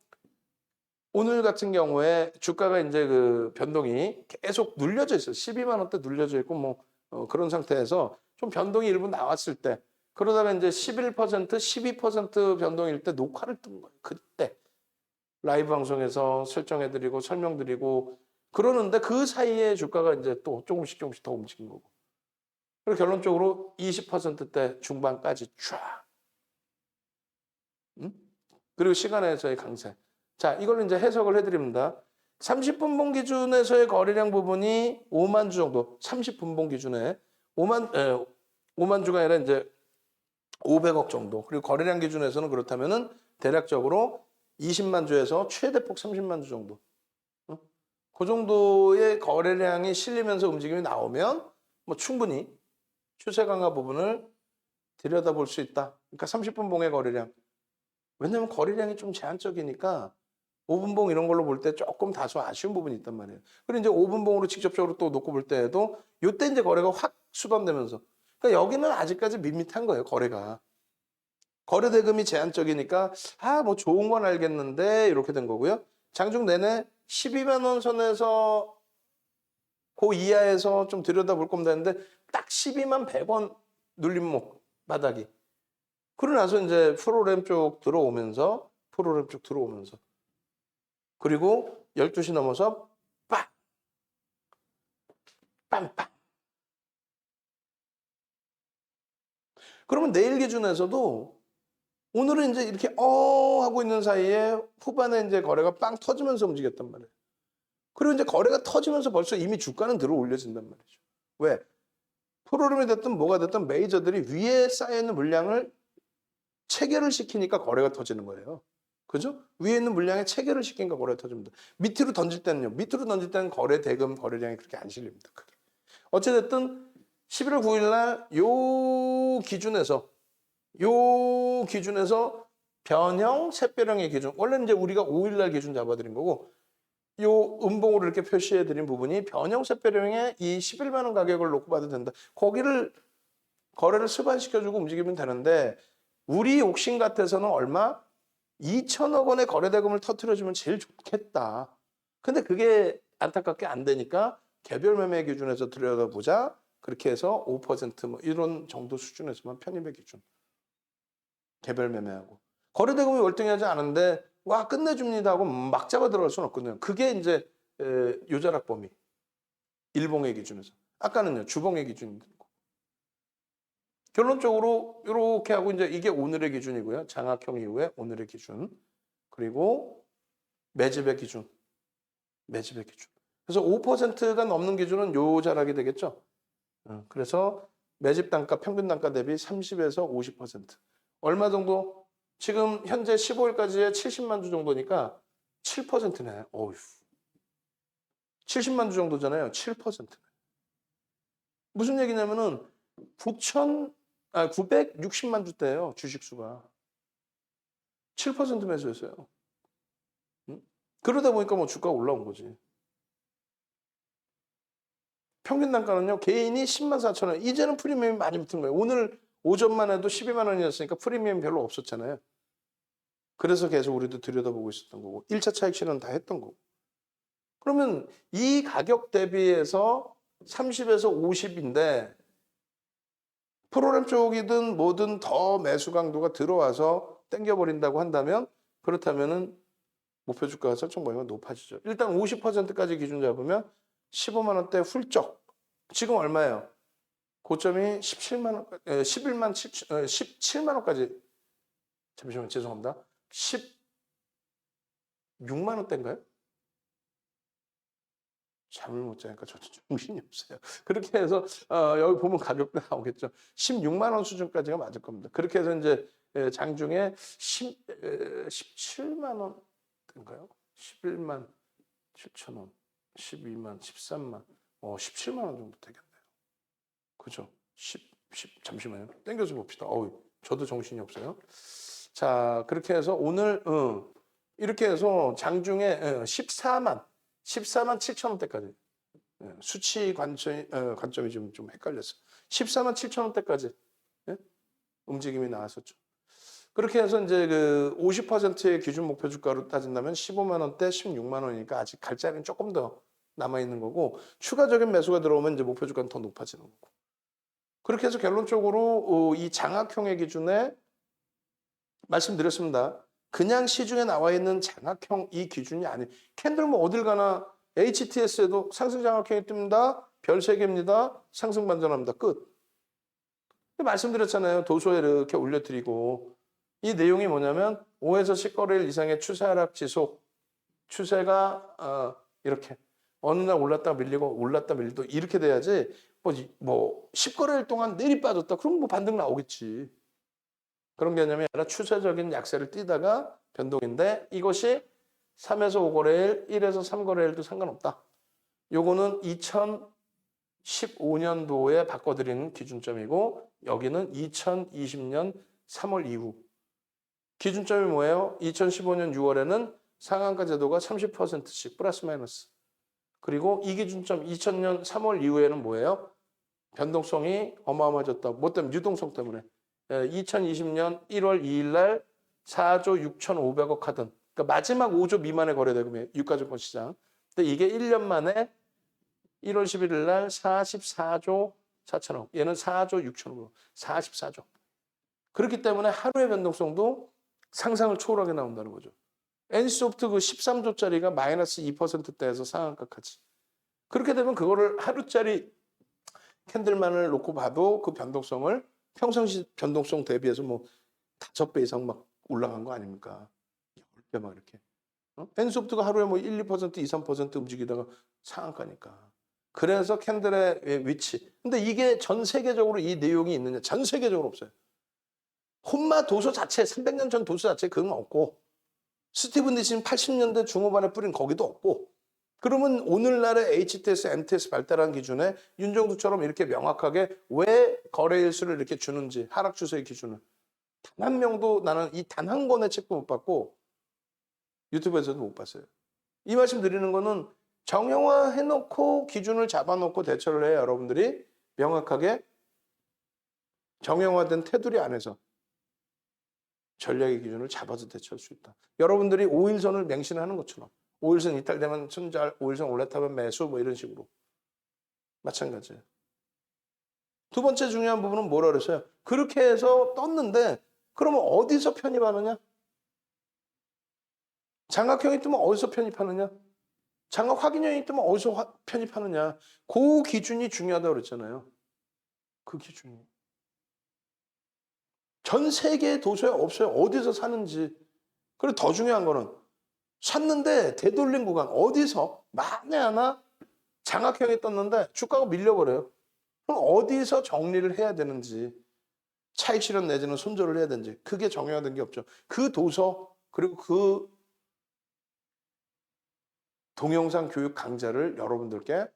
오늘 같은 경우에 주가가 이제 그 변동이 계속 눌려져 있어요. 12만 원대 눌려져 있고 뭐 그런 상태에서 좀 변동이 일부 나왔을 때 그러다가 이제 11%, 12% 변동일 때 녹화를 뜬 거예요. 그때 라이브 방송에서 설정해드리고 설명드리고 그러는데 그 사이에 주가가 이제 또 조금씩 더 움직인 거고. 그리고 결론적으로 20%대 중반까지 쫙. 음? 그리고 시간에서의 강세. 자, 이걸 이제 해석을 해드립니다. 30분봉 기준에서의 거래량 부분이 5만 주 정도, 30분봉 기준에 5만 주가 아니라 이제 500억 정도. 그리고 거래량 기준에서는 그렇다면은 대략적으로 20만 주에서 최대폭 30만 주 정도. 그 정도의 거래량이 실리면서 움직임이 나오면 뭐 충분히 추세 강화 부분을 들여다볼 수 있다. 그러니까 30분 봉의 거래량. 왜냐하면 거래량이 좀 제한적이니까 5분 봉 이런 걸로 볼 때 조금 다소 아쉬운 부분이 있단 말이에요. 그리고 이제 5분 봉으로 직접적으로 또 놓고 볼 때에도 이때 이제 거래가 확 수렴되면서 그러니까 여기는 아직까지 밋밋한 거예요, 거래가. 거래 대금이 제한적이니까 뭐 좋은 건 알겠는데 이렇게 된 거고요. 장중 내내 12만 원 선에서 그 이하에서 좀 들여다볼 겁니다 했는데 딱 12만 100원 눌림목 바닥이. 그러고 나서 이제 프로그램 쪽 들어오면서 그리고 12시 넘어서 빵! 빵빵! 그러면 내일 기준에서도 오늘은 이제 이렇게 하고 있는 사이에 후반에 이제 거래가 빵 터지면서 움직였단 말이에요. 그리고 이제 거래가 터지면서 벌써 이미 주가는 들어 올려진단 말이죠. 왜? 프로그램이 됐든 뭐가 됐든 메이저들이 위에 쌓여있는 물량을 체결을 시키니까 거래가 터지는 거예요. 그죠? 위에 있는 물량에 체결을 시키니까 거래가 터집니다. 밑으로 던질 때는 거래 대금 거래량이 그렇게 안 실립니다. 크게. 어찌됐든 11월 9일 날 요 기준에서 변형, 샛별형의 기준. 원래는 이제 우리가 5일 날 기준 잡아드린 거고 요 음봉으로 이렇게 표시해드린 부분이 변형 샛별형의 이 11만 원 가격을 놓고 봐도 된다. 거기를 거래를 수반시켜주고 움직이면 되는데 우리 옥신 같아서는 얼마? 2천억 원의 거래대금을 터트려주면 제일 좋겠다. 근데 그게 안타깝게 안 되니까 개별 매매 기준에서 들여다보자. 그렇게 해서 5%뭐 이런 정도 수준에서만 편입의 기준. 개별 매매하고. 거래대금이 월등하지 않은데 와 끝내줍니다 하고 막 잡아 들어갈 수는 없거든요. 그게 이제 요자락 범위. 일봉의 기준에서. 아까는요. 주봉의 기준인 거고. 결론적으로 이렇게 하고 이제 이게 오늘의 기준이고요. 장악형 이후에 오늘의 기준. 그리고 매집의 기준. 그래서 5%가 넘는 기준은 요 자락이 되겠죠. 그래서 매집 단가, 평균 단가 대비 30에서 50%. 얼마 정도? 지금 현재 15일까지의 70만 주 정도니까 7%네. 어휴. 70만 주 정도잖아요. 7%네. 무슨 얘기냐면은 960만 주대예요. 주식수가. 7% 매수했어요. 그러다 보니까 뭐 주가가 올라온 거지. 평균 단가는요. 개인이 10만 4천 원. 이제는 프리미엄이 많이 붙은 거예요. 오늘 오전만 해도 12만 원이었으니까 프리미엄 별로 없었잖아요. 그래서 계속 우리도 들여다보고 있었던 거고 1차 차익 실현 다 했던 거고. 그러면 이 가격 대비해서 30에서 50인데 프로그램 쪽이든 뭐든 더 매수 강도가 들어와서 땡겨버린다고 한다면 그렇다면은 목표 주가가 설정 범위가 높아지죠. 일단 50%까지 기준 잡으면 15만 원대 훌쩍. 지금 얼마예요? 고점이 17만 원, 11만 17만 원까지. 잠시만 죄송합니다. 16만 원대인가요? 잠을 못 자니까 저도 정신이 없어요. 그렇게 해서 여기 보면 가격도 나오겠죠. 16만 원 수준까지가 맞을 겁니다. 그렇게 해서 이제 장중에 17만 원인가요? 11만 7천 원, 12만, 13만, 17만 원 정도 되겠네요. 그죠? 잠시만요. 땡겨서 봅시다. 저도 정신이 없어요. 자, 그렇게 해서 오늘 이렇게 해서 장중에 14만 7천 원대까지 수치 관점이 좀 헷갈렸어요. 14만 7천 원대까지 움직임이 나왔었죠. 그렇게 해서 이제 그 50%의 기준 목표 주가로 따진다면 15만 원대, 16만 원이니까 아직 갈 자리는 조금 더 남아 있는 거고 추가적인 매수가 들어오면 이제 목표 주가는 더 높아지는 거고. 그렇게 해서 결론적으로 이 장악형의 기준에 말씀드렸습니다. 그냥 시중에 나와 있는 장악형 이 기준이 아니에요. 캔들 뭐 어딜 가나 HTS에도 상승 장악형이 뜹니다. 별 3개입니다. 상승 반전합니다. 끝. 말씀드렸잖아요. 도소에 이렇게 올려드리고 이 내용이 뭐냐면 5에서 10거래일 이상의 추세 하락 지속 추세가 이렇게 어느 날 올랐다 밀리고 올랐다 밀리고 이렇게 돼야지 뭐 10거래일 동안 내리 빠졌다 그럼 뭐 반등 나오겠지. 그런 개념이 아니라 추세적인 약세를 띠다가 변동인데 이것이 3에서 5거래일, 1에서 3거래일도 상관없다. 요거는 2015년도에 바꿔드리는 기준점이고 여기는 2020년 3월 이후. 기준점이 뭐예요? 2015년 6월에는 상한가 제도가 30%씩 플러스 마이너스. 그리고 이 기준점 2000년 3월 이후에는 뭐예요? 변동성이 어마어마해졌다. 뭐 때문에? 유동성 때문에. 2020년 1월 2일 날 4조 6,500억 하던 그러니까 마지막 5조 미만의 거래대금이에요. 유가증권 시장. 근데 이게 1년 만에 1월 11일 날 44조 4천억. 얘는 4조 6천억. 44조. 그렇기 때문에 하루의 변동성도 상상을 초월하게 나온다는 거죠. NC소프트 그 13조짜리가 마이너스 2%대에서 상한가까지. 그렇게 되면 그거를 하루짜리 캔들만을 놓고 봐도 그 변동성을 평상시 변동성 대비해서 뭐 5배 이상 막 올라간 거 아닙니까? 10배 막 이렇게. NC소프트가 하루에 뭐 1, 2%, 2, 3% 움직이다가 상한가니까. 그래서 캔들의 위치. 근데 이게 전 세계적으로 이 내용이 있느냐? 전 세계적으로 없어요. 혼마 도서 자체, 300년 전 도서 자체 그건 없고 스티븐 니신 80년대 중후반에 뿌린 거기도 없고 그러면 오늘날의 HTS, MTS 발달한 기준에 윤정수처럼 이렇게 명확하게 왜 거래일수를 이렇게 주는지 하락 추세의 기준을 단 한 명도 나는 이 단 한 권의 책도 못 봤고 유튜브에서도 못 봤어요. 이 말씀 드리는 거는 정형화 해놓고 기준을 잡아놓고 대처를 해야 여러분들이 명확하게 정형화된 테두리 안에서 전략의 기준을 잡아서 대처할 수 있다. 여러분들이 5일선을 맹신하는 것처럼 5일선 이탈되면 손절, 5일선 올라타면 매수 뭐 이런 식으로 마찬가지예요. 두 번째 중요한 부분은 뭐라 그랬어요? 그렇게 해서 떴는데 그러면 어디서 편입하느냐? 장악형이 뜨면 어디서 편입하느냐? 장악 확인형이 뜨면 어디서 편입하느냐? 그 기준이 중요하다고 그랬잖아요. 그 기준이. 전 세계 도서에 없어요. 어디서 사는지. 그리고 더 중요한 거는 샀는데 되돌림 구간 어디서 만에 하나 장악형이 떴는데 주가가 밀려버려요. 그럼 어디서 정리를 해야 되는지 차익 실현 내지는 손절을 해야 되는지 그게 정해화된 게 없죠. 그 도서 그리고 그 동영상 교육 강좌를 여러분들께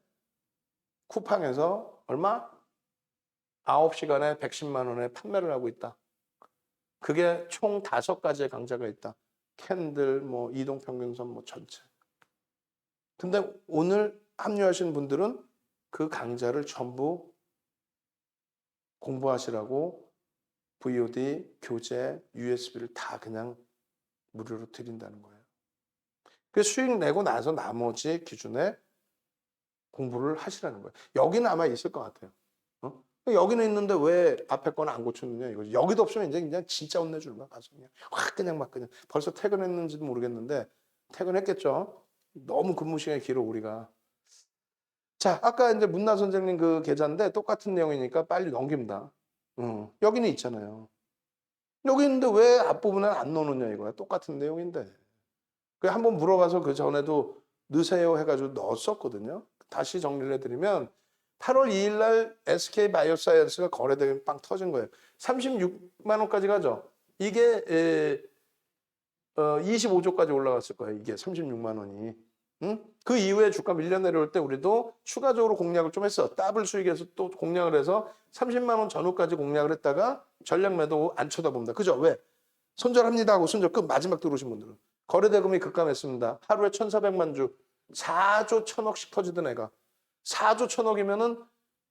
쿠팡에서 얼마? 9시간에 110만 원에 판매를 하고 있다. 그게 총 5가지의 강좌가 있다. 캔들, 뭐 이동평균선 뭐 전체. 근데 오늘 합류하신 분들은 그 강좌를 전부 공부하시라고 VOD, 교재, USB를 다 그냥 무료로 드린다는 거예요. 그 수익 내고 나서 나머지 기준에 공부를 하시라는 거예요. 여기는 아마 있을 것 같아요. 여기는 있는데 왜 앞에 거는 안 고쳤느냐 이거지. 여기도 없으면 이제 그냥 진짜 혼내주는 거야. 가서 그냥 확 그냥 막 그냥 벌써 퇴근했는지도 모르겠는데 퇴근했겠죠. 너무 근무 시간이 길어 우리가. 자, 아까 이제 문나 선생님 그 계좌인데 똑같은 내용이니까 빨리 넘깁니다. 여기는 있잖아요. 여기 있는데 왜 앞부분에 안 넣느냐 이거야. 똑같은 내용인데. 그 한번 물어봐서 그 전에도 넣으세요 해가지고 넣었었거든요. 다시 정리를 해드리면 8월 2일 날 SK 바이오사이언스가 거래되면 빵 터진 거예요. 36만 원까지 가죠. 이게 25조까지 올라갔을 거예요. 이게 36만 원이. 응? 그 이후에 주가 밀려 내려올 때 우리도 추가적으로 공략을 좀 했어. 더블 수익에서 또 공략을 해서 30만 원 전후까지 공략을 했다가 전략 매도 안 쳐다봅니다. 그죠? 왜? 손절합니다 하고 손절 끝 마지막 들어오신 분들은. 거래대금이 급감했습니다. 하루에 1,400만 주. 4조 1,000억씩 터지던 애가. 4조 1,000억이면은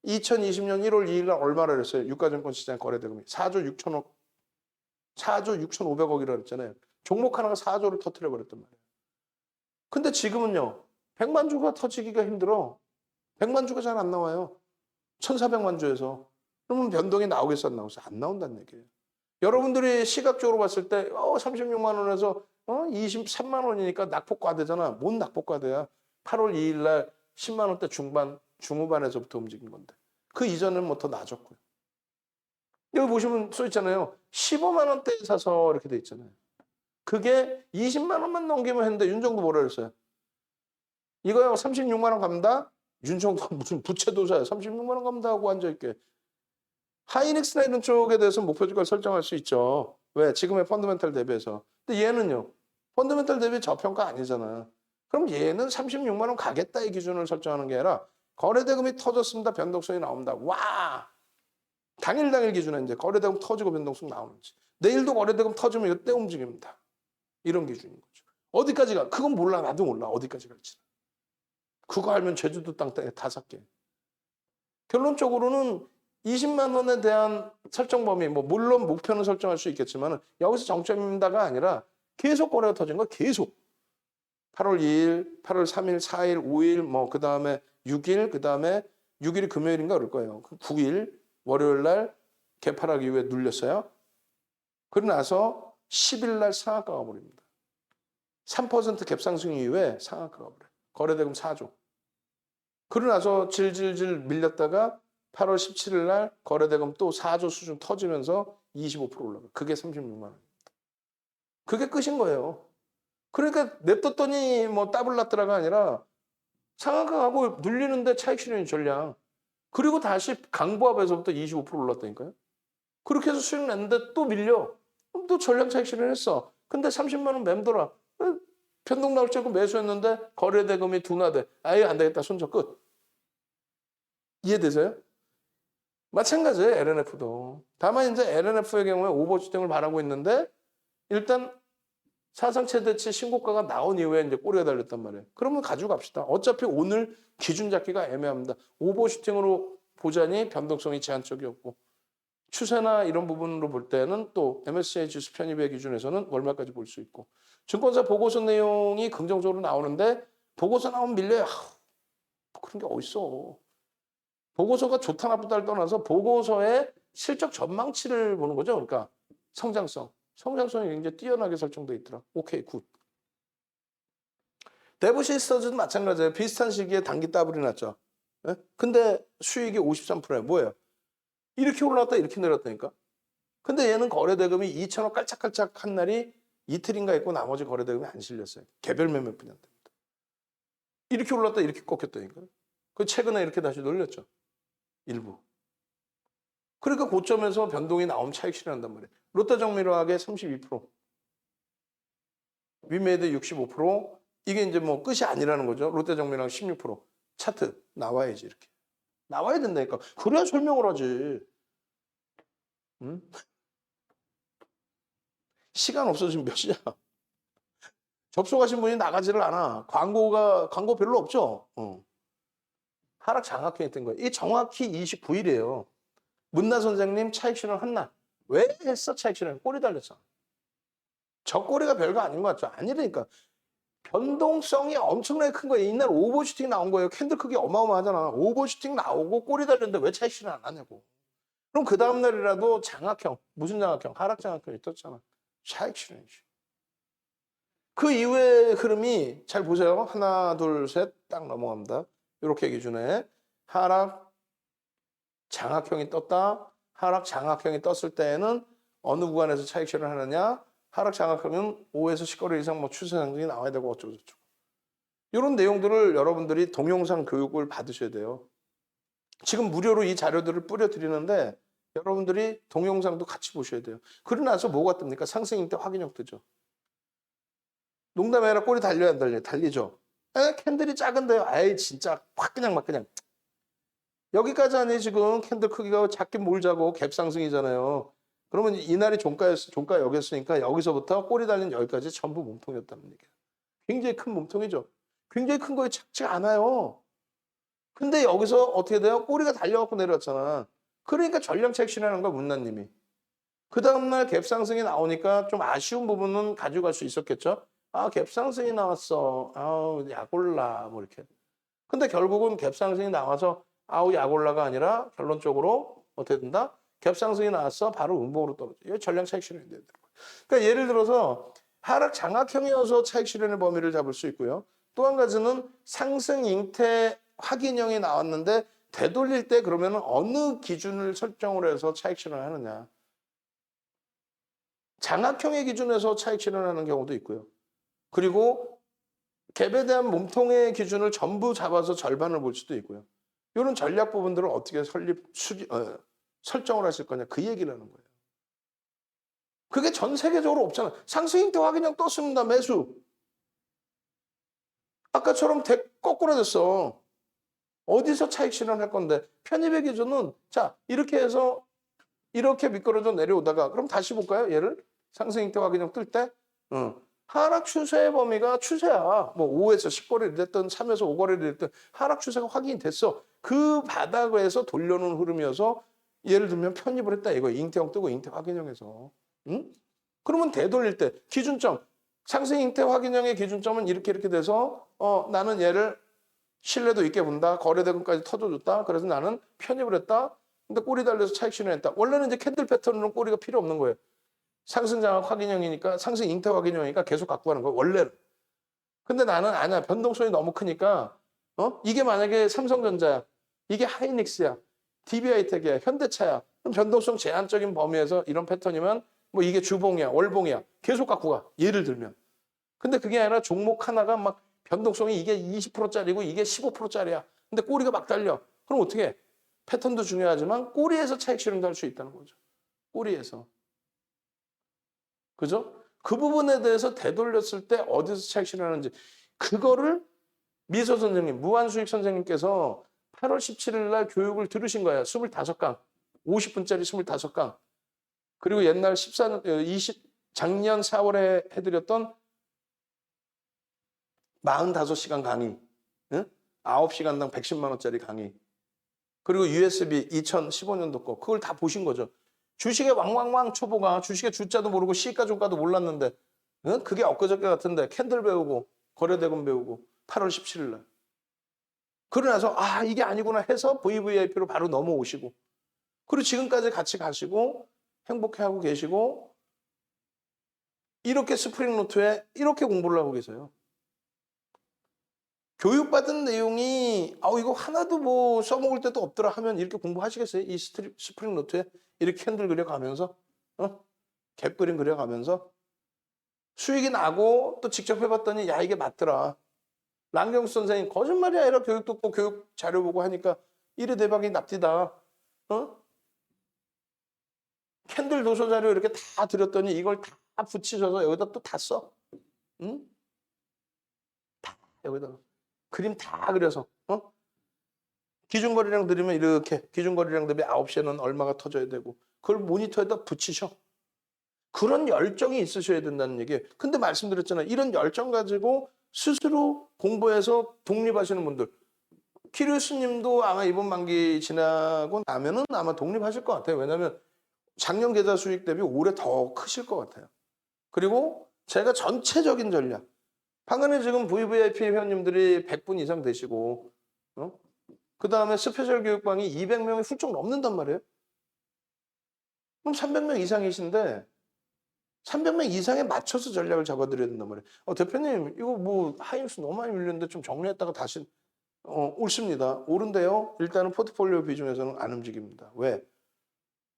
2020년 1월 2일 날 얼마를 했어요? 유가증권 시장 거래대금이. 4조 6천억. 4조 6,500억이라고 그랬잖아요. 종목 하나가 4조를 터뜨려 버렸단 말이에요. 근데 지금은요. 100만 주가 터지기가 힘들어. 100만 주가 잘 안 나와요. 1,400만 주에서. 그러면 변동이 나오겠어 안 나오겠어? 안 나온다는 얘기예요. 여러분들이 시각적으로 봤을 때 36만 원에서 23만 원이니까 낙폭과대잖아. 뭔 낙폭과대야. 8월 2일 날 10만 원대 중반, 중후반에서부터 움직인 건데. 그 이전은 뭐 더 낮았고요. 여기 보시면 써 있잖아요. 15만 원대에 사서 이렇게 돼 있잖아요. 그게 20만 원만 넘기면 했는데 윤정도 뭐라 그랬어요? 이거요 36만 원 갑니다. 윤정도 무슨 부채도사야. 36만 원 갑니다 하고 앉아있게. 하이닉스나 이런 쪽에 대해서 목표주가를 설정할 수 있죠. 왜? 지금의 펀더멘탈 대비해서. 근데 얘는요. 펀더멘탈 대비 저평가 아니잖아. 그럼 얘는 36만 원 가겠다 이 기준을 설정하는 게 아니라 거래대금이 터졌습니다. 변동성이 나온다. 와! 당일 기준에 이제 거래대금 터지고 변동성 나오는지. 내일도 거래대금 터지면 이때 움직입니다. 이런 기준인 거죠. 어디까지가? 그건 몰라. 나도 몰라. 어디까지 갈지. 그거 알면 제주도 땅 다 살게. 결론적으로는 20만 원에 대한 설정 범위, 뭐 물론 목표는 설정할 수 있겠지만 여기서 정점입니다가 아니라 계속 거래가 터진 거 계속. 8월 2일, 8월 3일, 4일, 5일, 뭐 그다음에 6일, 그다음에 6일이 금요일인가 그럴 거예요. 9일 월요일 날 개파락 이후에 눌렸어요. 그러고 나서 10일 날 상한가가 버립니다. 3% 갭상승 이후에 상한가가 버려요. 거래대금 4조. 그러고 나서 질질질 밀렸다가 8월 17일 날 거래대금 또 4조 수준 터지면서 25% 올라가. 그게 36만 원. 그게 끝인 거예요. 그러니까 냅뒀더니 뭐 따블났더라가 아니라 상한가하고 눌리는데 차익 실현이 전량. 그리고 다시 강보합에서부터 25% 올랐다니까요. 그렇게 해서 수익 냈는데 또 밀려. 그럼 또 전량 차익 실현했어. 근데 30만 원 맴돌아. 변동 나올 줄 알고 매수했는데 거래대금이 둔화돼. 아예 안 되겠다. 손절 끝. 이해되세요? 마찬가지예요. LNF도. 다만 이제 LNF의 경우에 오버슈팅을 바라고 있는데 일단 사상 최대치 신고가가 나온 이후에 이제 꼬리가 달렸단 말이에요. 그러면 가지고 갑시다. 어차피 오늘 기준 잡기가 애매합니다. 오버슈팅으로 보자니 변동성이 제한적이었고 추세나 이런 부분으로 볼 때는 또 MSCI 지수 편입의 기준에서는 얼마까지 볼 수 있고 증권사 보고서 내용이 긍정적으로 나오는데 보고서 나오면 밀려요. 그런 게 어딨어. 보고서가 좋다 나쁘다를 떠나서 보고서의 실적 전망치를 보는 거죠. 그러니까 성장성이 굉장히 뛰어나게 설정돼 있더라. 오케이, 굿. 데브시스터즈도 마찬가지예요. 비슷한 시기에 단기 더블이 났죠. 예? 근데 수익이 53%예요. 뭐예요? 이렇게 올라갔다 이렇게 내렸다니까. 근데 얘는 거래대금이 2천억 깔짝깔짝 한 날이 이틀인가 있고 나머지 거래대금이 안 실렸어요. 개별 매매뿐이 안 됩니다. 이렇게 올랐다 이렇게 꺾였다니까요. 그 최근에 이렇게 다시 놀렸죠. 일부. 그러니까 고점에서 변동이 나오면 차익 실현한단 말이에요. 롯데정밀화학의 32%, 위메이드 65%, 이게 이제 뭐 끝이 아니라는 거죠. 롯데정밀화학 16%. 차트 나와야지 이렇게. 나와야 된다니까. 그래야 설명을 하지. 응? 시간 없어 지금 몇 시야? 접속하신 분이 나가지를 않아. 광고 별로 없죠? 하락 장학회 했던 거예요. 이 정확히 29일이에요. 문나 선생님 차익 실현 한 날. 왜 했어 차익 실현? 꼬리 달렸어. 저 꼬리가 별거 아닌 것 같죠? 아니라니까. 변동성이 엄청나게 큰 거예요. 이날 오버슈팅 나온 거예요. 캔들 크기 어마어마하잖아. 오버슈팅 나오고 꼬리 달렸는데 왜 차익 실현 안 하냐고. 그럼 그 다음날이라도 장학형, 무슨 장학형? 하락 장학형이 떴잖아. 차익 실현이지. 그 이후의 흐름이 잘 보세요. 하나, 둘, 셋 딱 넘어갑니다. 이렇게 기준에 하락 장악형이 떴다. 하락 장악형이 떴을 때에는 어느 구간에서 차익 실현하느냐. 하락 장악형은 5에서 10거래 이상 뭐 추세 상승이 나와야 되고 어쩌고저쩌고. 이런 내용들을 여러분들이 동영상 교육을 받으셔야 돼요. 지금 무료로 이 자료들을 뿌려드리는데 여러분들이 동영상도 같이 보셔야 돼요. 그러고 나서 뭐가 뜹니까? 상승일 때 확인력 뜨죠. 농담이 아니라 꼬리 달려야 안 달려요? 달리죠. 캔들이 작은데요. 아이 진짜 확 그냥 막 그냥. 여기까지 하니 지금 캔들 크기가 작긴 뭘 자고 갭 상승이잖아요. 그러면 이날이 종가 여기였으니까 여기서부터 꼬리 달린 여기까지 전부 몸통이었다는 얘기예요. 굉장히 큰 몸통이죠. 굉장히 큰 거에 작지가 않아요. 근데 여기서 어떻게 돼요? 꼬리가 달려갖고 내려왔잖아. 그러니까 전량 차익 실현하는 거야, 문나님이. 그 다음날 갭 상승이 나오니까 좀 아쉬운 부분은 가져갈 수 있었겠죠? 아, 갭 상승이 나왔어. 아우, 약올라. 뭐 이렇게. 근데 결국은 갭 상승이 나와서 아우, 약올라가 아니라 결론적으로 어떻게 된다? 갭 상승이 나왔어. 바로 음봉으로 떨어져. 이거 전량 차익 실현이 돼야 되는 거예요. 그러니까 예를 들어서 하락 장악형이어서 차익 실현의 범위를 잡을 수 있고요. 또 한 가지는 상승 잉태 확인형이 나왔는데 되돌릴 때 그러면 어느 기준을 설정을 해서 차익 실현을 하느냐. 장악형의 기준에서 차익 실현을 하는 경우도 있고요. 그리고 갭에 대한 몸통의 기준을 전부 잡아서 절반을 볼 수도 있고요. 이런 전략 부분들을 어떻게 설정을 하실 거냐 그 얘기를 하는 거예요. 그게 전 세계적으로 없잖아. 상승 때 확인형 떴습니다. 매수. 아까처럼 거꾸로 됐어. 어디서 차익 실현할 건데 편입의 기준은 자 이렇게 해서 이렇게 미끄러져 내려오다가 그럼 다시 볼까요? 얘를 상승 때 확인형 뜰 때 하락 추세의 범위가 추세야. 뭐 5에서 10거래를 됐든 3에서 5거래를 됐든 하락 추세가 확인이 됐어. 그 바닥에서 돌려놓은 흐름이어서 예를 들면 편입을 했다 이거 잉태형 뜨고 잉태 확인형에서 응? 그러면 되돌릴 때 기준점 상승 잉태 확인형의 기준점은 이렇게 돼서 나는 얘를 신뢰도 있게 본다. 거래대금까지 터져줬다. 그래서 나는 편입을 했다. 근데 꼬리 달려서 차익 실현했다. 원래는 이제 캔들 패턴으로는 꼬리가 필요 없는 거예요. 상승 장악 확인형이니까 상승 잉태 확인형이니까 계속 갖고 가는 거예요. 원래는. 근데 나는 아니야. 변동성이 너무 크니까 이게 만약에 삼성전자야. 이게 하이닉스야. DB하이텍이야. 현대차야. 그럼 변동성 제한적인 범위에서 이런 패턴이면 뭐 이게 주봉이야. 월봉이야. 계속 갖고 가. 예를 들면. 근데 그게 아니라 종목 하나가 막 변동성이 이게 20%짜리고 이게 15%짜리야. 근데 꼬리가 막 달려. 그럼 어떻게 해? 패턴도 중요하지만 꼬리에서 차익 실현도 할 수 있다는 거죠. 꼬리에서. 그죠? 그 부분에 대해서 되돌렸을 때 어디서 차익 실현하는지 그거를 미소 선생님, 무한수익 선생님께서 8월 17일 날 교육을 들으신 거예요. 25강. 50분짜리 25강. 그리고 옛날 작년 4월에 해드렸던 45시간 강의. 응? 9시간당 110만 원짜리 강의. 그리고 USB 2015년도 거. 그걸 다 보신 거죠. 주식의 왕왕왕 초보가 주식의 주자도 모르고 시가 종가도 몰랐는데 그게 엊그저께 같은데 캔들 배우고 거래대금 배우고 8월 17일 날. 그러고 나서 이게 아니구나 해서 VVIP로 바로 넘어오시고 그리고 지금까지 같이 가시고 행복해하고 계시고 이렇게 스프링 노트에 이렇게 공부를 하고 계세요. 교육받은 내용이 이거 하나도 뭐 써먹을 데도 없더라 하면 이렇게 공부하시겠어요? 이 스프링 노트에 이렇게 캔들 그려가면서 갭 그림 그려가면서 수익이 나고 또 직접 해봤더니 야 이게 맞더라. 랑경수 선생님 거짓말이 아니라 교육 듣고 교육 자료 보고 하니까 이래 대박이 납디다. 캔들 도서 자료 이렇게 다 드렸더니 이걸 다 붙이셔서 여기다 또 다 써. 응? 다 여기다가. 그림 다 그려서 기준거래량 들으면 이렇게 기준거래량 대비 9시에는 얼마가 터져야 되고 그걸 모니터에다 붙이셔. 그런 열정이 있으셔야 된다는 얘기예요. 근데 말씀드렸잖아요. 이런 열정 가지고 스스로 공부해서 독립하시는 분들 키류스님도 아마 이번 만기 지나고 나면은 아마 독립하실 것 같아요. 왜냐하면 작년 계좌 수익 대비 올해 더 크실 것 같아요. 그리고 제가 전체적인 전략 방금에 지금 VVIP 회원님들이 100분 이상 되시고 그 다음에 스페셜 교육방이 200명이 훌쩍 넘는단 말이에요. 그럼 300명 이상이신데 300명 이상에 맞춰서 전략을 잡아드려야 된단 말이에요. 대표님 이거 뭐 하이닉스 너무 많이 밀렸는데 좀 정리했다가 다시 옳습니다. 옳은데요. 일단은 포트폴리오 비중에서는 안 움직입니다. 왜?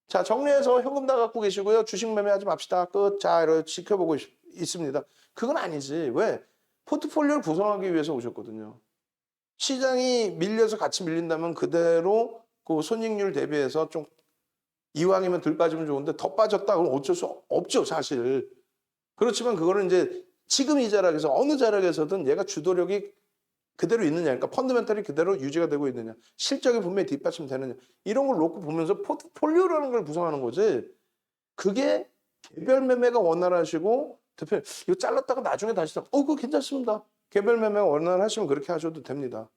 자 정리해서 현금 다 갖고 계시고요. 주식 매매하지 맙시다. 끝. 자 이렇게 지켜보고 있습니다. 그건 아니지. 왜? 포트폴리오를 구성하기 위해서 오셨거든요. 시장이 밀려서 같이 밀린다면 그대로 그 손익률 대비해서 좀 이왕이면 덜 빠지면 좋은데 더 빠졌다 그러면 어쩔 수 없죠 사실. 그렇지만 그거는 이제 지금 이 자락에서 어느 자락에서든 얘가 주도력이 그대로 있느냐 그러니까 펀더멘털이 그대로 유지가 되고 있느냐 실적이 분명히 뒷받침되느냐 이런 걸 놓고 보면서 포트폴리오라는 걸 구성하는 거지. 그게 개별 매매가 원활하시고 대표님 이거 잘랐다가 나중에 다시 그거 괜찮습니다. 개별 매매가 원활하시면 그렇게 하셔도 됩니다.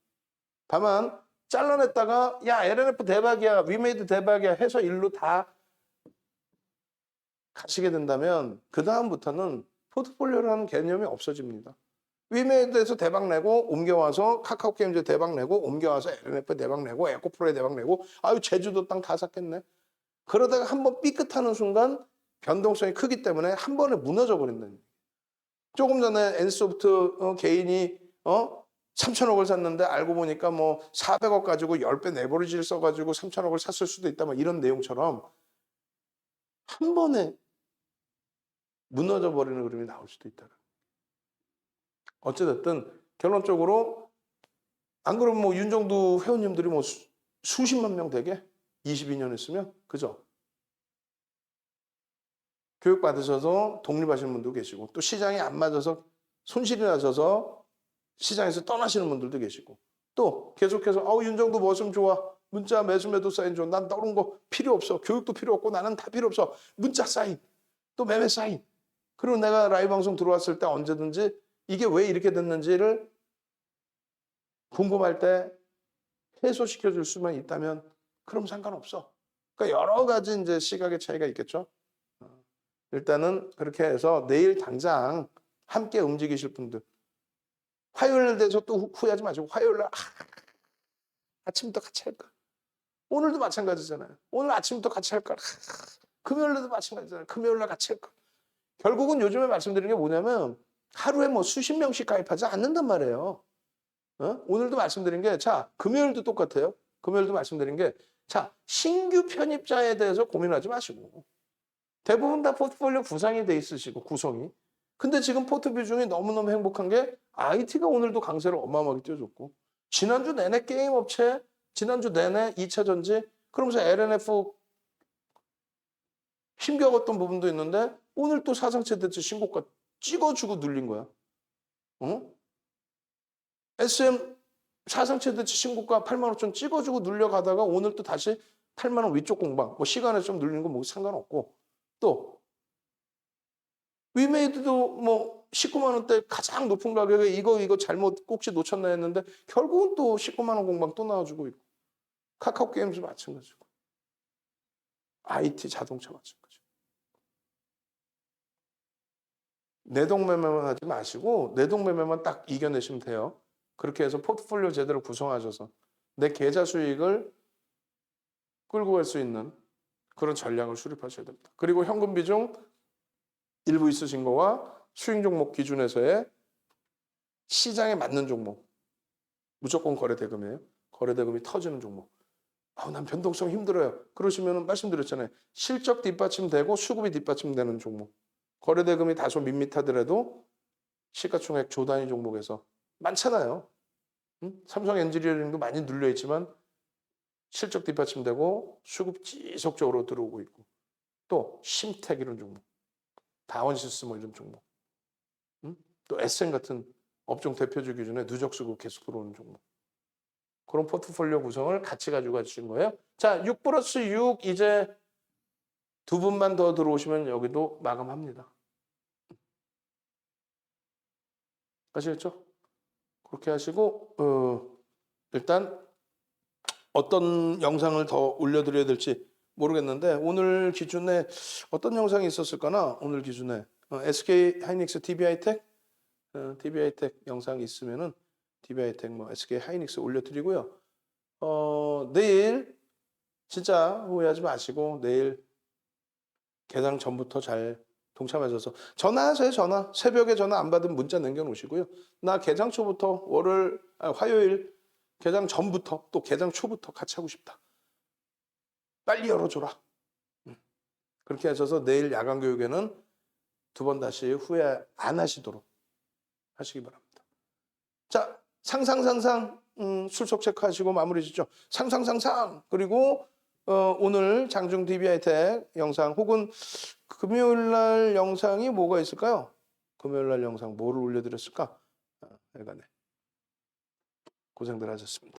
다만 잘라냈다가 야 LNF 대박이야 위메이드 대박이야 해서 일로 다 가시게 된다면 그 다음부터는 포트폴리오라는 개념이 없어집니다. 위메이드에서 대박 내고 옮겨와서 카카오게임즈 대박 내고 옮겨와서 LNF 대박 내고 에코프로에 대박 내고 아유 제주도 땅 다 샀겠네. 그러다가 한번 삐끗하는 순간 변동성이 크기 때문에 한 번에 무너져 버린다는 얘기예요. 조금 전에 엔소프트 개인이 3천억을 샀는데 알고 보니까 뭐 400억 가지고 10배 레버리지를 써가지고 3천억을 샀을 수도 있다. 뭐 이런 내용처럼 한 번에 무너져 버리는 그림이 나올 수도 있다. 어찌됐든 결론적으로 안 그러면 뭐 윤정두 회원님들이 뭐 수십만 명 되게 22년 했으면 그죠? 교육 받으셔서 독립하시는 분도 계시고 또 시장이 안 맞아서 손실이 나셔서 시장에서 떠나시는 분들도 계시고 또 계속해서 윤정도 뭐좀 좋아. 문자 매수 매도 사인 줘. 난 다른 거 필요 없어. 교육도 필요 없고 나는 다 필요 없어. 문자 사인 또 매매 사인. 그리고 내가 라이브 방송 들어왔을 때 언제든지 이게 왜 이렇게 됐는지를 궁금할 때 해소시켜 줄 수만 있다면 그럼 상관없어. 그러니까 여러 가지 이제 시각의 차이가 있겠죠. 일단은 그렇게 해서 내일 당장 함께 움직이실 분들 화요일에 대해서 또 후회하지 마시고 화요일날 아침부터 같이 할까? 오늘도 마찬가지잖아요. 오늘 아침부터 같이 할까? 금요일에도 마찬가지잖아요. 금요일날 같이 할까? 결국은 요즘에 말씀드리는 게 뭐냐면 하루에 뭐 수십 명씩 가입하지 않는단 말이에요. 오늘도 말씀드린 게 자 금요일도 똑같아요. 금요일도 말씀드린 게 자 신규 편입자에 대해서 고민하지 마시고 대부분 다 포트폴리오 구성이 돼 있으시고 구성이 근데 지금 포트뷰 중에 너무너무 행복한 게 IT가 오늘도 강세를 어마어마하게 띄워줬고 지난주 내내 게임 업체 지난주 내내 2차 전지 그러면서 LNF 힘겨웠던 부분도 있는데 오늘 또 사상 최대치 신고가 찍어주고 눌린 거야. SM 사상 최대치 신고가 8만 5천 찍어주고 눌려가다가 오늘 또 다시 8만 원 위쪽 공방 뭐 시간에 좀 눌리는 건 뭐 상관없고 또 위메이드도 뭐 19만 원대 가장 높은 가격에 이거 잘못 꼭지 놓쳤나 했는데 결국은 또 19만 원 공방 또 나와주고 있고 카카오 게임즈 마찬가지고 IT 자동차 마찬가지고 내동매매만 하지 마시고 내동매매만 딱 이겨내시면 돼요. 그렇게 해서 포트폴리오 제대로 구성하셔서 내 계좌 수익을 끌고 갈 수 있는 그런 전략을 수립하셔야 됩니다. 그리고 현금 비중 일부 있으신 거와 수익 종목 기준에서의 시장에 맞는 종목 무조건 거래대금이에요. 거래대금이 터지는 종목. 난 변동성 힘들어요. 그러시면 말씀드렸잖아요. 실적 뒷받침되고 수급이 뒷받침되는 종목. 거래대금이 다소 밋밋하더라도 시가총액 조 단위 종목에서 많잖아요. 삼성 엔지니어링도 많이 눌려있지만 실적 뒷받침되고 수급 지속적으로 들어오고 있고 또 심텍 이런 종목. 다원시스 뭐 이런 종목. 또 SM 같은 업종 대표주 기준에 누적 수급 계속 들어오는 종목. 그런 포트폴리오 구성을 같이 가지고 가신 거예요. 자, 6 플러스 6 이제 두 분만 더 들어오시면 여기도 마감합니다. 아시겠죠? 그렇게 하시고 일단 어떤 영상을 더 올려드려야 될지 모르겠는데 오늘 기준에 어떤 영상이 있었을까나 오늘 기준에 SK 하이닉스 TB하이텍 TB하이텍 영상이 있으면은 TB하이텍 뭐 SK 하이닉스 올려드리고요. 내일 진짜 후회하지 마시고 내일 개장 전부터 잘 동참하셔서 전화하세요. 전화. 새벽에 전화 안 받으면 문자 남겨놓으시고요. 나 개장 초부터 화요일 개장 전부터 또 개장 초부터 같이 하고 싶다. 빨리 열어줘라. 그렇게 하셔서 내일 야간 교육에는 두 번 다시 후회 안 하시도록 하시기 바랍니다. 자, 상상 출석 체크하시고 마무리 짓죠. 상상 그리고 오늘 장중 DB하이텍 영상 혹은 금요일 날 영상이 뭐가 있을까요? 금요일 날 영상 뭐를 올려드렸을까? 약간에 고생들 하셨습니다.